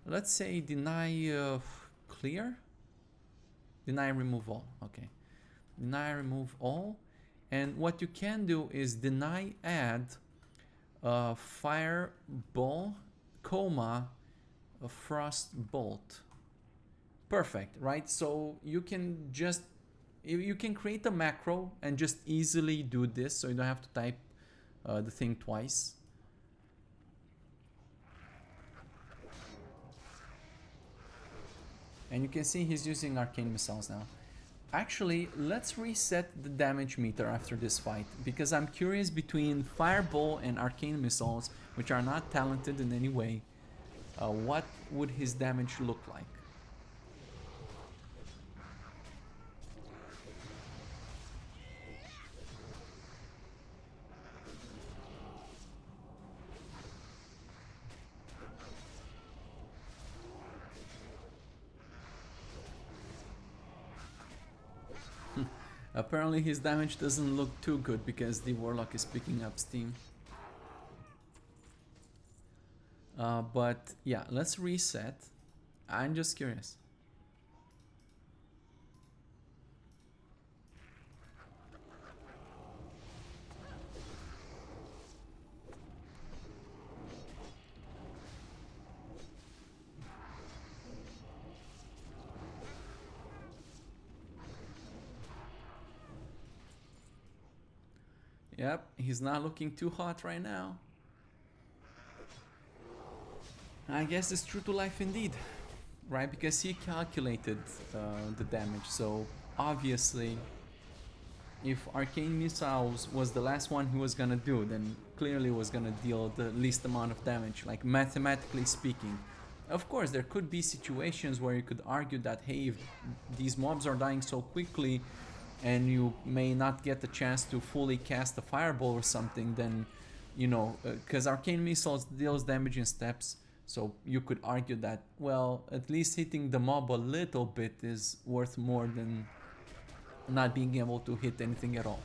[SPEAKER 1] let's say deny clear, deny remove all. Okay, deny remove all, and what you can do is deny add fireball, comma, a frost bolt. Perfect, right? So you can just create a macro and just easily do this, so you don't have to type the thing twice. And you can see he's using arcane missiles now. Actually, let's reset the damage meter after this fight, because I'm curious between Fireball and Arcane Missiles, which are not talented in any way, what would his damage look like? Apparently his damage doesn't look too good because the Warlock is picking up steam. But yeah, let's reset. I'm just curious. Yep, he's not looking too hot right now. I guess it's true to life indeed, right? Because he calculated the damage, so obviously if Arcane Missiles was the last one he was gonna do, then clearly was gonna deal the least amount of damage, like mathematically speaking. Of course, there could be situations where you could argue that, hey, if these mobs are dying so quickly and you may not get the chance to fully cast a fireball or something, then, you know, because Arcane Missiles deals damage in steps, so you could argue that, well, at least hitting the mob a little bit is worth more than not being able to hit anything at all.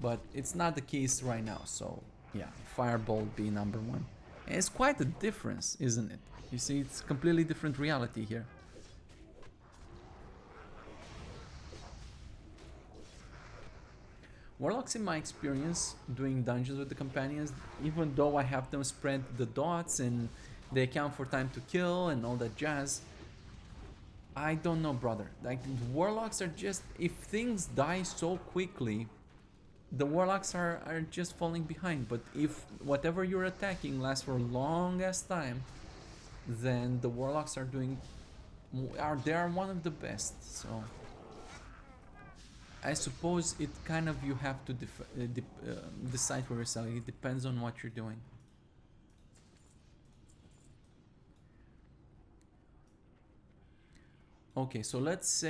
[SPEAKER 1] But it's not the case right now, so yeah, Fireball would be number one. And it's quite a difference, isn't it? You see, it's completely different reality here. Warlocks, in my experience, doing dungeons with the companions, even though I have them spread the dots and they account for time to kill and all that jazz, I don't know, brother. Like, Warlocks are just, if things die so quickly, the Warlocks are just falling behind. But if whatever you're attacking lasts for a long ass time, then the Warlocks are doing, they are one of the best. So I suppose it kind of, you have to decide for yourself. It depends on what you're doing. Okay, so let's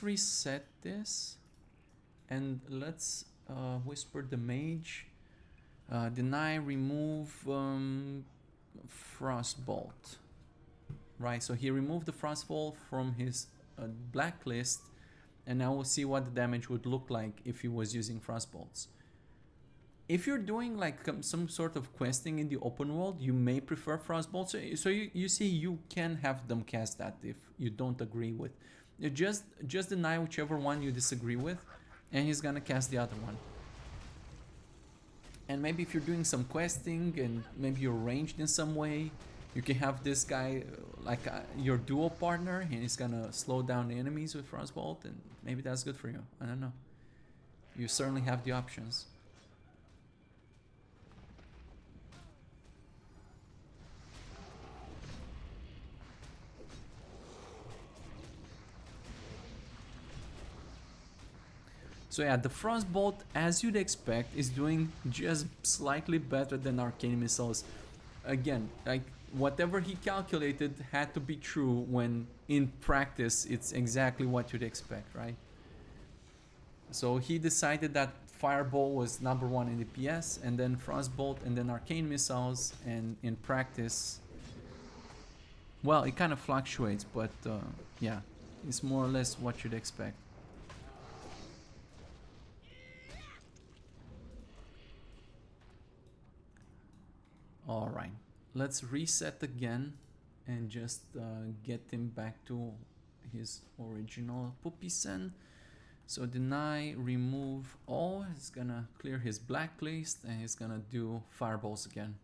[SPEAKER 1] reset this, and let's whisper the mage. Deny, remove Frostbolt. Right, so he removed the Frostbolt from his blacklist, and now we'll see what the damage would look like if he was using Frostbolts. If you're doing like some sort of questing in the open world, you may prefer Frostbolts. So you see, you can have them cast that if you don't agree with. You just deny whichever one you disagree with, and he's gonna cast the other one. And maybe if you're doing some questing and maybe you're ranged in some way, you can have this guy like your duo partner, and he's gonna slow down the enemies with Frostbolt, and maybe that's good for you. I don't know. You certainly have the options. So yeah, the Frostbolt, as you'd expect, is doing just slightly better than Arcane Missiles. Again, like, whatever he calculated had to be true, when in practice it's exactly what you'd expect, right? So he decided that Fireball was number one in DPS, and then Frostbolt, and then Arcane Missiles, and in practice, well, it kind of fluctuates, but yeah, it's more or less what you'd expect. Alright, let's reset again and just get him back to his original Puppy Sen. So deny, remove all, he's gonna clear his blacklist, and he's gonna do fireballs again.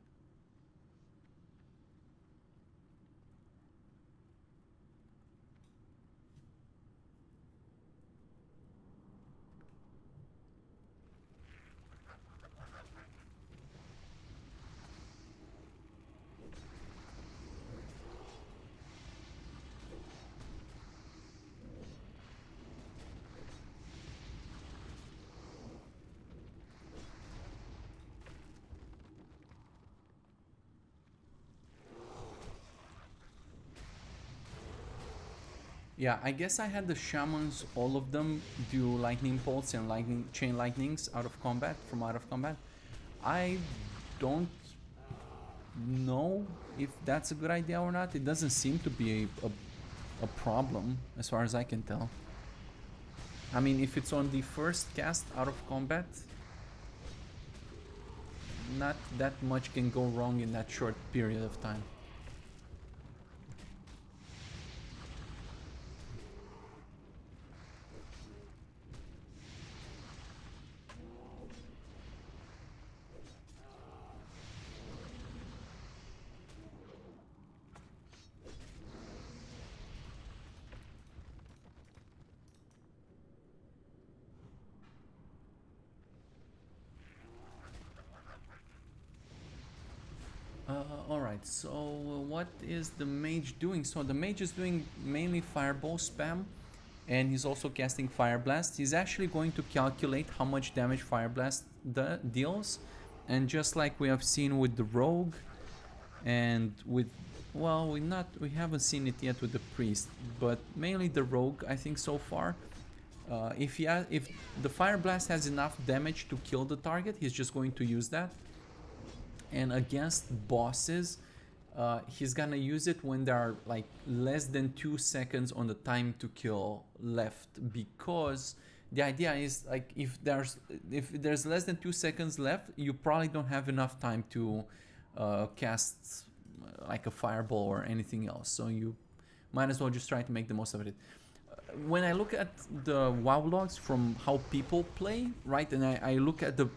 [SPEAKER 1] Yeah, I guess I had the shamans, all of them do lightning bolts and lightning chain lightnings out of combat, from out of combat. I don't know if that's a good idea or not. It doesn't seem to be a problem as far as I can tell. I mean, if it's on the first cast out of combat, not that much can go wrong in that short period of time. Alright, so what is the mage doing? So the mage is doing mainly fireball spam, and he's also casting fire blast. He's actually going to calculate how much damage fire blast deals, and just like we have seen with the rogue and with, well, we haven't seen it yet with the priest, but mainly the rogue, I think, so far. If the fire blast has enough damage to kill the target, he's just going to use that. And against bosses, he's gonna use it when there are like less than 2 seconds on the time to kill left, because the idea is like if there's less than 2 seconds left, you probably don't have enough time to cast like a fireball or anything else, so you might as well just try to make the most of it. When I look at the WoW logs from how people play, right, and I look at the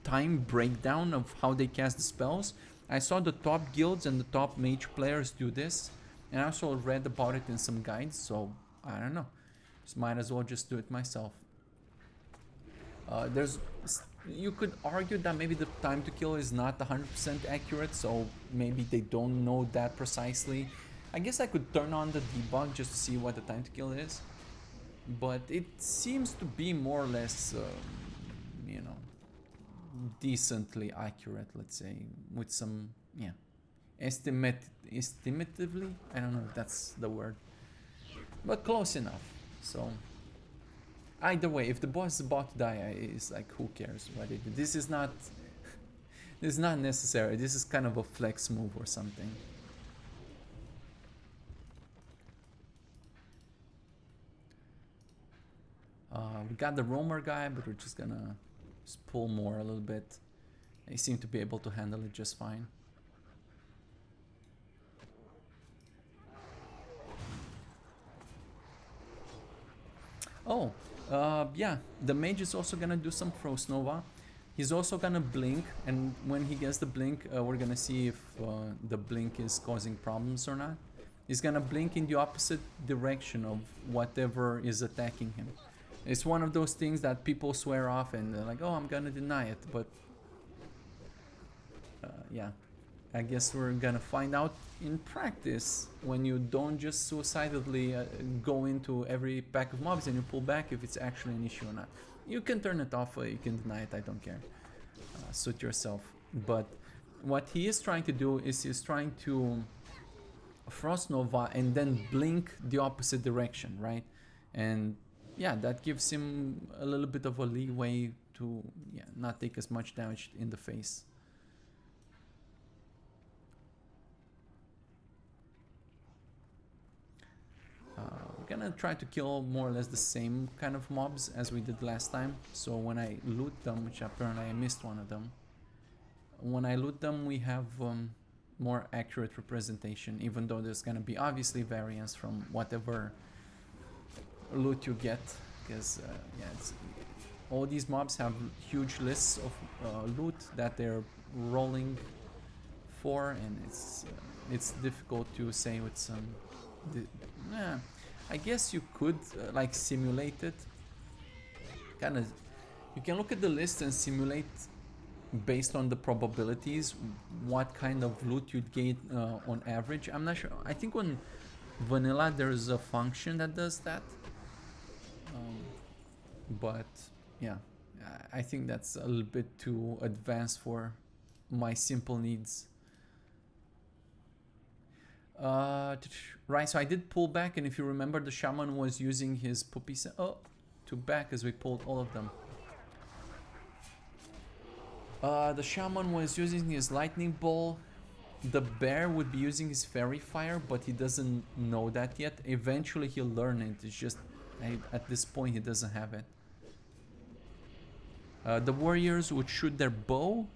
[SPEAKER 1] time breakdown of how they cast the spells, I saw the top guilds and the top mage players do this, and I also read about it in some guides, so I don't know, just might as well just do it myself. You could argue that maybe the time to kill is not 100% accurate, so maybe they don't know that precisely. I guess I could turn on the debug just to see what the time to kill is, but it seems to be more or less, you know, decently accurate, let's say, with some, yeah, estimatively, I don't know if that's the word, but close enough. So either way, if the boss is about to die, it's like, who cares what it is? This is not this is not necessary. This is kind of a flex move or something. We got the roamer guy, but we're just gonna just pull more a little bit. They seem to be able to handle it just fine. Oh, yeah, the mage is also gonna do some Frost Nova. He's also gonna blink, and when he gets the blink, we're gonna see if the blink is causing problems or not. He's gonna blink in the opposite direction of whatever is attacking him. It's one of those things that people swear off and they're like, oh, I'm gonna deny it, but yeah, I guess we're gonna find out in practice when you don't just suicidally go into every pack of mobs and you pull back if it's actually an issue or not. You can turn it off or you can deny it, I don't care. Suit yourself. But what he is trying to do is he's trying to Frost Nova and then blink the opposite direction, right? And yeah, that gives him a little bit of a leeway to, yeah, not take as much damage in the face. We're gonna try to kill more or less the same kind of mobs as we did last time. So when I loot them, which apparently I missed one of them, when I loot them we have more accurate representation, even though there's gonna be obviously variance from whatever loot you get, because yeah, all these mobs have huge lists of loot that they're rolling for, and it's difficult to say with some yeah, I guess you could like simulate it, kind of. You can look at the list and simulate based on the probabilities what kind of loot you'd get on average. I'm not sure. I think on vanilla there's a function that does that, but yeah, I think that's a little bit too advanced for my simple needs. Right, so I did pull back, and if you remember, the shaman was using his poopy to back as we pulled all of them. The shaman was using his lightning ball. The bear would be using his fairy fire, but he doesn't know that yet. Eventually he'll learn it. It's just at this point he doesn't have it. The warriors would shoot their bow.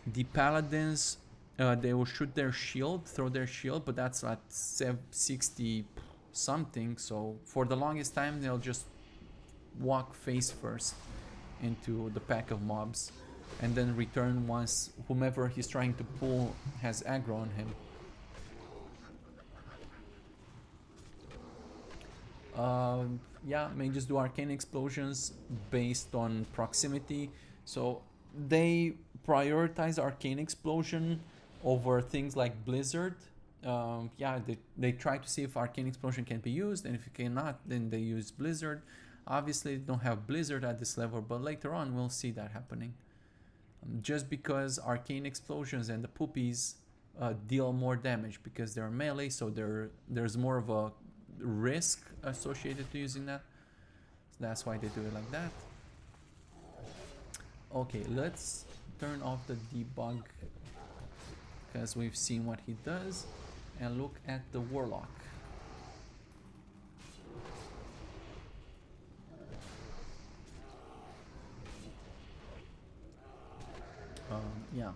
[SPEAKER 1] The paladins, they will shoot their shield, throw their shield, but that's at 60 something. So for the longest time they'll just walk face first into the pack of mobs, and then return once whomever he's trying to pull has aggro on him. Yeah, mages do arcane explosions based on proximity. So they prioritize arcane explosion over things like blizzard. Yeah, they try to see if arcane explosion can be used, and if it cannot, then they use blizzard. Obviously they don't have blizzard at this level, but later on we'll see that happening. Just because arcane explosions and the poopies deal more damage because they're melee, so there's more of a risk associated to using that. So that's why they do it like that. Okay, let's turn off the debug because we've seen what he does, and look at the warlock. Yeah,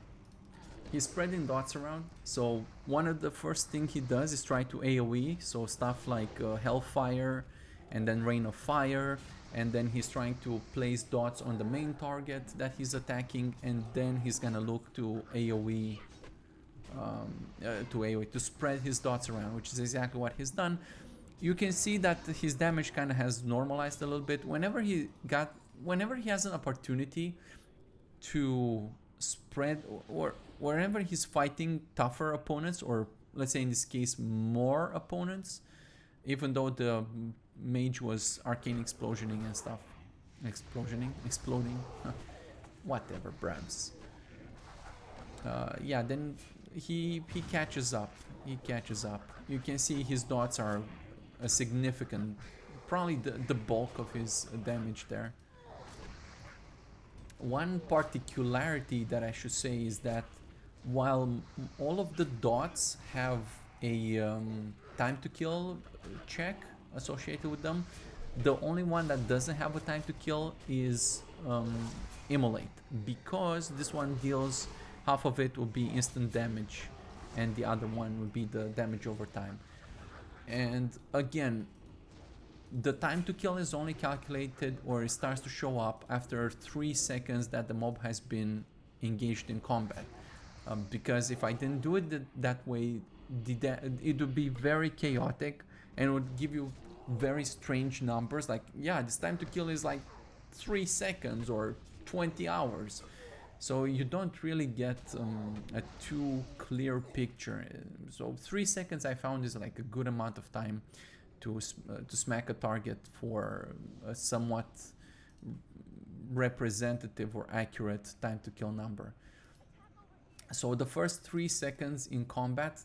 [SPEAKER 1] he's spreading dots around. So one of the first thing he does is try to AoE, so stuff like Hellfire and then Rain of Fire, and then he's trying to place dots on the main target that he's attacking, and then he's gonna look to AoE, to spread his dots around, which is exactly what he's done. You can see that his damage kind of has normalized a little bit. Whenever he has an opportunity to spread, or wherever he's fighting tougher opponents, or let's say in this case more opponents, even though the mage was arcane explosioning and stuff, exploding, whatever, Brabs. Yeah, then he catches up. You can see his dots are a significant, probably the bulk of his damage there. One particularity that I should say is that while all of the dots have a time to kill check associated with them, the only one that doesn't have a time to kill is Immolate, because this one deals, half of it will be instant damage and the other one would be the damage over time. And again, the time to kill is only calculated, or it starts to show up after 3 seconds that the mob has been engaged in combat. Because if I didn't do it that way, it would be very chaotic and it would give you very strange numbers. Like, yeah, this time to kill is like 3 seconds or 20 hours. So you don't really get a too clear picture. So 3 seconds I found is like a good amount of time to smack a target for a somewhat representative or accurate time to kill number. So the first 3 seconds in combat,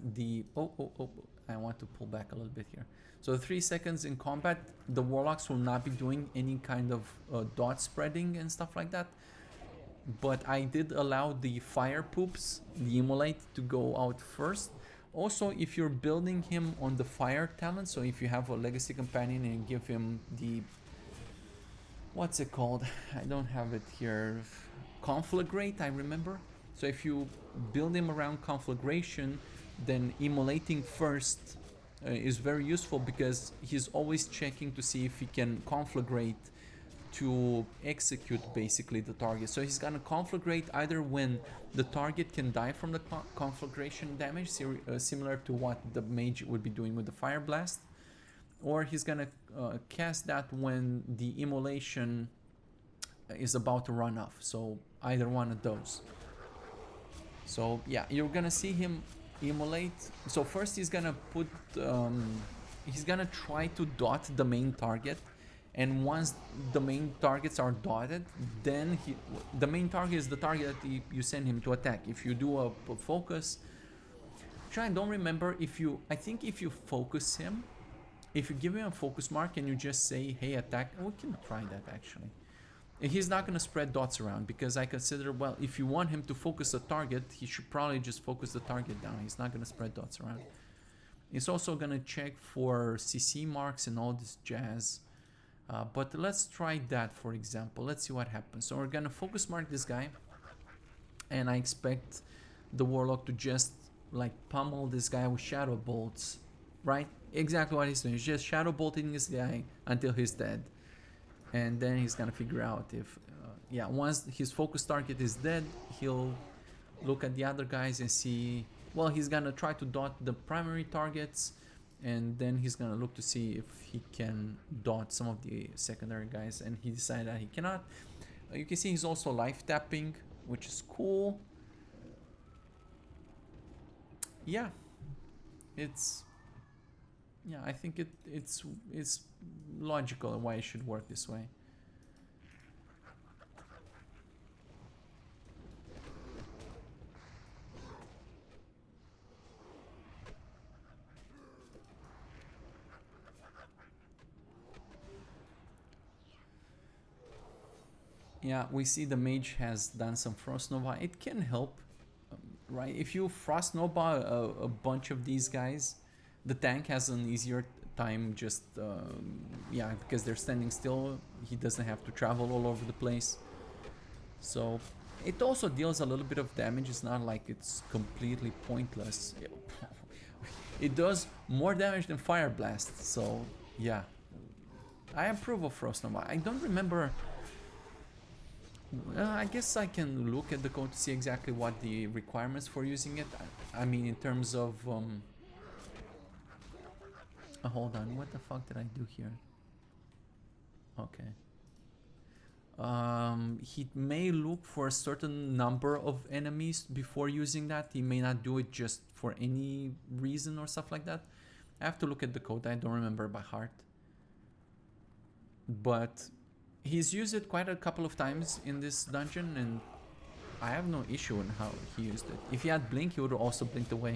[SPEAKER 1] I want to pull back a little bit here. So the 3 seconds in combat, the warlocks will not be doing any kind of dot spreading and stuff like that. But I did allow the fire poops, the Immolate, to go out first. Also, if you're building him on the fire talent, so if you have a legacy companion and you give him the, what's it called? I don't have it here. Conflagrate, I remember. So if you build him around conflagration, then immolating first is very useful, because he's always checking to see if he can conflagrate to execute basically the target. So he's gonna conflagrate either when the target can die from the conflagration damage, similar to what the mage would be doing with the fire blast, or he's gonna cast that when the immolation is about to run off. So either one of those. So yeah, you're gonna see him immolate. So first he's gonna put he's gonna try to dot the main target, and once the main targets are dotted, then the main target is the target that you send him to attack. If you do a focus, Actually, I don't remember if you... I think if you focus him, if you give him a focus mark and you just say, hey, attack... We can try that, actually. He's not going to spread dots around because I consider, well, if you want him to focus a target, he should probably just focus the target down. He's not going to spread dots around. He's also going to check for CC marks and all this jazz. But let's try that, for example. Let's see what happens. So we're going to focus mark this guy. And I expect the Warlock to just like pummel this guy with shadow bolts, right? Exactly what he's doing. He's just shadow bolting this guy until he's dead. And then he's gonna figure out if, yeah, once his focus target is dead, he'll look at the other guys and see, well, he's gonna try to dot the primary targets, and then he's gonna look to see if he can dot some of the secondary guys, and he decided that he cannot. You can see he's also life tapping, which is cool. Yeah, it's, yeah, I think it's logical why it should work this way. Yeah, we see the mage has done some Frost Nova. It can help, right? If you Frost Nova a bunch of these guys, the tank has an easier time just, yeah, because they're standing still. He doesn't have to travel all over the place. So it also deals a little bit of damage. It's not like it's completely pointless. It does more damage than Fire Blast. So yeah, I approve of Frost Nova. I don't remember... I guess I can look at the code to see exactly what the requirements for using it. I mean, in terms of... hold on, what the fuck did I do here? Okay. He may look for a certain number of enemies before using that. He may not do it just for any reason or stuff like that. I have to look at the code. I don't remember by heart. But... he's used it quite a couple of times in this dungeon, and I have no issue in how he used it. If he had Blink, he would have also blinked away,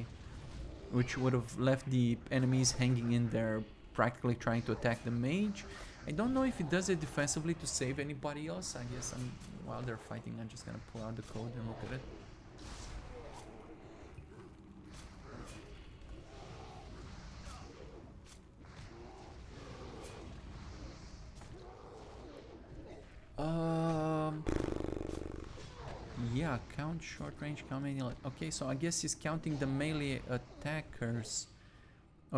[SPEAKER 1] which would have left the enemies hanging in there, practically trying to attack the mage. I don't know if he does it defensively to save anybody else. I guess while they're fighting, I'm just gonna pull out the code and look at it. Yeah, count short range, count melee. Okay, so I guess he's counting the melee attackers.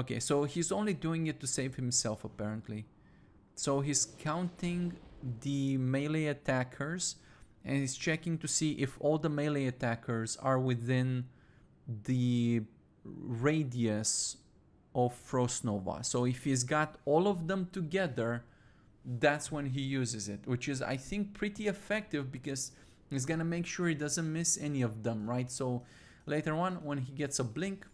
[SPEAKER 1] Okay, so he's only doing it to save himself apparently. So he's counting the melee attackers and he's checking to see if all the melee attackers are within the radius of Frost Nova. So if he's got all of them together, that's when he uses it, which is, I think, pretty effective because he's gonna make sure he doesn't miss any of them, right? So later on, when he gets a blink,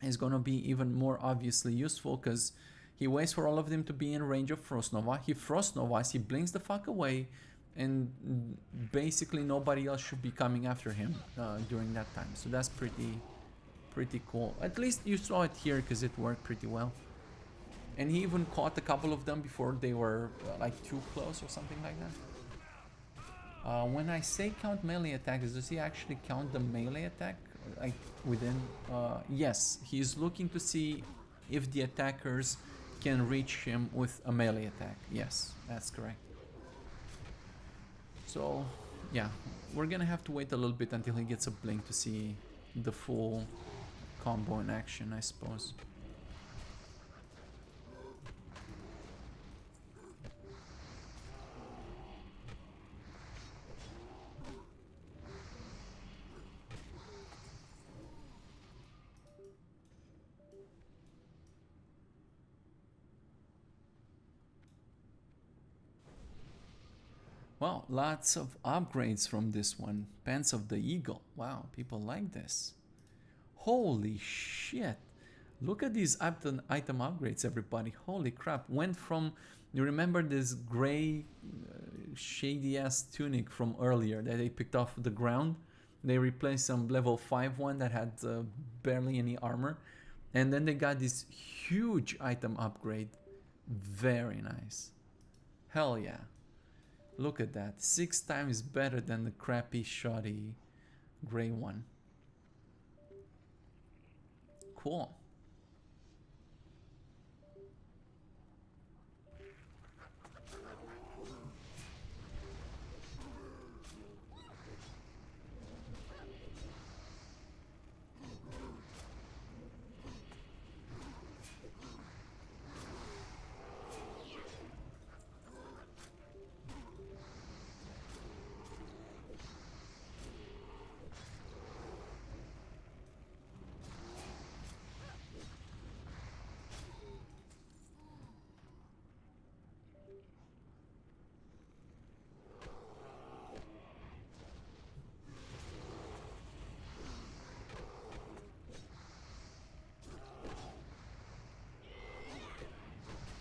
[SPEAKER 1] it's gonna be even more obviously useful because he waits for all of them to be in range of Frost Nova. He Frost Novas, he blinks the fuck away, and basically nobody else should be coming after him during that time. So that's pretty cool. At least you saw it here because it worked pretty well. And he even caught a couple of them before they were like too close or something like that. When I say count melee attacks, does he actually count the melee attack? Like within... yes, he's looking to see if the attackers can reach him with a melee attack. Yes, that's correct. So, yeah, we're gonna have to wait a little bit until he gets a blink to see the full combo in action, I suppose. Wow, lots of upgrades from this one. Pants of the Eagle. Wow, people like this. Holy shit. Look at these item upgrades, everybody. Holy crap. Went from, you remember this gray, shady ass tunic from earlier that they picked off the ground? They replaced some level 5 one that had barely any armor. And then they got this huge item upgrade. Very nice. Hell yeah. Look at that. 6 times better than the crappy, shoddy gray one. Cool.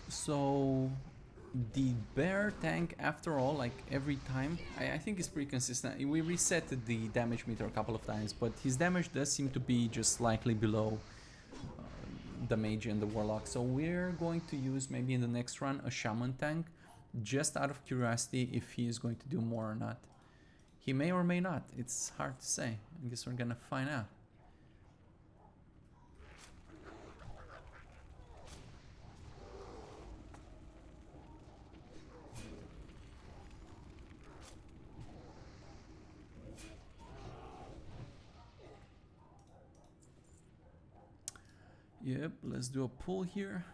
[SPEAKER 1] So the bear tank, after all, like every time, I think is pretty consistent. We reset the damage meter a couple of times, but his damage does seem to be just slightly below the mage and the warlock. So we're going to use maybe in the next run a shaman tank, just out of curiosity if he is going to do more or not. He may or may not. It's hard to say. I guess we're gonna find out. Yep, let's do a pull here.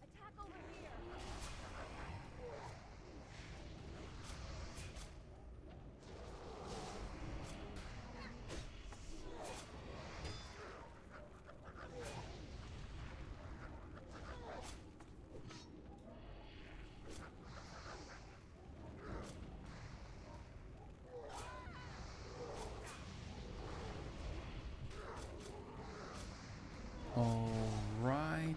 [SPEAKER 2] Attack over here.
[SPEAKER 1] Alright.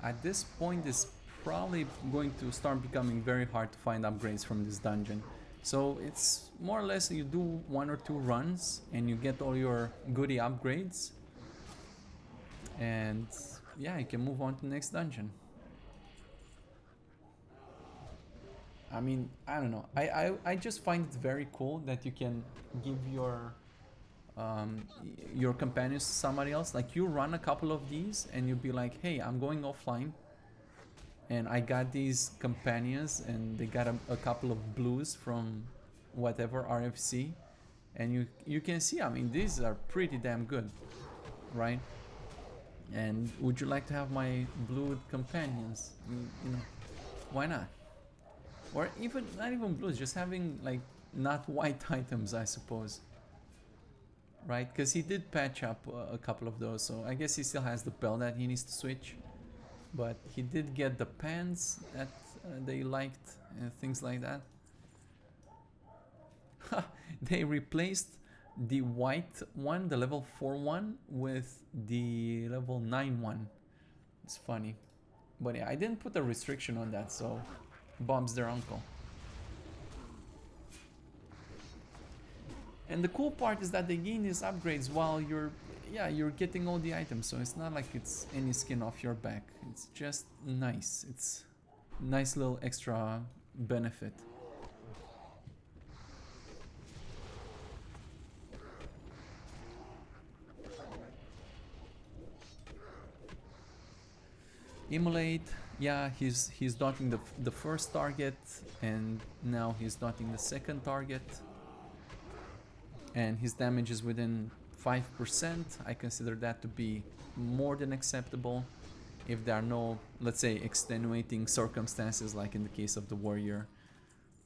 [SPEAKER 1] At this point, it's probably going to start becoming very hard to find upgrades from this dungeon. So it's more or less you do 1 or 2 runs and you get all your goodie upgrades. And yeah, you can move on to the next dungeon. I mean, I don't know. I just find it very cool that you can give your companions to somebody else. Like you run a couple of these and you'll be like, hey, I'm going offline and I got these companions and they got a couple of blues from whatever RFC, and you can see, I mean, these are pretty damn good, right? And would you like to have my blue companions? You know, why not? Or even not even blues, just having like not white items, I suppose. Right, because he did patch up a couple of those, so I guess he still has the belt that he needs to switch. But he did get the pants that they liked and things like that. They replaced the white one, the level 4 one, with the level 9 one. It's funny. But yeah, I didn't put a restriction on that, so Bob's their uncle. And the cool part is that they gain these upgrades while you're getting all the items, so it's not like it's any skin off your back. It's just nice. It's nice little extra benefit. Immolate, yeah, he's dotting the first target, and now he's dotting the second target. And his damage is within 5%. I consider that to be more than acceptable if there are no, let's say, extenuating circumstances like in the case of the warrior.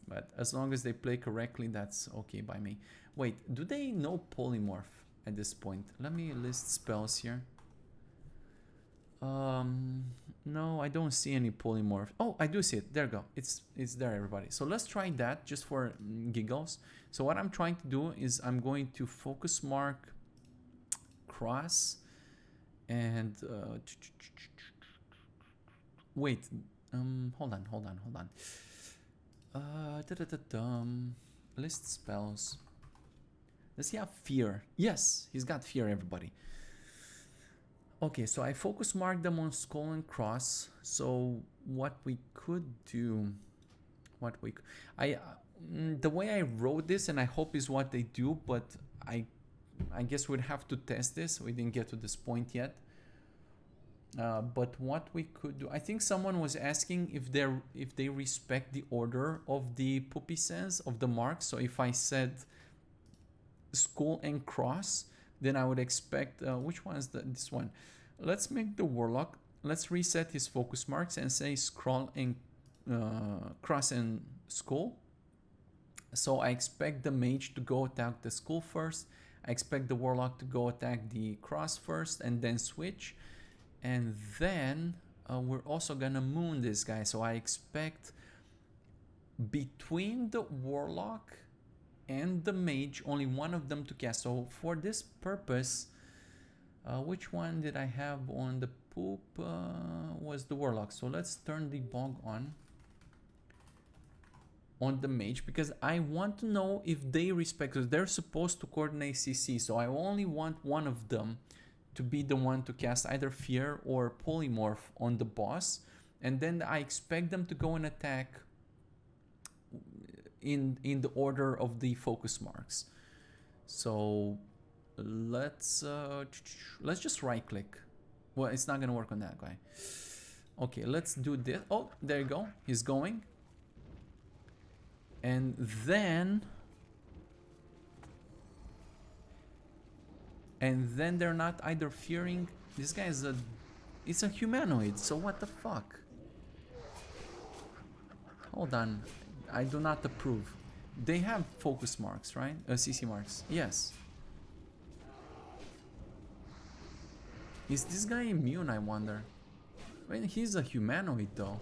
[SPEAKER 1] But as long as they play correctly, that's okay by me. Wait, do they know polymorph at this point? Let me list spells here. No, I don't see any polymorph. Oh, I do see it. There you go. It's there, everybody. So let's try that just for giggles. So what I'm trying to do is I'm going to focus mark cross and wait, hold on. List spells. Does he have fear? Yes, he's got fear, everybody. Okay, so I focus mark them on skull and cross. So what we could do, the way I wrote this, and I hope is what they do, but I guess we'd have to test this. We didn't get to this point yet. But what we could do, I think someone was asking if they respect the order of the poopy sense of the marks. So if I said skull and cross, then I would expect which one is this one? Let's make the warlock. Let's reset his focus marks and say scroll and cross and skull. So I expect the mage to go attack the skull first. I expect the warlock to go attack the cross first and then switch. And then we're also gonna moon this guy. So I expect between the warlock and the mage, only one of them to cast. So for this purpose, which one did I have on the poop? Was the warlock. So let's turn the bog on the mage, because I want to know if they respect, because they're supposed to coordinate CC. So I only want one of them to be the one to cast either fear or polymorph on the boss, and then I expect them to go and attack in the order of the focus marks. So let's just right click. Well, it's not gonna work on that guy. Okay, let's do this. Oh, there you go, he's going. And then they're not either fearing. This guy is it's a humanoid, so what the fuck? Hold on, I do not approve. They have focus marks, right? CC marks, yes. Is this guy immune, I wonder? I mean, he's a humanoid though.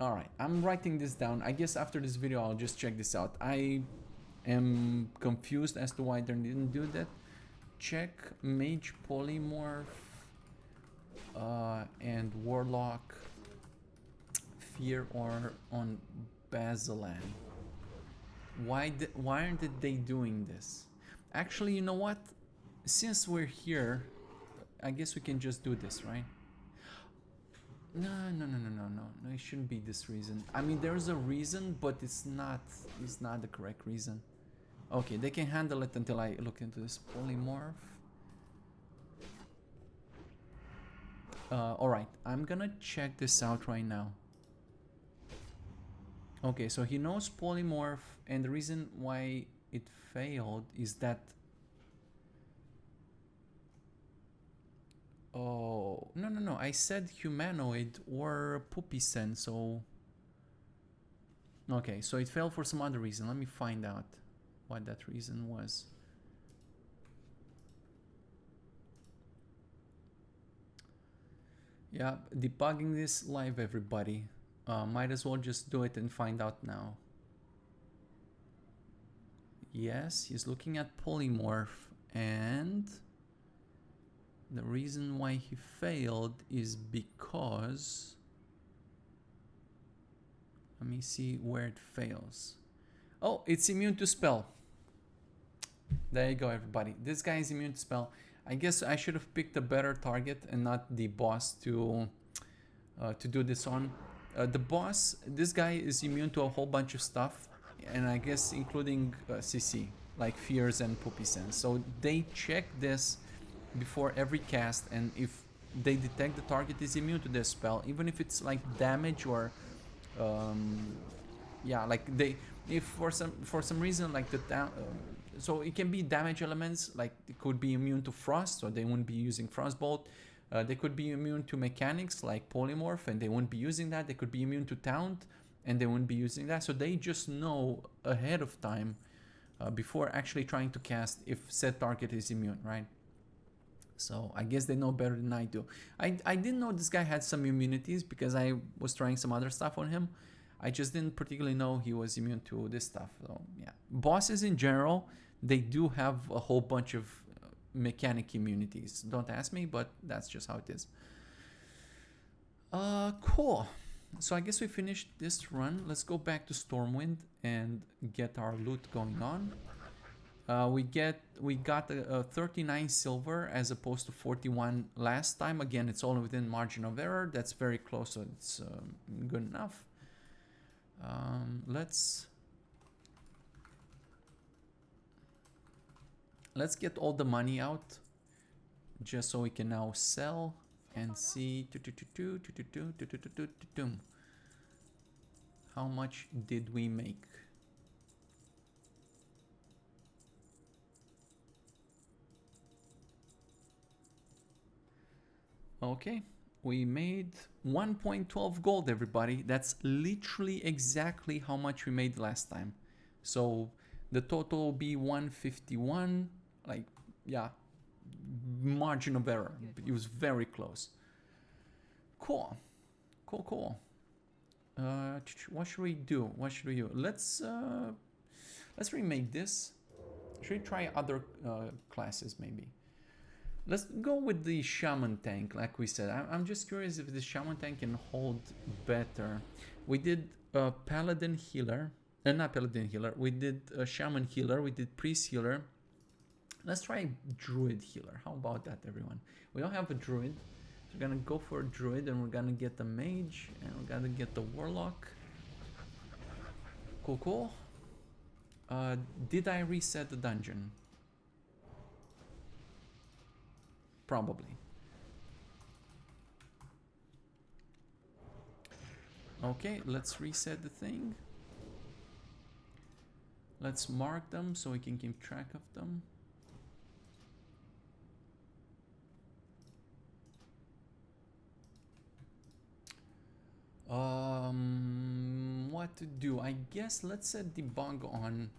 [SPEAKER 1] Alright, I'm writing this down. I guess after this video I'll just check this out. I am confused as to why they didn't do that. Check mage polymorph and warlock fear or on Basilan. Why aren't they doing this? Actually, you know what? Since we're here, I guess we can just do this, right? No, it shouldn't be this reason. I mean, there's a reason, but it's not the correct reason. Okay, they can handle it until I look into this polymorph. Alright, I'm gonna check this out right now. Okay, so he knows polymorph, and the reason why it failed is that... Oh, no, I said humanoid or poopy sense, so... Okay, so it failed for some other reason. Let me find out what that reason was. Yeah, debugging this live, everybody. Might as well just do it and find out now. Yes, he's looking at polymorph, and the reason why he failed is because... Let me see where it fails. Oh, it's immune to spell. There you go, everybody. This guy is immune to spell. I guess I should have picked a better target and not the boss to do this on. The boss, this guy is immune to a whole bunch of stuff, and I guess including CC, like fears and poopy sense. So they check this before every cast, and if they detect the target is immune to this spell, even if it's like damage or yeah, like if for some reason like so it can be damage elements, like it could be immune to frost, so they wouldn't be using frostbolt. They could be immune to mechanics like polymorph, and they wouldn't be using that. They could be immune to taunt, and they wouldn't be using that. So they just know ahead of time before actually trying to cast if said target is immune, right? So I guess they know better than I do. I didn't know this guy had some immunities because I was trying some other stuff on him. I just didn't particularly know he was immune to this stuff. So yeah, bosses in general, they do have a whole bunch of mechanic immunities. Don't ask me, but that's just how it is. Cool. So I guess we finished this run. Let's go back to Stormwind and get our loot going on. We got a 39 silver as opposed to 41 last time. Again, it's all within margin of error. That's very close, so it's good enough. Let's get all the money out, just so we can now sell and see how much did we make. Okay, we made 1.12 gold, everybody. That's literally exactly how much we made last time. So the total will be 151. Like, yeah, margin of error. It was very close. Cool. What should we do? Let's remake this. Should we try other classes maybe? Let's go with the shaman tank, like we said. I'm just curious if the shaman tank can hold better. We did a paladin healer, not paladin healer. We did a shaman healer. We did priest healer. Let's try druid healer. How about that, everyone? We don't have a druid. So we're gonna go for a druid, and we're gonna get the mage, and we're gonna get the warlock. Cool. Did I reset the dungeon? Probably. Okay, let's reset the thing. Let's mark them so we can keep track of them. What to do? I guess let's set debug on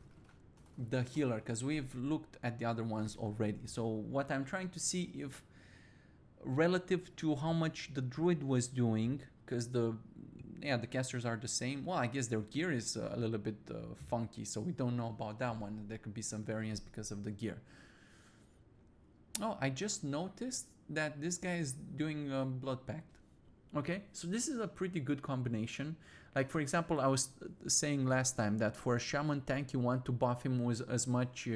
[SPEAKER 1] the healer, because we've looked at the other ones already. So what I'm trying to see if relative to how much the druid was doing, because the casters are the same. Well, I guess their gear is a little bit funky, so we don't know about that one. There could be some variance because of the gear. Oh, I just noticed that this guy is doing Blood Pact. Okay, so this is a pretty good combination. Like, for example, I was saying last time that for a shaman tank, you want to buff him with as much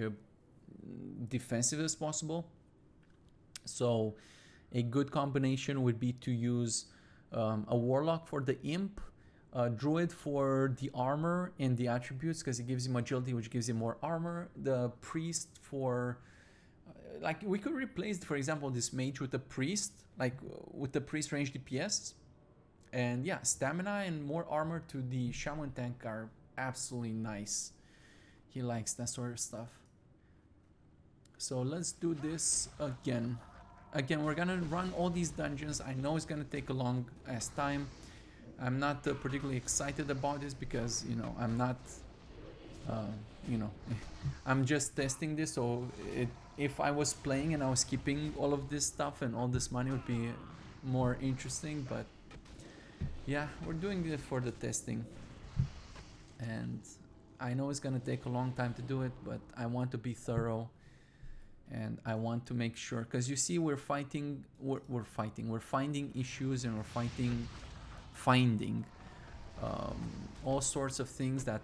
[SPEAKER 1] defensive as possible. So a good combination would be to use a warlock for the imp, a druid for the armor and the attributes, because it gives him agility, which gives him more armor. The priest for... like, we could replace, for example, this mage with a priest, like with the priest range DPS. And yeah, stamina and more armor to the shaman tank are absolutely nice. He likes that sort of stuff. So let's do this again. Again, we're gonna run all these dungeons. I know it's gonna take a long ass time. I'm not particularly excited about this because, you know, I'm not, you know, I'm just testing this. So if I was playing and I was keeping all of this stuff and all this money, would be more interesting. But yeah, we're doing it for the testing. And I know it's gonna take a long time to do it, but I want to be thorough. And I want to make sure, because you see, we're finding issues, and we're finding all sorts of things that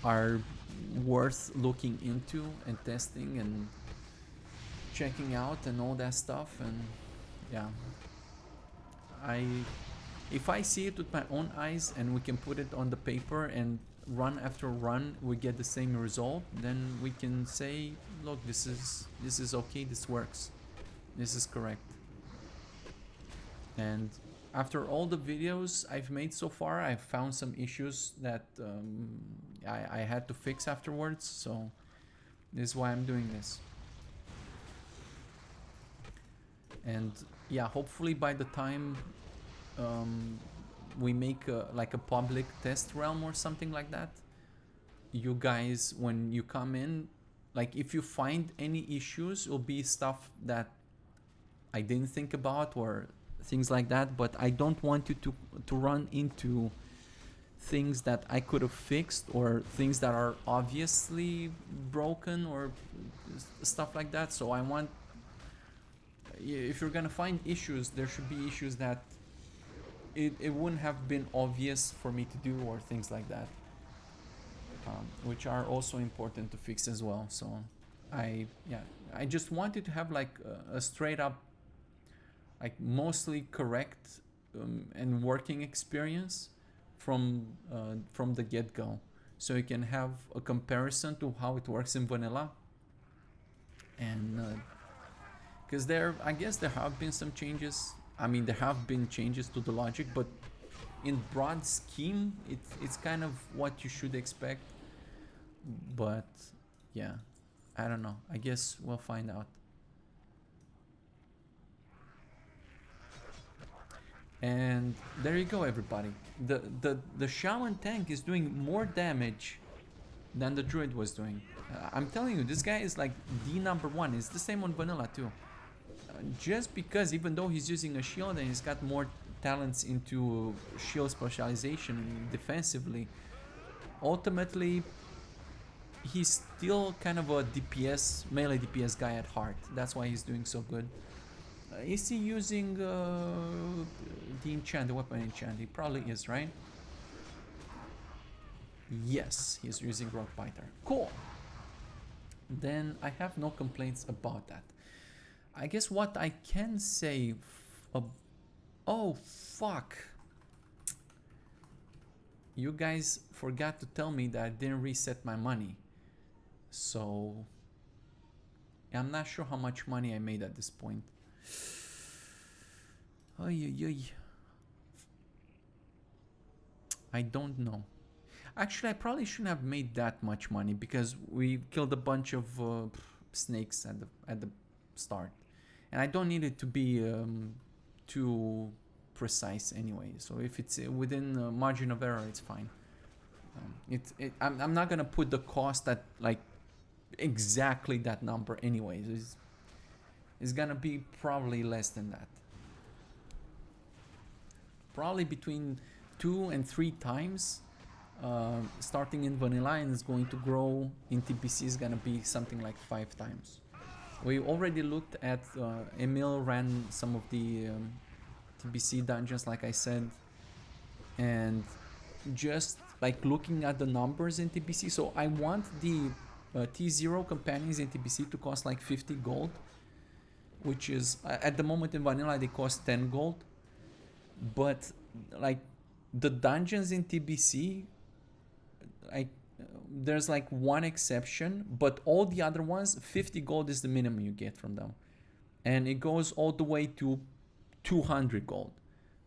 [SPEAKER 1] are worth looking into and testing and checking out and all that stuff. And yeah, if I see it with my own eyes and we can put it on the paper and run after run we get the same result, then we can say, look, this is okay, this works, this is correct. And after all the videos I've made so far, I've found some issues that I had to fix afterwards, so this is why I'm doing this. And yeah, hopefully by the time we make like a public test realm or something like that, you guys, when you come in, like if you find any issues, it'll be stuff that I didn't think about or things like that. But I don't want you to run into things that I could have fixed or things that are obviously broken or stuff like that. So I want if you're gonna find issues, there should be issues that it wouldn't have been obvious for me to do, or things like that, which are also important to fix as well. So I just wanted to have like a straight up, like mostly correct and working experience from the get-go, so you can have a comparison to how it works in vanilla. And because I guess there have been some changes. I mean, there have been changes to the logic, but in broad scheme, it's kind of what you should expect. But yeah, I don't know. I guess we'll find out. And there you go, everybody. The shaman tank is doing more damage than the druid was doing. I'm telling you, this guy is like the #1. It's the same on vanilla too. Just because even though he's using a shield and he's got more talents into shield specialization defensively, ultimately he's still kind of a DPS, melee DPS guy at heart. That's why he's doing so good. Is he using the enchant, the weapon enchant? He probably is, right? Yes, he's using Rock Biter. Cool. Then I have no complaints about that. I guess what I can say... oh, fuck. You guys forgot to tell me that I didn't reset my money. So... I'm not sure how much money I made at this point. I don't know. Actually, I probably shouldn't have made that much money because we killed a bunch of snakes at the start, and I don't need it to be too precise anyway. So if it's within margin of error, it's fine. I'm not gonna put the cost at like exactly that number anyways. It's gonna be probably less than that. Probably between 2 and 3 times. Starting in vanilla, and it's going to grow in TBC is gonna be something like 5 times. We already looked at Emil ran some of the TBC dungeons, like I said, and just like looking at the numbers in TBC. So I want the T0 companions in TBC to cost like 50 gold, which is at the moment in vanilla they cost 10 gold, but like the dungeons in TBC, like there's like one exception, but all the other ones 50 gold is the minimum you get from them, and it goes all the way to 200 gold.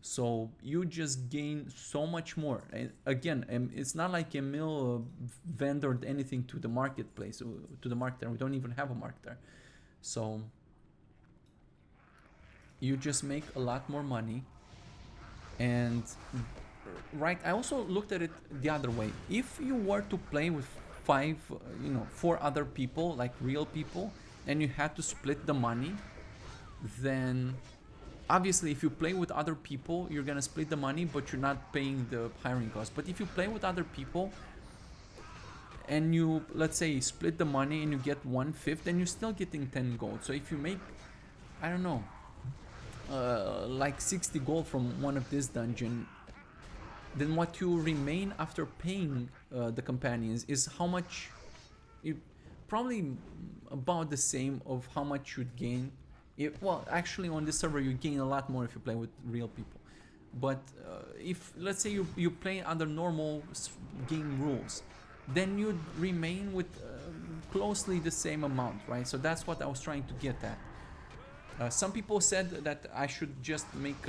[SPEAKER 1] So you just gain so much more. And again, it's not like Emil vendored anything to the marketplace, to the marketer. We don't even have a marketer, so you just make a lot more money. And right, I also looked at it the other way. If you were to play with 4 other people, like real people, and you had to split the money, then obviously if you play with other people, you're gonna split the money, but you're not paying the hiring cost. But if you play with other people and you, let's say, split the money and you get 1/5, then you're still getting 10 gold. So if you make, I don't know, like 60 gold from one of this dungeon, then what you remain after paying the companions is how much, probably about the same of how much you'd gain. Well, actually on this server you gain a lot more if you play with real people. But if, let's say, you play under normal game rules, then you'd remain with closely the same amount, right? So that's what I was trying to get at. Some people said that I should just make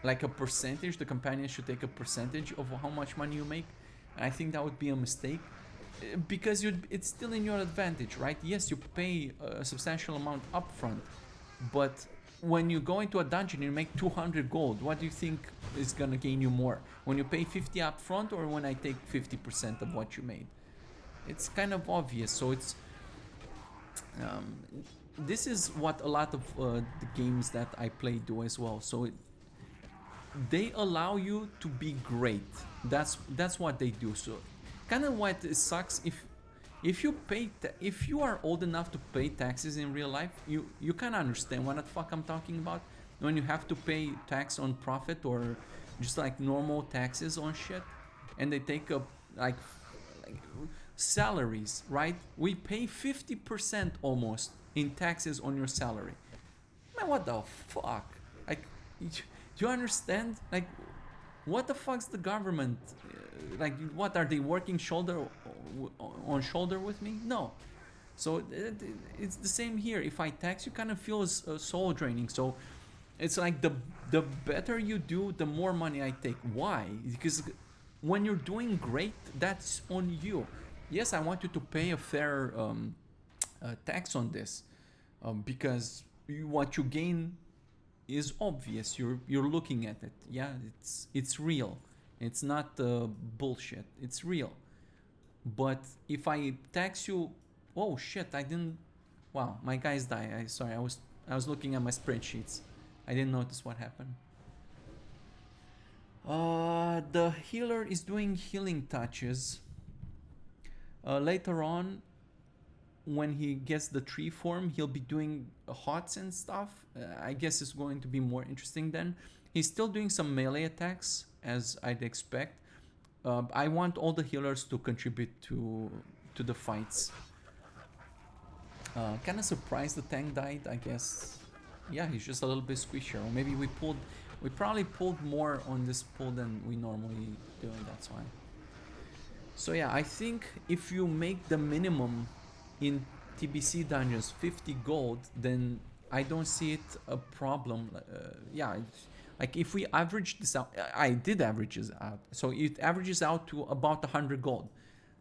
[SPEAKER 1] like a percentage, the companion should take a percentage of how much money you make. And I think that would be a mistake, because it's still in your advantage, right? Yes, you pay a substantial amount upfront, but when you go into a dungeon and you make 200 gold, what do you think is gonna gain you more? When you pay 50 upfront, or when I take 50% of what you made? It's kind of obvious. So it's this is what a lot of the games that I play do as well. So they allow you to be great. That's what they do. So kind of what sucks, if you are old enough to pay taxes in real life, you kind of understand what the fuck I'm talking about. When you have to pay tax on profit or just like normal taxes on shit, and they take up like salaries, right? We pay 50% almost in taxes on your salary. Man, what the fuck? Like, do you understand? Like, what the fuck's the government? Like, what are they working shoulder on shoulder with me? No. So it's the same here. If I tax you, kind of feels soul draining. So it's like the better you do, the more money I take. Why? Because when you're doing great, that's on you. Yes, I want you to pay a fair tax on this, because what you gain is obvious. You're looking at it. Yeah, it's real. It's not bullshit. It's real. But if I tax you, oh shit! I didn't. Wow, my guys die. Sorry. I was looking at my spreadsheets. I didn't notice what happened. The healer is doing healing touches. Later on, when he gets the tree form, he'll be doing hots and stuff. I guess it's going to be more interesting then. He's still doing some melee attacks, as I'd expect. I want all the healers to contribute to the fights. Kind of surprised the tank died, I guess. Yeah, he's just a little bit squishier. Or maybe we probably pulled more on this pull than we normally do, that's why. So yeah, I think if you make the minimum in TBC dungeons 50 gold, then I don't see it a problem. Yeah, like if we average this out, I did average this out. So it averages out to about 100 gold.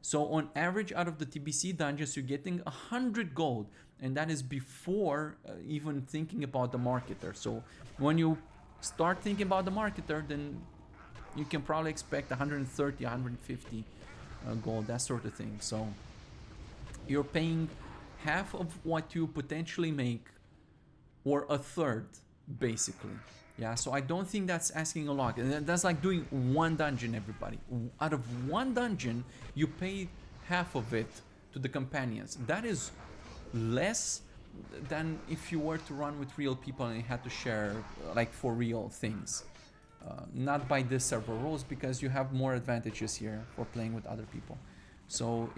[SPEAKER 1] So on average out of the TBC dungeons, you're getting 100 gold. And that is before even thinking about the marketer. So when you start thinking about the marketer, then you can probably expect 130, 150 gold, that sort of thing. So you're paying half of what you potentially make, or a third, basically. Yeah, so I don't think that's asking a lot. And that's like doing one dungeon, everybody. Out of one dungeon, you pay half of it to the companions. That is less than if you were to run with real people and you had to share like for real things. Not by the server rules, because you have more advantages here for playing with other people. So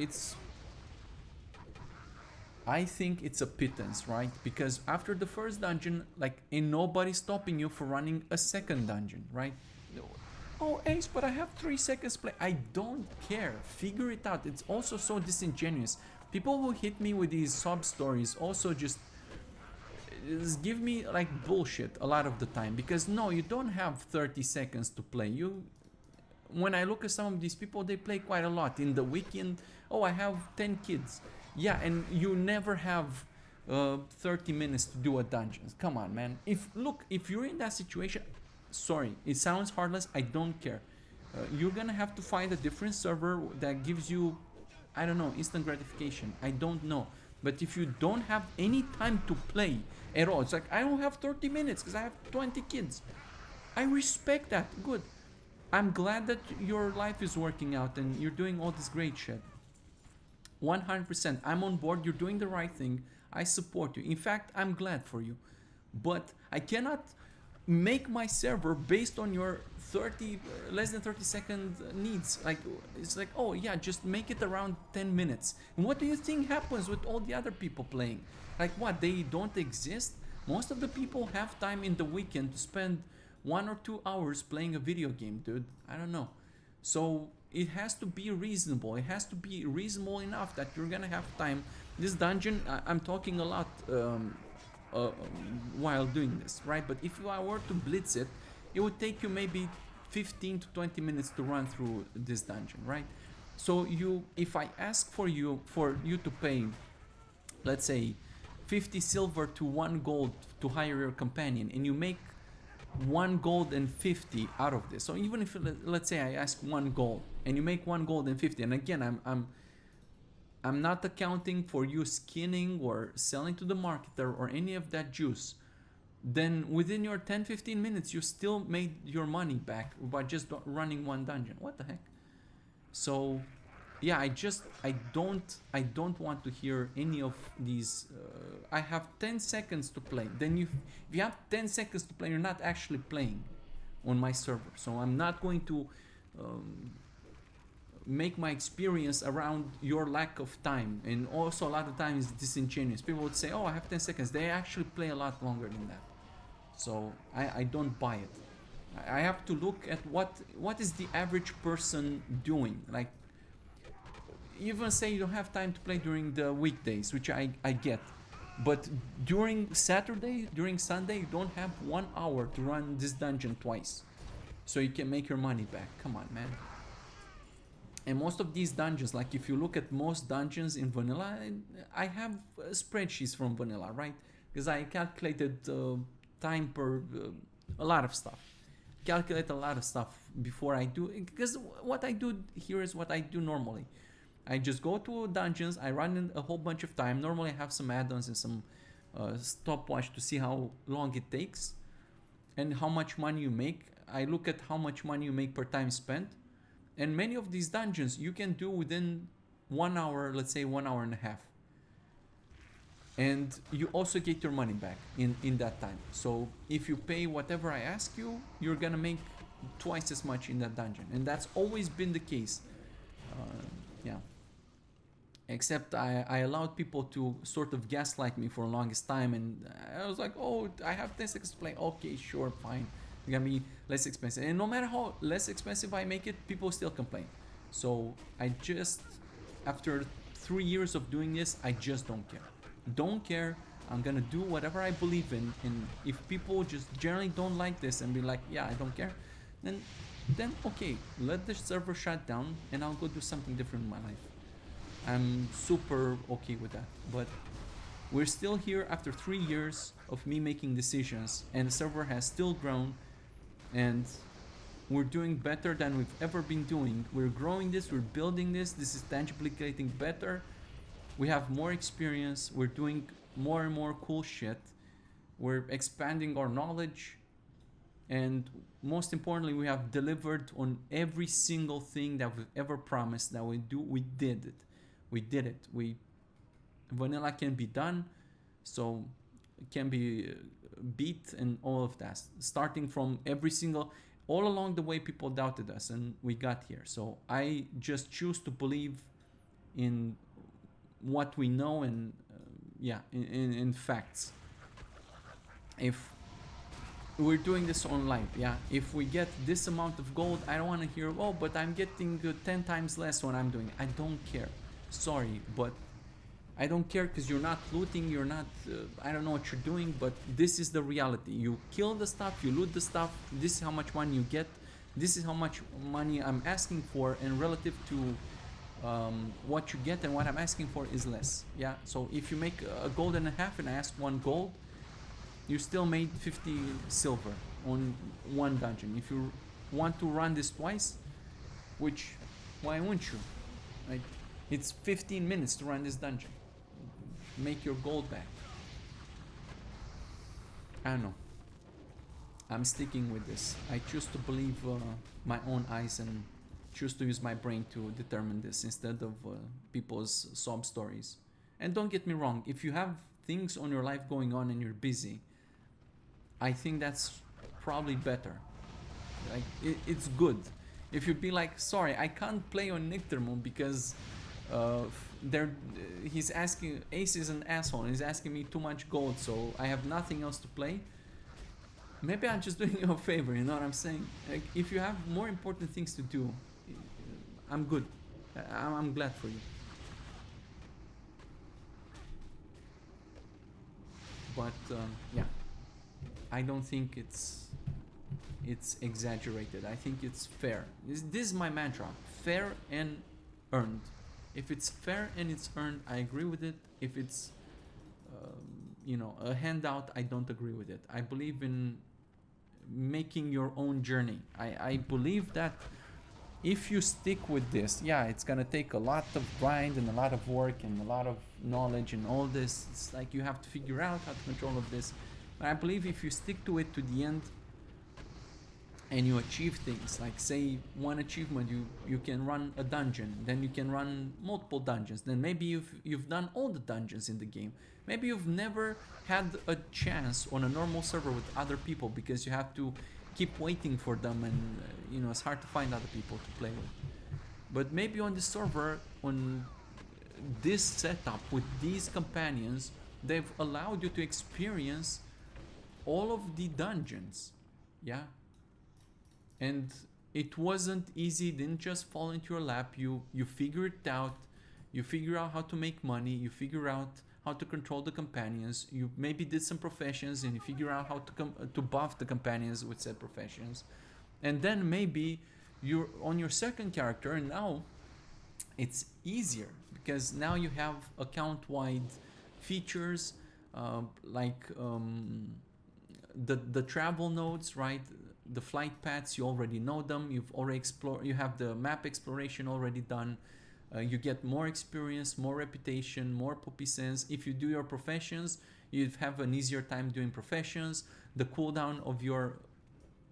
[SPEAKER 1] I think it's a pittance, right? Because after the first dungeon, like, ain't nobody stopping you for running a second dungeon, right? Oh, Ace, but I have 3 seconds play. I don't care. Figure it out. It's also so disingenuous. People who hit me with these sub stories also just give me like bullshit a lot of the time, because no, you don't have 30 seconds to play. When I look at some of these people, they play quite a lot in the weekend. Oh, I have 10 kids. Yeah, and you never have 30 minutes to do a dungeon. Come on, man. If you're in that situation, sorry, it sounds heartless, I don't care. You're gonna have to find a different server that gives you, I don't know, instant gratification. I don't know. But if you don't have any time to play at all, it's like, I don't have 30 minutes because I have 20 kids. I respect that. Good. I'm glad that your life is working out and you're doing all this great shit. 100%. I'm on board. You're doing the right thing. I support you. In fact, I'm glad for you. But I cannot make my server based on your less than 30 second needs. Like, it's like, oh yeah, just make it around 10 minutes. And what do you think happens with all the other people playing? Like, what, they don't exist? Most of the people have time in the weekend to spend 1 or 2 hours playing a video game, dude. I don't know. So it has to be reasonable. It has to be reasonable enough that you're gonna have time. This dungeon, I'm talking a lot while doing this, right? But if I were to blitz it, it would take you maybe 15 to 20 minutes to run through this dungeon, right? So if I ask for you to pay, let's say 50 silver to 1 gold to hire your companion, and you make 1 gold and 50 out of this. So even if, let's say I ask 1 gold and you make 1 gold and 50, and again, I'm not accounting for you skinning or selling to the marketer or any of that juice, then within your 10-15 minutes you still made your money back by just running 1 dungeon. What the heck? So yeah, I don't want to hear any of these. I have 10 seconds to play. Then if you have 10 seconds to play, you're not actually playing on my server. So I'm not going to um, make my experience around your lack of time. And also a lot of times disingenuous. People would say, oh, I have 10 seconds. They actually play a lot longer than that. So I don't buy it. I have to look at what is the average person doing. Like, even say you don't have time to play during the weekdays, which I get, but during Saturday, during Sunday, you don't have 1 hour to run this dungeon twice, so you can make your money back. Come on, man. And most of these dungeons, like if you look at most dungeons in vanilla, I have spreadsheets from vanilla, right? Because I calculated time per a lot of stuff. Calculate a lot of stuff before I do, because what I do here is what I do normally. I just go to dungeons, I run in a whole bunch of time. Normally I have some add-ons and some stopwatch to see how long it takes and how much money you make. I look at how much money you make per time spent. And many of these dungeons you can do within 1 hour, let's say 1 hour and a half. And you also get your money back in that time. So if you pay whatever I ask you, you're gonna make twice as much in that dungeon. And that's always been the case. Yeah. Except I allowed people to sort of gaslight me for the longest time, and I was like, oh, I have 10 seconds to play. Okay, sure, fine. It's gonna be less expensive. And no matter how less expensive I make it, people still complain. So I just, after 3 years of doing this, I just don't care. Don't care. I'm gonna do whatever I believe in. And if people just generally don't like this and be like, yeah, I don't care, then okay, let the server shut down and I'll go do something different in my life. I'm super okay with that. But we're still here after 3 years of me making decisions, and the server has still grown, and we're doing better than we've ever been doing. We're growing this, we're building this is tangibly getting better. We have more experience, we're doing more and more cool shit, we're expanding our knowledge, and most importantly, we have delivered on every single thing that we've ever promised that we did it. Vanilla can be done, so it can be beat, and all of that, starting from all along the way people doubted us and we got here. So I just choose to believe in what we know, and in facts. If we're doing this on live, if we get this amount of gold, I don't want to hear, oh, but I'm getting 10 times less when I'm doing it. I don't care. Sorry, but I don't care, because you're not looting, you're not, I don't know what you're doing, but this is the reality. You kill the stuff, you loot the stuff, this is how much money you get, this is how much money I'm asking for, and relative to what you get and what I'm asking for is less. So if you make a gold and a half and I ask 1 gold, you still made 50 silver on 1 dungeon. If you want to run this twice, which, why wouldn't you? Like, it's 15 minutes to run this dungeon. Make your gold back. I don't know. I'm sticking with this. I choose to believe my own eyes and choose to use my brain to determine this instead of people's sob stories. And don't get me wrong, if you have things on your life going on and you're busy, I think that's probably better. Like, it's good. If you'd be like, sorry, I can't play on Nictermoon because he's asking, Ace is an asshole and he's asking me too much gold, so I have nothing else to play. Maybe I'm just doing you a favor, you know what I'm saying? Like, if you have more important things to do, I'm good. I'm glad for you. But I don't think it's exaggerated. I think it's fair. This is my mantra: fair and earned. If it's fair and it's earned, I agree with it. If it's a handout, I don't agree with it. I believe in making your own journey. I believe that if you stick with this, it's gonna take a lot of grind and a lot of work and a lot of knowledge and all this. It's like you have to figure out how to control all of this. But I believe if you stick to it to the end, and you achieve things. Like say one achievement, you can run a dungeon, then you can run multiple dungeons, then maybe you've done all the dungeons in the game. Maybe you've never had a chance on a normal server with other people because you have to keep waiting for them, and you know, it's hard to find other people to play with. But maybe on the server, on this setup with these companions, they've allowed you to experience all of the dungeons. Yeah. And it wasn't easy, it didn't just fall into your lap. You figure it out, you figure out how to make money, you figure out how to control the companions, you maybe did some professions and you figure out how to buff the companions with said professions. And then maybe you're on your second character, and now it's easier because now you have account-wide features, the travel nodes, right? The flight paths, you already know them. You've already explored. You have the map exploration already done. You get more experience, more reputation, more poppy sense. If you do your professions, you have an easier time doing professions. The cooldown of your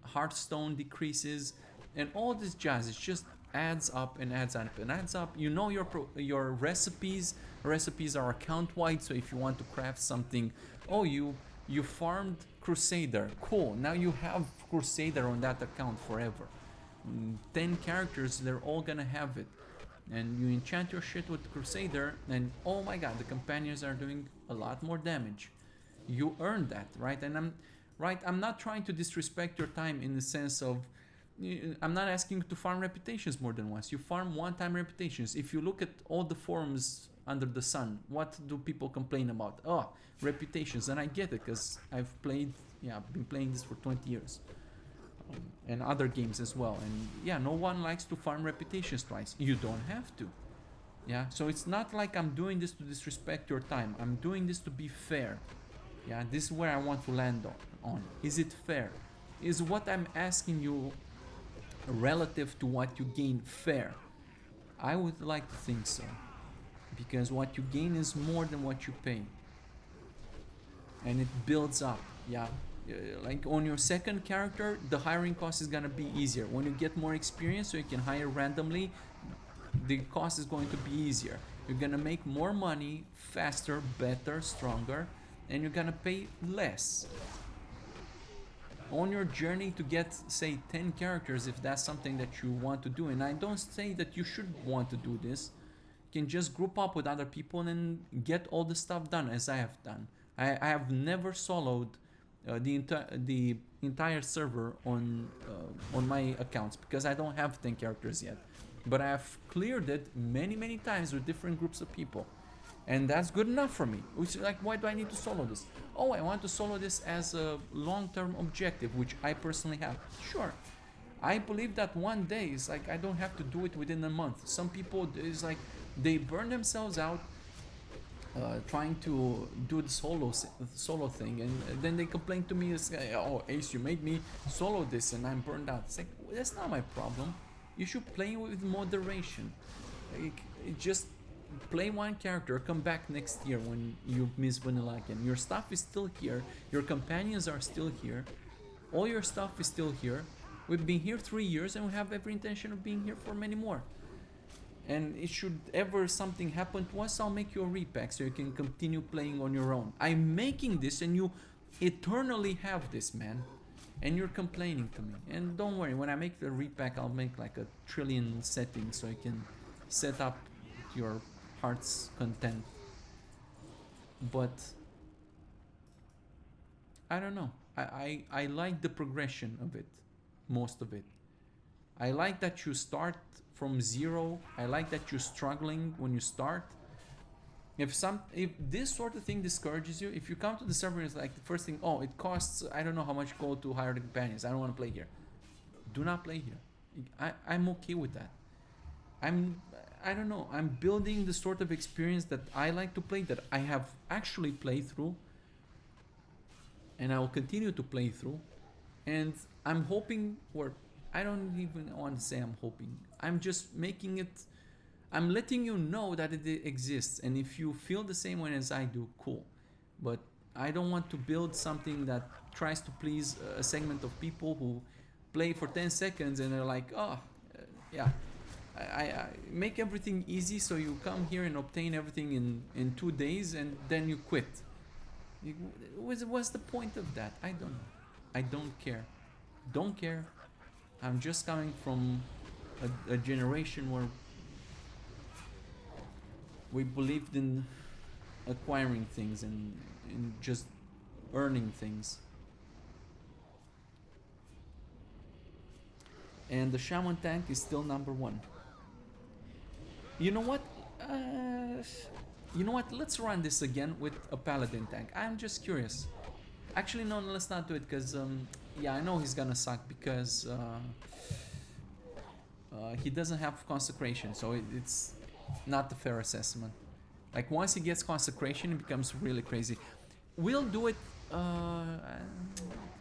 [SPEAKER 1] Hearthstone decreases, and all this jazz. It just adds up and adds up and adds up. You know your recipes. Recipes are account wide, so if you want to craft something, oh, you farmed Crusader, cool, now you have Crusader on that account forever. 10 characters, they're all gonna have it, and you enchant your shit with Crusader, and oh my god, the companions are doing a lot more damage. You earned that, right? And I'm not trying to disrespect your time in the sense of, I'm not asking you to farm reputations more than once. You farm one-time reputations. If you look at all the forums under the sun, what do people complain about? Oh, reputations. And I get it, because I've been playing this for 20 years. And other games as well. And yeah, no one likes to farm reputations twice. You don't have to. Yeah, so it's not like I'm doing this to disrespect your time. I'm doing this to be fair. Yeah, this is where I want to land on. Is it fair? Is what I'm asking you relative to what you gain fair? I would like to think so, because what you gain is more than what you pay, and it builds up. Yeah, like on your second character, the hiring cost is gonna be easier. When you get more experience, so you can hire randomly, the cost is going to be easier. You're gonna make more money faster, better, stronger, and you're gonna pay less. On your journey to get, say, 10 characters, if that's something that you want to do, and I don't say that you should want to do this, you can just group up with other people and get all the stuff done as I have done. I have never soloed the entire server on my accounts, because I don't have 10 characters yet, but I have cleared it many times with different groups of people. And that's good enough for me. Which is like, why do I need to solo this? Oh, I want to solo this as a long-term objective, which I personally have. Sure. I believe that one day is like, I don't have to do it within a month. Some people, is like, they burn themselves out trying to do the solo thing, and then they complain to me, oh, Ace, you made me solo this and I'm burned out. It's like, well, that's not my problem. You should play with moderation. Like, just play one character, come back next year when you miss vanilla again. Your stuff is still here, your companions are still here, all your stuff is still here. We've been here 3 years and we have every intention of being here for many more. And it should ever something happen to us, I'll make you a repack so you can continue playing on your own. I'm making this and you eternally have this, man, and you're complaining to me. And don't worry, when I make the repack, I'll make like 1 trillion settings so you can set up your heart's content. But I don't know, I like the progression of it, most of it. I like that you start from zero. I like that you're struggling when you start. If this sort of thing discourages you, if you come to the server and it's like the first thing, oh, it costs I don't know how much gold to hire the companions, I don't want to play here, do not play here. I'm okay with that. I don't know, I'm building the sort of experience that I like to play, that I have actually played through, and I will continue to play through. And I'm hoping, or I don't even want to say I'm hoping, I'm just making it, I'm letting you know that it exists, and if you feel the same way as I do, cool. But I don't want to build something that tries to please a segment of people who play for 10 seconds and they're like, oh, yeah, I make everything easy so you come here and obtain everything in 2 days and then you quit. What's the point of that? I don't know. I don't care. Don't care. I'm just coming from a generation where we believed in acquiring things and in just earning things. And the shaman tank is still number 1. You know what? Let's run this again with a paladin tank. I'm just curious. Actually, no, let's not do it because yeah, I know he's gonna suck because he doesn't have consecration, so it's not the fair assessment. Like once he gets consecration, it becomes really crazy. We'll do it.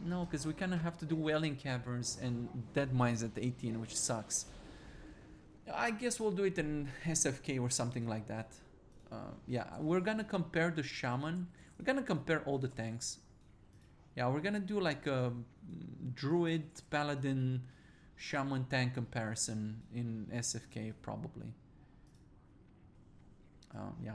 [SPEAKER 1] No, because we kind of have to do Wailing Caverns and Dead Mines at 18, which sucks. I guess we'll do it in SFK or something like that. Yeah, we're gonna compare the shaman. We're gonna compare all the tanks. Yeah, we're gonna do like a druid, paladin, shaman tank comparison in SFK probably. Yeah.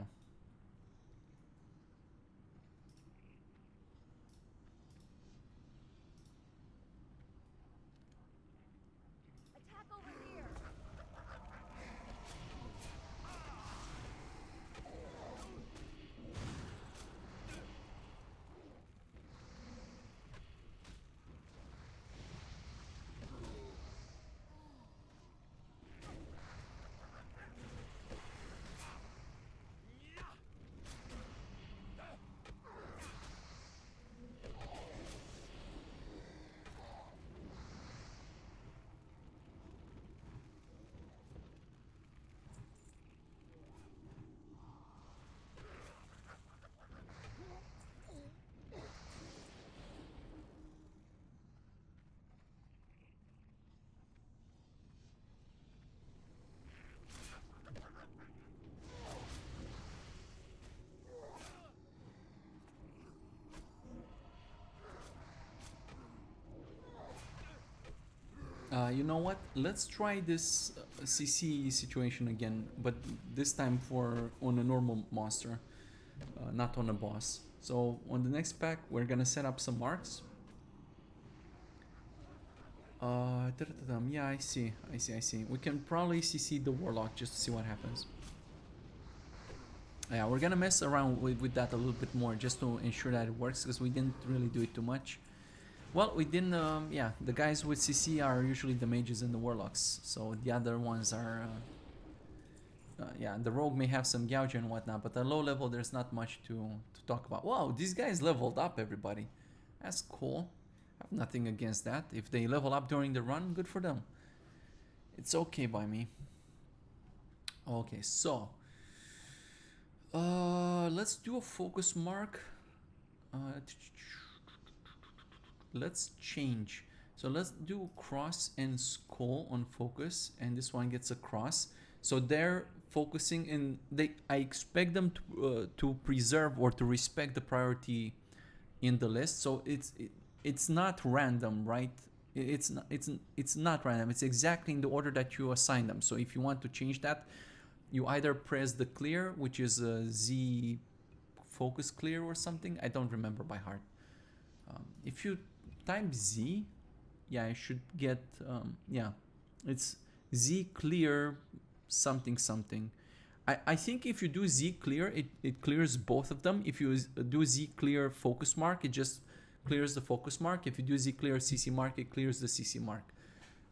[SPEAKER 1] You know what? Let's try this CC situation again, but this time on a normal monster, not on a boss. So on the next pack, we're gonna set up some marks. Yeah, I see. We can probably CC the Warlock just to see what happens. Yeah, we're gonna mess around with that a little bit more just to ensure that it works, because we didn't really do it too much. Well, we didn't, yeah, the guys with CC are usually the mages and the warlocks, so the other ones are, yeah, the rogue may have some gouge and whatnot, but at low level there's not much to talk about. Wow, these guys leveled up, everybody. That's cool. I have nothing against that. If they level up during the run, good for them. It's okay by me. Okay, so, let's do a focus mark. Let's change. So let's do cross and skull on focus, and this one gets a cross. So they're focusing in. I expect them to preserve or to respect the priority in the list. So it's not random, right? It's not random. It's exactly in the order that you assign them. So if you want to change that, you either press the clear, which is a Z focus clear or something. I don't remember by heart. If you type Z, yeah, I should get, yeah, it's Z clear something something. I think if you do Z clear, it clears both of them. If you do Z clear focus mark, it just clears the focus mark. If you do Z clear CC mark, it clears the CC mark.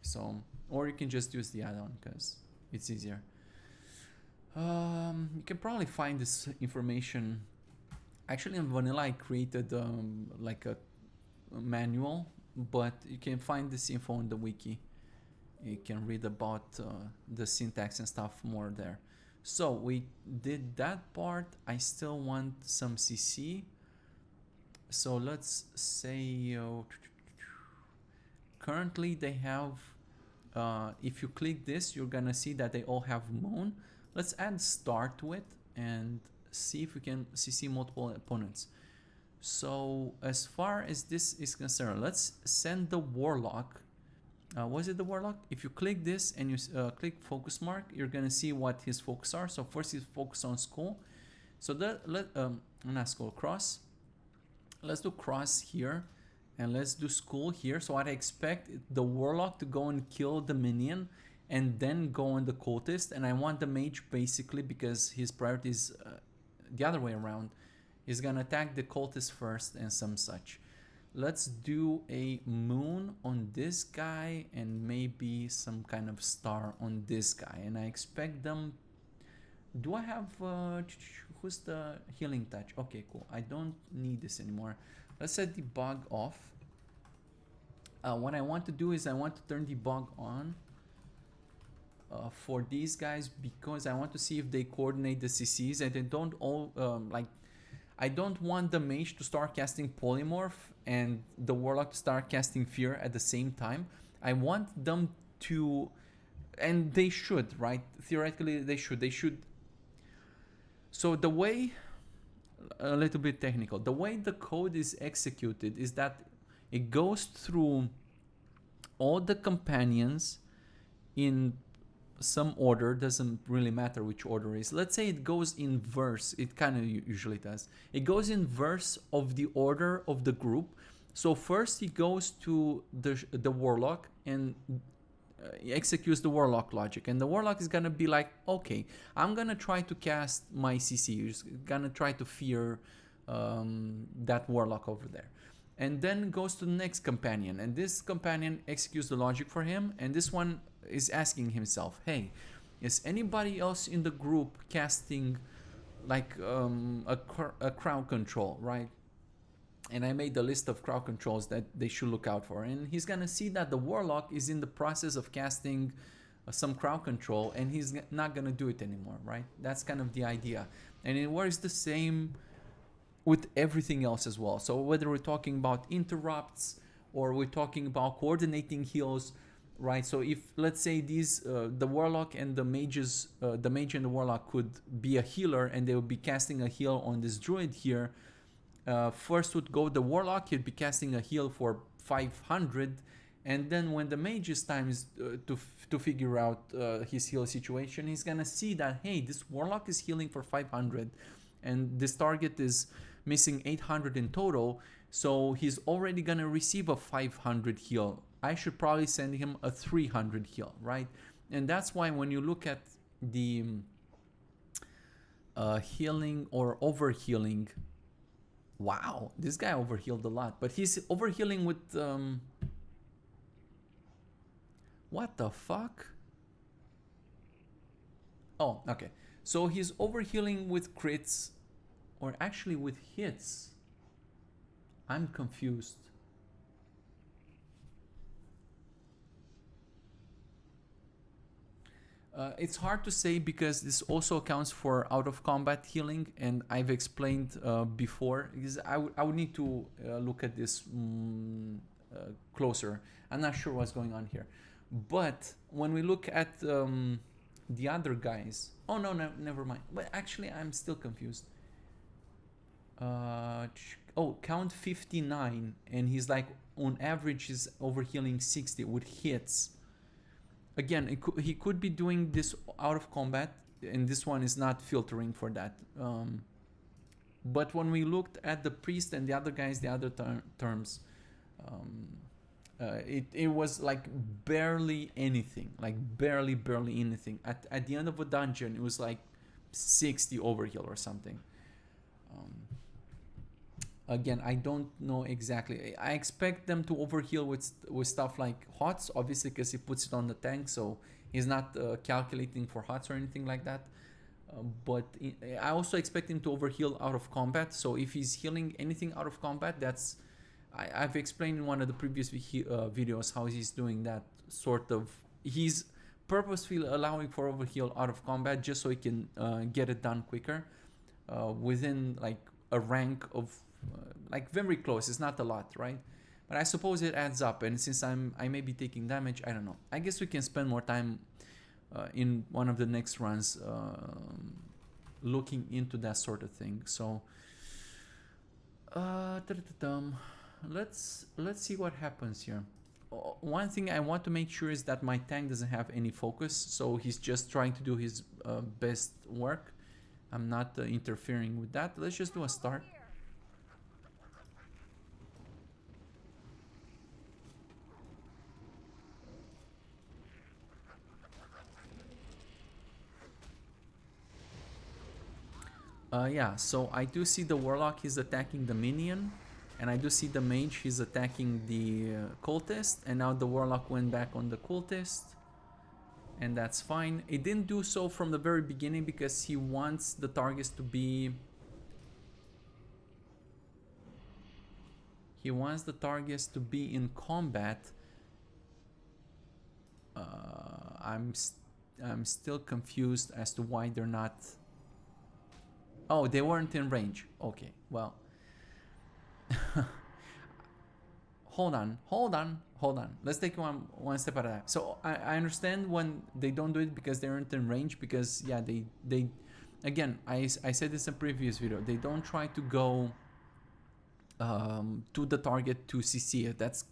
[SPEAKER 1] So, or you can just use the add-on because it's easier. You can probably find this information. Actually, in vanilla, I created like a manual, but you can find this info on the wiki. You can read about the syntax and stuff more there. So we did that part. I still want some CC. So let's say currently they have, if you click this, you're gonna see that they all have moon. Let's add star to it and see if we can CC multiple opponents. So as far as this is concerned, let's send the warlock Was it the warlock? If you click this and you click focus mark, you're gonna see what his focus are. So first he's focused on skull. So not skull, cross. Let's do cross here, and let's do skull here. So what I expect the warlock to go and kill the minion, and then go on the cultist. And I want the mage basically, because his priority is the other way around. He's gonna attack the cultist first and some such. Let's do a moon on this guy and maybe some kind of star on this guy. And I expect them... Do I have... who's the healing touch? Okay, cool. I don't need this anymore. Let's set debug off. What I want to do is I want to turn debug on for these guys, because I want to see if they coordinate the CCs and they don't all... I don't want the mage to start casting polymorph and the warlock to start casting fear at the same time. I want them to, and they should, right? Theoretically, they should. So the way, a little bit technical, the way the code is executed is that it goes through all the companions in some order, doesn't really matter which order is. Let's say it goes in verse, it kind of usually does. It goes in verse of the order of the group. So first he goes to the warlock and executes the warlock logic, and the warlock is gonna be like, okay, I'm gonna try to cast my CC, you're gonna try to fear that warlock over there. And then goes to the next companion, and this companion executes the logic for him, and this one is asking himself, hey, is anybody else in the group casting like a crowd control, right? And I made the list of crowd controls that they should look out for, and he's gonna see that the warlock is in the process of casting some crowd control, and he's not gonna do it anymore, right? That's kind of the idea, and it works the same with everything else as well. So whether we're talking about interrupts or we're talking about coordinating heals, right? So if, let's say, these the warlock and the mages, the mage and the warlock could be a healer, and they would be casting a heal on this druid here. First would go the warlock, he'd be casting a heal for 500, and then when the mage's time is to figure out his heal situation, he's gonna see that, hey, this warlock is healing for 500, and this target is missing 800 in total, so he's already gonna receive a 500 heal. I should probably send him a 300 heal, right? And that's why when you look at the healing or overhealing, wow, this guy overhealed a lot, but he's overhealing with what the fuck? Oh, okay. So he's overhealing with crits, or actually with hits. I'm confused. It's hard to say because this also accounts for out of combat healing, and I've explained before, because I would need to look at this closer. I'm not sure what's going on here, but when we look at the other guys, oh no, never mind. But actually, I'm still confused. Oh, count 59, and he's like, on average, he's overhealing 60 with hits. Again, he could be doing this out of combat, and this one is not filtering for that. But when we looked at the priest and the other guys, the other terms, it was like barely anything, like barely anything. At the end of a dungeon, it was like 60 overheal or something. Again, I don't know exactly. I expect them to overheal with stuff like HOTS, obviously, because he puts it on the tank, so he's not calculating for HOTS or anything like that. But I also expect him to overheal out of combat, so if he's healing anything out of combat, that's... I've explained in one of the previous videos how he's doing that sort of... He's purposefully allowing for overheal out of combat just so he can get it done quicker within like a rank of... like very close. It's not a lot, right? But I suppose it adds up, and since I may be taking damage, I don't know. I guess we can spend more time in one of the next runs looking into that sort of thing. So let's see what happens here. one thing I want to make sure is that my tank doesn't have any focus, so he's just trying to do his best work. I'm not interfering with that. Let's just do a start. Yeah, so I do see the Warlock, he's attacking the minion. And I do see the Mage, he's attacking the Cultist. And now the Warlock went back on the Cultist. And that's fine. It didn't do so from the very beginning because he wants the targets to be... He wants the targets to be in combat. I'm still confused as to why they're not... Oh, they weren't in range. Okay, well. Hold on. Let's take one step at a time. So I understand when they don't do it because they aren't in range, because yeah, they again, I said this in a previous video, they don't try to go to the target to CC it. That's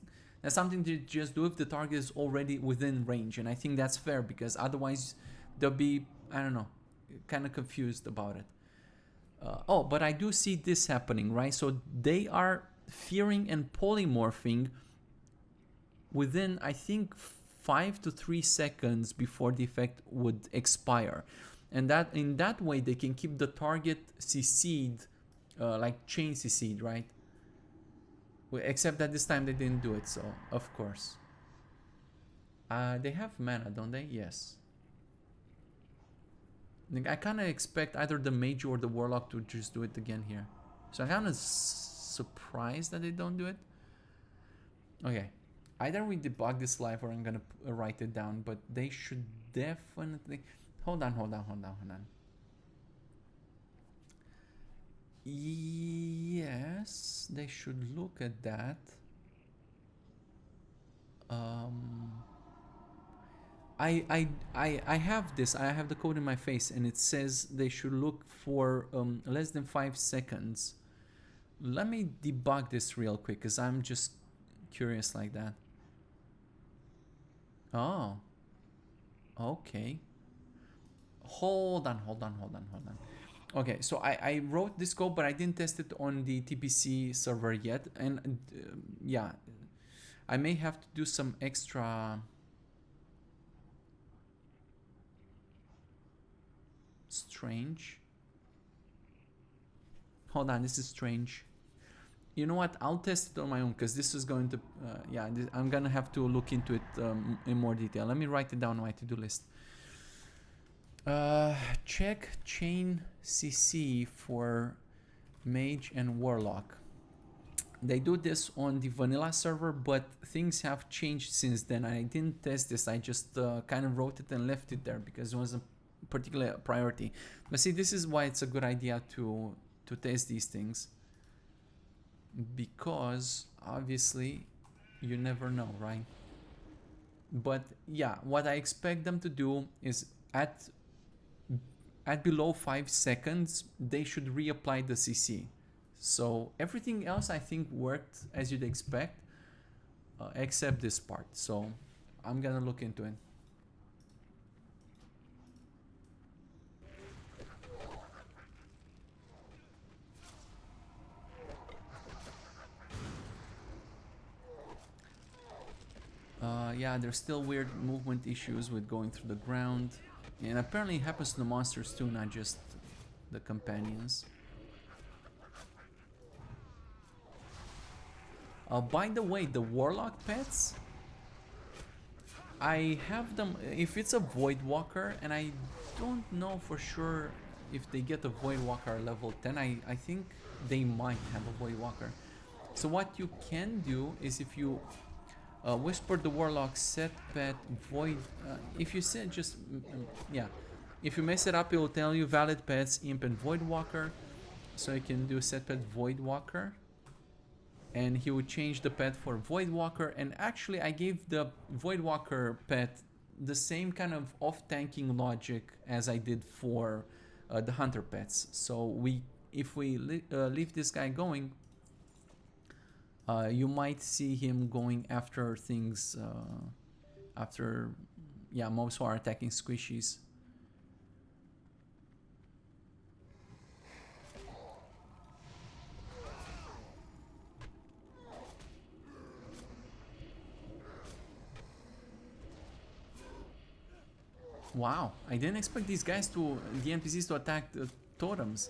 [SPEAKER 1] something to just do if the target is already within range, and I think that's fair, because otherwise they'll be, I don't know, kind of confused about it. Oh, but I do see this happening, right? So they are fearing and polymorphing within, I think, 5 to 3 seconds before the effect would expire. And that in that way, they can keep the target CC'd, like chain CC'd, right? Except that this time they didn't do it, so of course. They have mana, don't they? Yes. I kind of expect either the Mage or the Warlock to just do it again here. So I'm kind of surprised that they don't do it. Okay. Either we debug this live or I'm going to write it down. But they should definitely... Hold on. Yes, they should look at that. I have this. I have the code in my face, and it says they should look for less than 5 seconds. Let me debug this real quick, because I'm just curious like that. Oh. Okay. Hold on. Okay, so I wrote this code, but I didn't test it on the TPC server yet. And yeah, I may have to do some extra... Strange. Hold on, this is strange. You know what? I'll test it on my own, because this is going to... yeah, I'm going to have to look into it in more detail. Let me write it down on my to-do list. Check chain CC for Mage and Warlock. They do this on the vanilla server, but things have changed since then. I didn't test this. I just kind of wrote it and left it there because it wasn't particular priority. But see, this is why it's a good idea to test these things, because obviously you never know, right? But yeah, what I expect them to do is at below 5 seconds they should reapply the CC. So everything else I think worked as you'd expect, except this part. So I'm gonna look into it. Yeah, there's still weird movement issues with going through the ground. And apparently it happens to the monsters too, not just the companions. By the way, the Warlock pets, I have them, if it's a Void Walker, and I don't know for sure if they get a Void Walker level 10, I think they might have a Void Walker. So what you can do is, if you whisper the Warlock set pet Void, if you say just, yeah, if you mess it up, it will tell you valid pets Imp and Void Walker. So you can do set pet Void Walker, and he would change the pet for Void Walker. And actually I gave the Void Walker pet the same kind of off-tanking logic as I did for the Hunter pets. So if we leave this guy going, You might see him going after things, after, yeah, mobs who are attacking squishies. Wow, I didn't expect these guys to, the NPCs to attack the totems.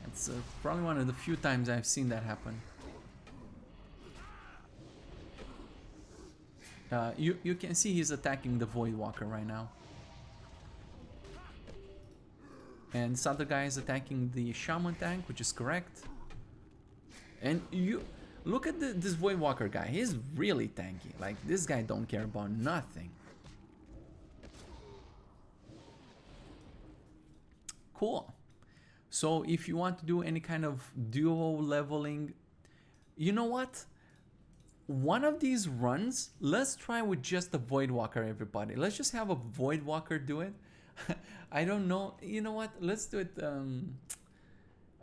[SPEAKER 1] It's probably one of the few times I've seen that happen. You can see he's attacking the Void Walker right now. And this other guy is attacking the Shaman tank, which is correct. And you look at this Void Walker guy, he's really tanky. Like, this guy don't care about nothing. Cool. So if you want to do any kind of duo leveling, you know what? One of these runs, let's try with just the Void Walker, everybody. Let's just have a Void Walker do it. I don't know. You know what? Let's do it.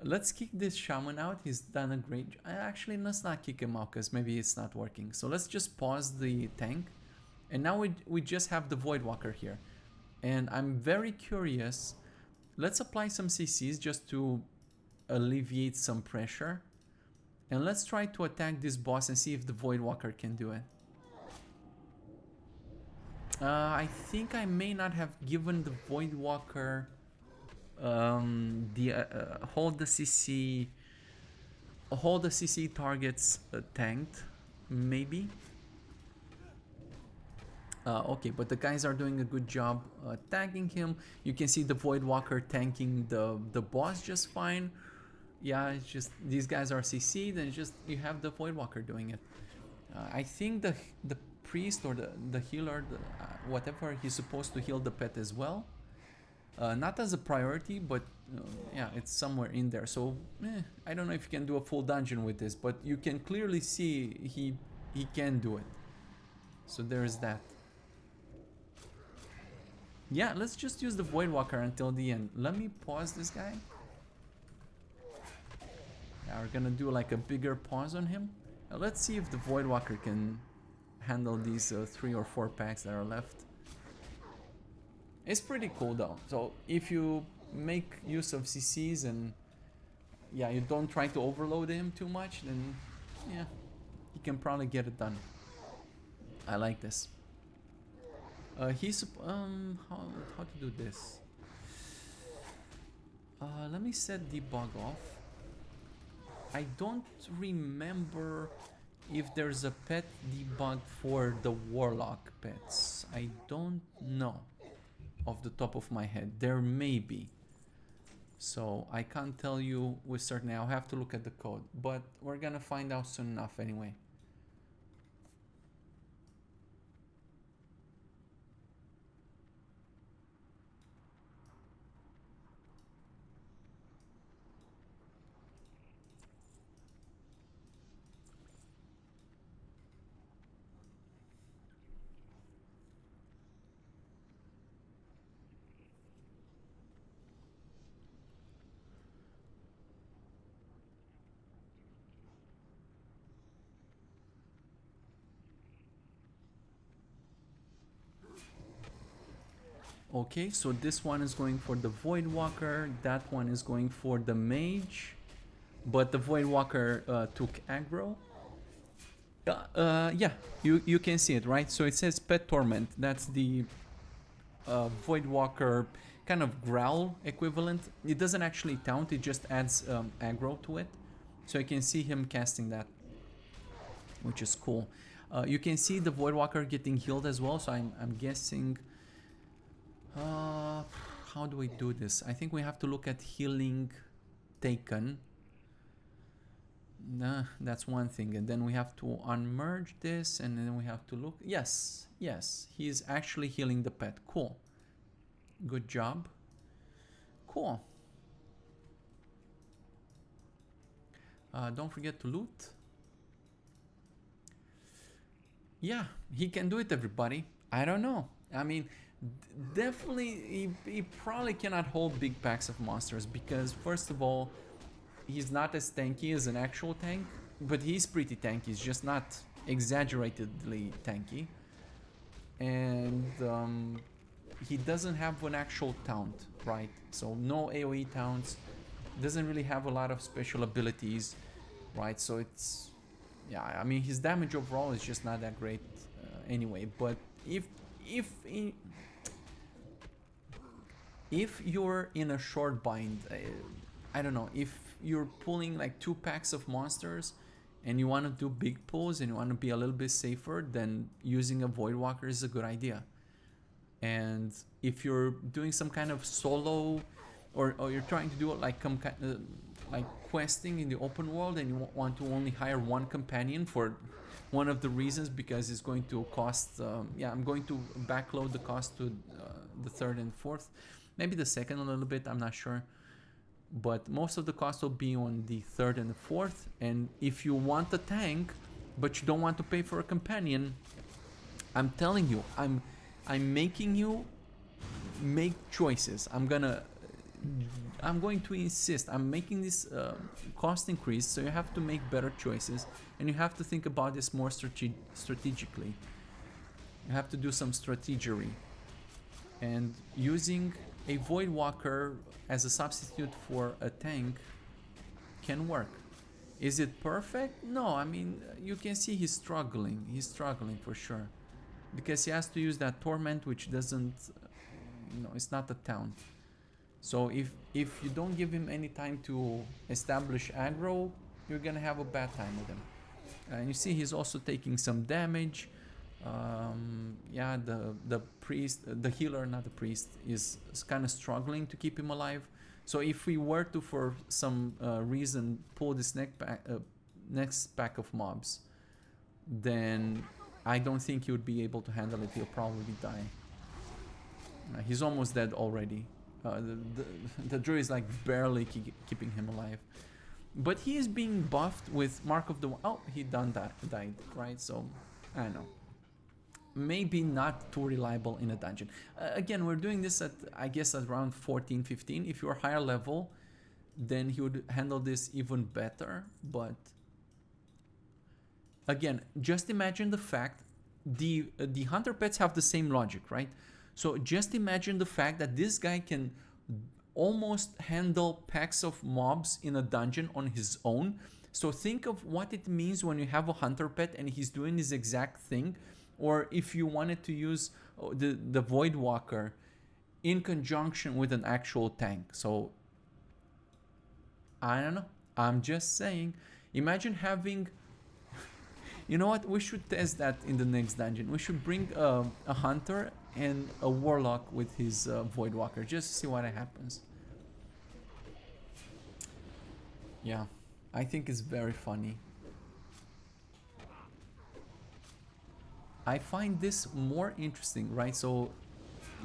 [SPEAKER 1] Let's kick this Shaman out. He's done a great job. Actually, let's not kick him out because maybe it's not working. So let's just pause the tank. And now we just have the Void Walker here. And I'm very curious. Let's apply some CCs just to alleviate some pressure. And let's try to attack this boss and see if the Void Walker can do it. I think I may not have given the Void Walker hold the CC targets tanked, maybe. Okay, but the guys are doing a good job tagging him. You can see the Void Walker tanking the boss just fine. Yeah, it's just these guys are CC'd and just you have the Void Walker doing it. I think the priest or the healer, whatever, he's supposed to heal the pet as well. Not as a priority, but yeah, it's somewhere in there. So I don't know if you can do a full dungeon with this, but you can clearly see he can do it. So there's that. Yeah, let's just use the Void Walker until the end. Let me pause this guy. Yeah, we're gonna do like a bigger pause on him. Let's see if the Void Walker can handle these 3 or 4 packs that are left. It's pretty cool though. So if you make use of CCs and yeah, you don't try to overload him too much, then yeah, you can probably get it done. I like this. How to do this? Let me set debug off. I don't remember if there's a pet debug for the Warlock pets. I don't know off the top of my head. There may be. So I can't tell you with certainty. I'll have to look at the code. But we're gonna find out soon enough anyway. Okay, so this one is going for the Void Walker, that one is going for the Mage, but the Void Walker took aggro. Yeah, you can see it, right? So it says Pet Torment, that's the Void Walker kind of growl equivalent. It doesn't actually taunt, it just adds aggro to it. So you can see him casting that, which is cool. You can see the Void Walker getting healed as well, so I'm guessing... how do we do this? I think we have to look at healing taken. Nah, that's one thing. And then we have to unmerge this and then we have to look. Yes, yes, he's actually healing the pet. Cool. Good job. Cool. Don't forget to loot. Yeah, he can do it, everybody. I don't know. I mean... Definitely, he probably cannot hold big packs of monsters because, first of all, he's not as tanky as an actual tank. but he's pretty tanky. He's just not exaggeratedly tanky. And he doesn't have an actual taunt, right? So no AoE taunts, doesn't really have a lot of special abilities, right? So it's, yeah, I mean, his damage overall is just not that great anyway. But if you're in a short bind, I don't know, if you're pulling like 2 packs of monsters and you want to do big pulls and you want to be a little bit safer, then using a Voidwalker is a good idea. And if you're doing some kind of solo, or you're trying to do it like like questing in the open world, and you want to only hire 1 companion for one of the reasons, because it's going to cost, yeah, I'm going to backload the cost to the 3rd and 4th, maybe the 2nd a little bit, I'm not sure. But most of the cost will be on the 3rd and the 4th. And if you want a tank, but you don't want to pay for a companion, I'm telling you, I'm making you make choices. I'm going to insist. I'm making this cost increase, so you have to make better choices, and you have to think about this more strategically. You have to do some strategery, and using a Voidwalker as a substitute for a tank can work. Is it perfect? No, I mean, you can see he's struggling. He's struggling for sure, because he has to use that Torment, which doesn't, you know, it's not a taunt. So if you don't give him any time to establish aggro, you're gonna have a bad time with him. And you see he's also taking some damage. Yeah, the priest, the healer, not the priest, is kind of struggling to keep him alive. So if we were to, for some reason, pull this next pack of mobs, then I don't think he would be able to handle it. He'll probably die. He's almost dead already. The druid is like barely keeping him alive. But he is being buffed with Mark of the... Oh, he died, right? So, I don't know. Maybe not too reliable in a dungeon. Again, we're doing this at, I guess, at around 14, 15. If you're higher level, then he would handle this even better. But again, just imagine the fact the hunter pets have the same logic, right? So just imagine the fact that this guy can almost handle packs of mobs in a dungeon on his own. So think of what it means when you have a hunter pet and he's doing this exact thing. Or if you wanted to use the Voidwalker in conjunction with an actual tank. So, I don't know. I'm just saying. Imagine having... You know what? We should test that in the next dungeon. We should bring a hunter and a warlock with his Voidwalker, just to see what happens. Yeah, I think it's very funny. I find this more interesting, right? So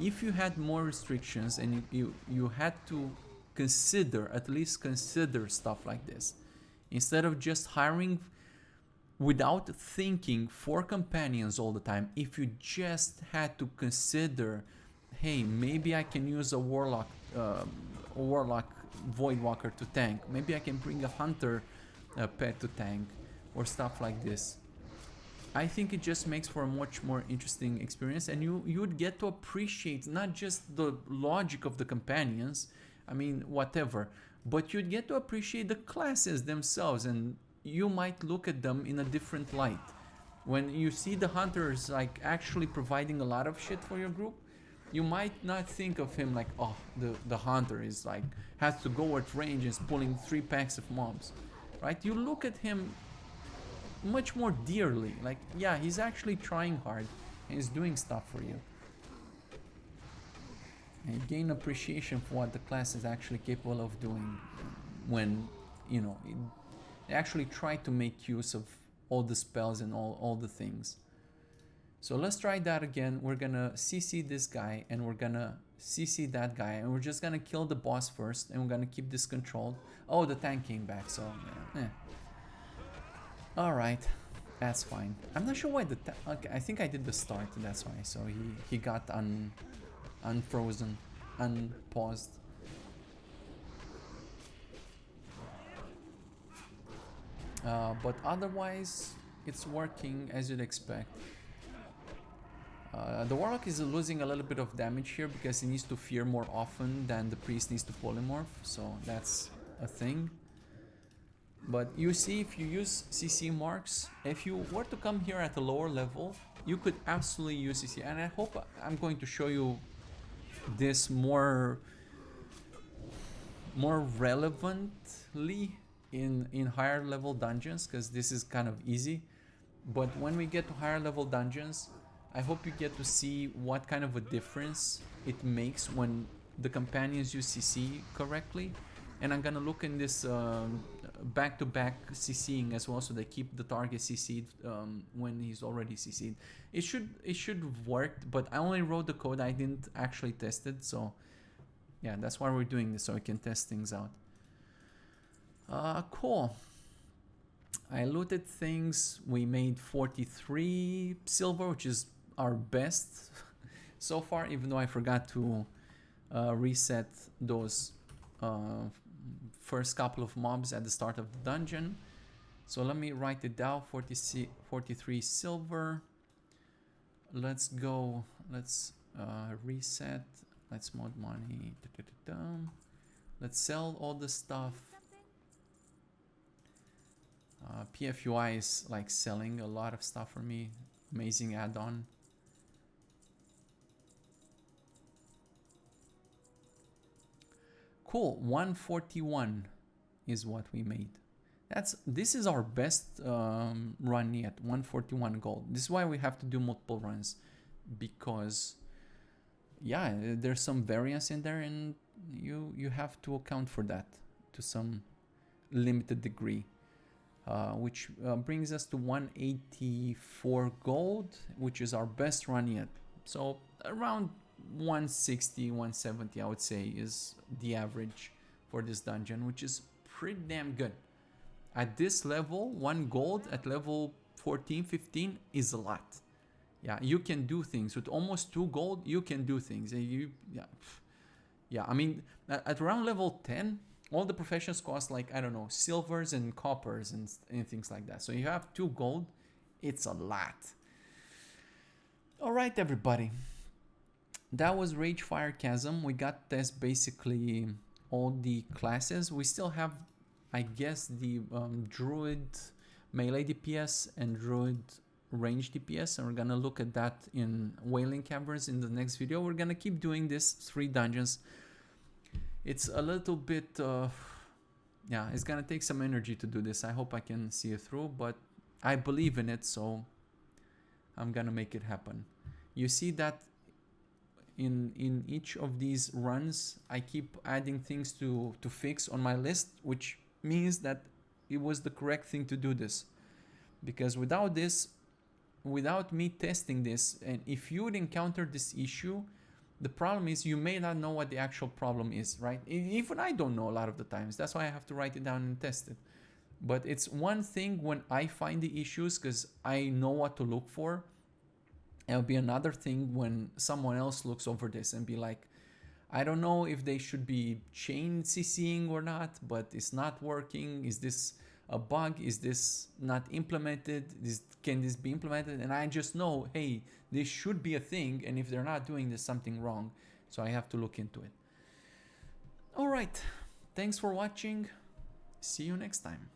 [SPEAKER 1] if you had more restrictions and you had to consider, at least consider stuff like this, instead of just hiring without thinking 4 companions all the time, if you just had to consider, hey, maybe I can use a warlock Voidwalker to tank, maybe I can bring a hunter pet to tank, or stuff like this. I think it just makes for a much more interesting experience, and you would get to appreciate not just the logic of the companions, I mean, whatever, but you'd get to appreciate the classes themselves, and you might look at them in a different light. When you see the hunters like actually providing a lot of shit for your group, you might not think of him like, oh, the hunter is like, has to go at range and is pulling 3 packs of mobs, right? You look at him much more dearly, like, yeah, he's actually trying hard and he's doing stuff for you. And you gain appreciation for what the class is actually capable of doing when, you know, they actually try to make use of all the spells and all the things. So let's try that again. We're gonna CC this guy and we're gonna CC that guy, and we're just gonna kill the boss first, and we're gonna keep this controlled. Oh, the tank came back, so yeah. Alright, that's fine. I'm not sure why the okay, I think I did the start, that's why. So he got unfrozen, unpaused. But otherwise it's working as you'd expect. The Warlock is losing a little bit of damage here because he needs to fear more often than the Priest needs to polymorph, so that's a thing. But you see, if you use CC marks, if you were to come here at a lower level, you could absolutely use CC. And I hope I'm going to show you this more relevantly in higher level dungeons, because this is kind of easy. But when we get to higher level dungeons, I hope you get to see what kind of a difference it makes when the companions use CC correctly. And I'm gonna look in this back-to-back CCing as well, so they keep the target CC'd when he's already CC'd. It should have worked, but I only wrote the code, I didn't actually test it, so yeah, that's why we're doing this, so I can test things out. Cool. I looted things. We made 43 silver, which is our best so far, even though I forgot to reset those first couple of mobs at the start of the dungeon. So let me write it down. 43 silver. Let's go. Let's reset. Let's mod money. Let's sell all the stuff. PFUI is like selling a lot of stuff for me. Amazing add-on. Cool, 141 is what we made. This is our best run yet, 141 gold. This is why we have to do multiple runs, because yeah, there's some variance in there, and you have to account for that to some limited degree. Which brings us to 184 gold, which is our best run yet. So around 160, 170, I would say, is the average for this dungeon, which is pretty damn good. At this level, 1 gold at level 14, 15 is a lot. Yeah, you can do things. With almost 2 gold, you can do things. Yeah, I mean, at around level 10, all the professions cost like, I don't know, silvers and coppers and things like that. So you have 2 gold, it's a lot. All right, everybody. That was Ragefire Chasm. We got to test basically all the classes. We still have, I guess, the Druid melee DPS and Druid range DPS. And we're going to look at that in Wailing Caverns in the next video. We're going to keep doing this 3 dungeons. It's a little bit, yeah, it's gonna take some energy to do this. I hope I can see it through, but I believe in it, so I'm gonna make it happen. You see that in each of these runs, I keep adding things to fix on my list, which means that it was the correct thing to do this. Because without this, without me testing this, and if you would encounter this issue, the problem is you may not know what the actual problem is, right? Even I don't know a lot of the times. That's why I have to write it down and test it. But it's one thing when I find the issues because I know what to look for. It'll be another thing when someone else looks over this and be like, I don't know if they should be chain CCing or not, but it's not working. Is this a bug? Is this not implemented? Can this be implemented? And I just know, hey, this should be a thing, and if they're not doing this, something wrong. So I have to look into it. All right, thanks for watching. See you next time.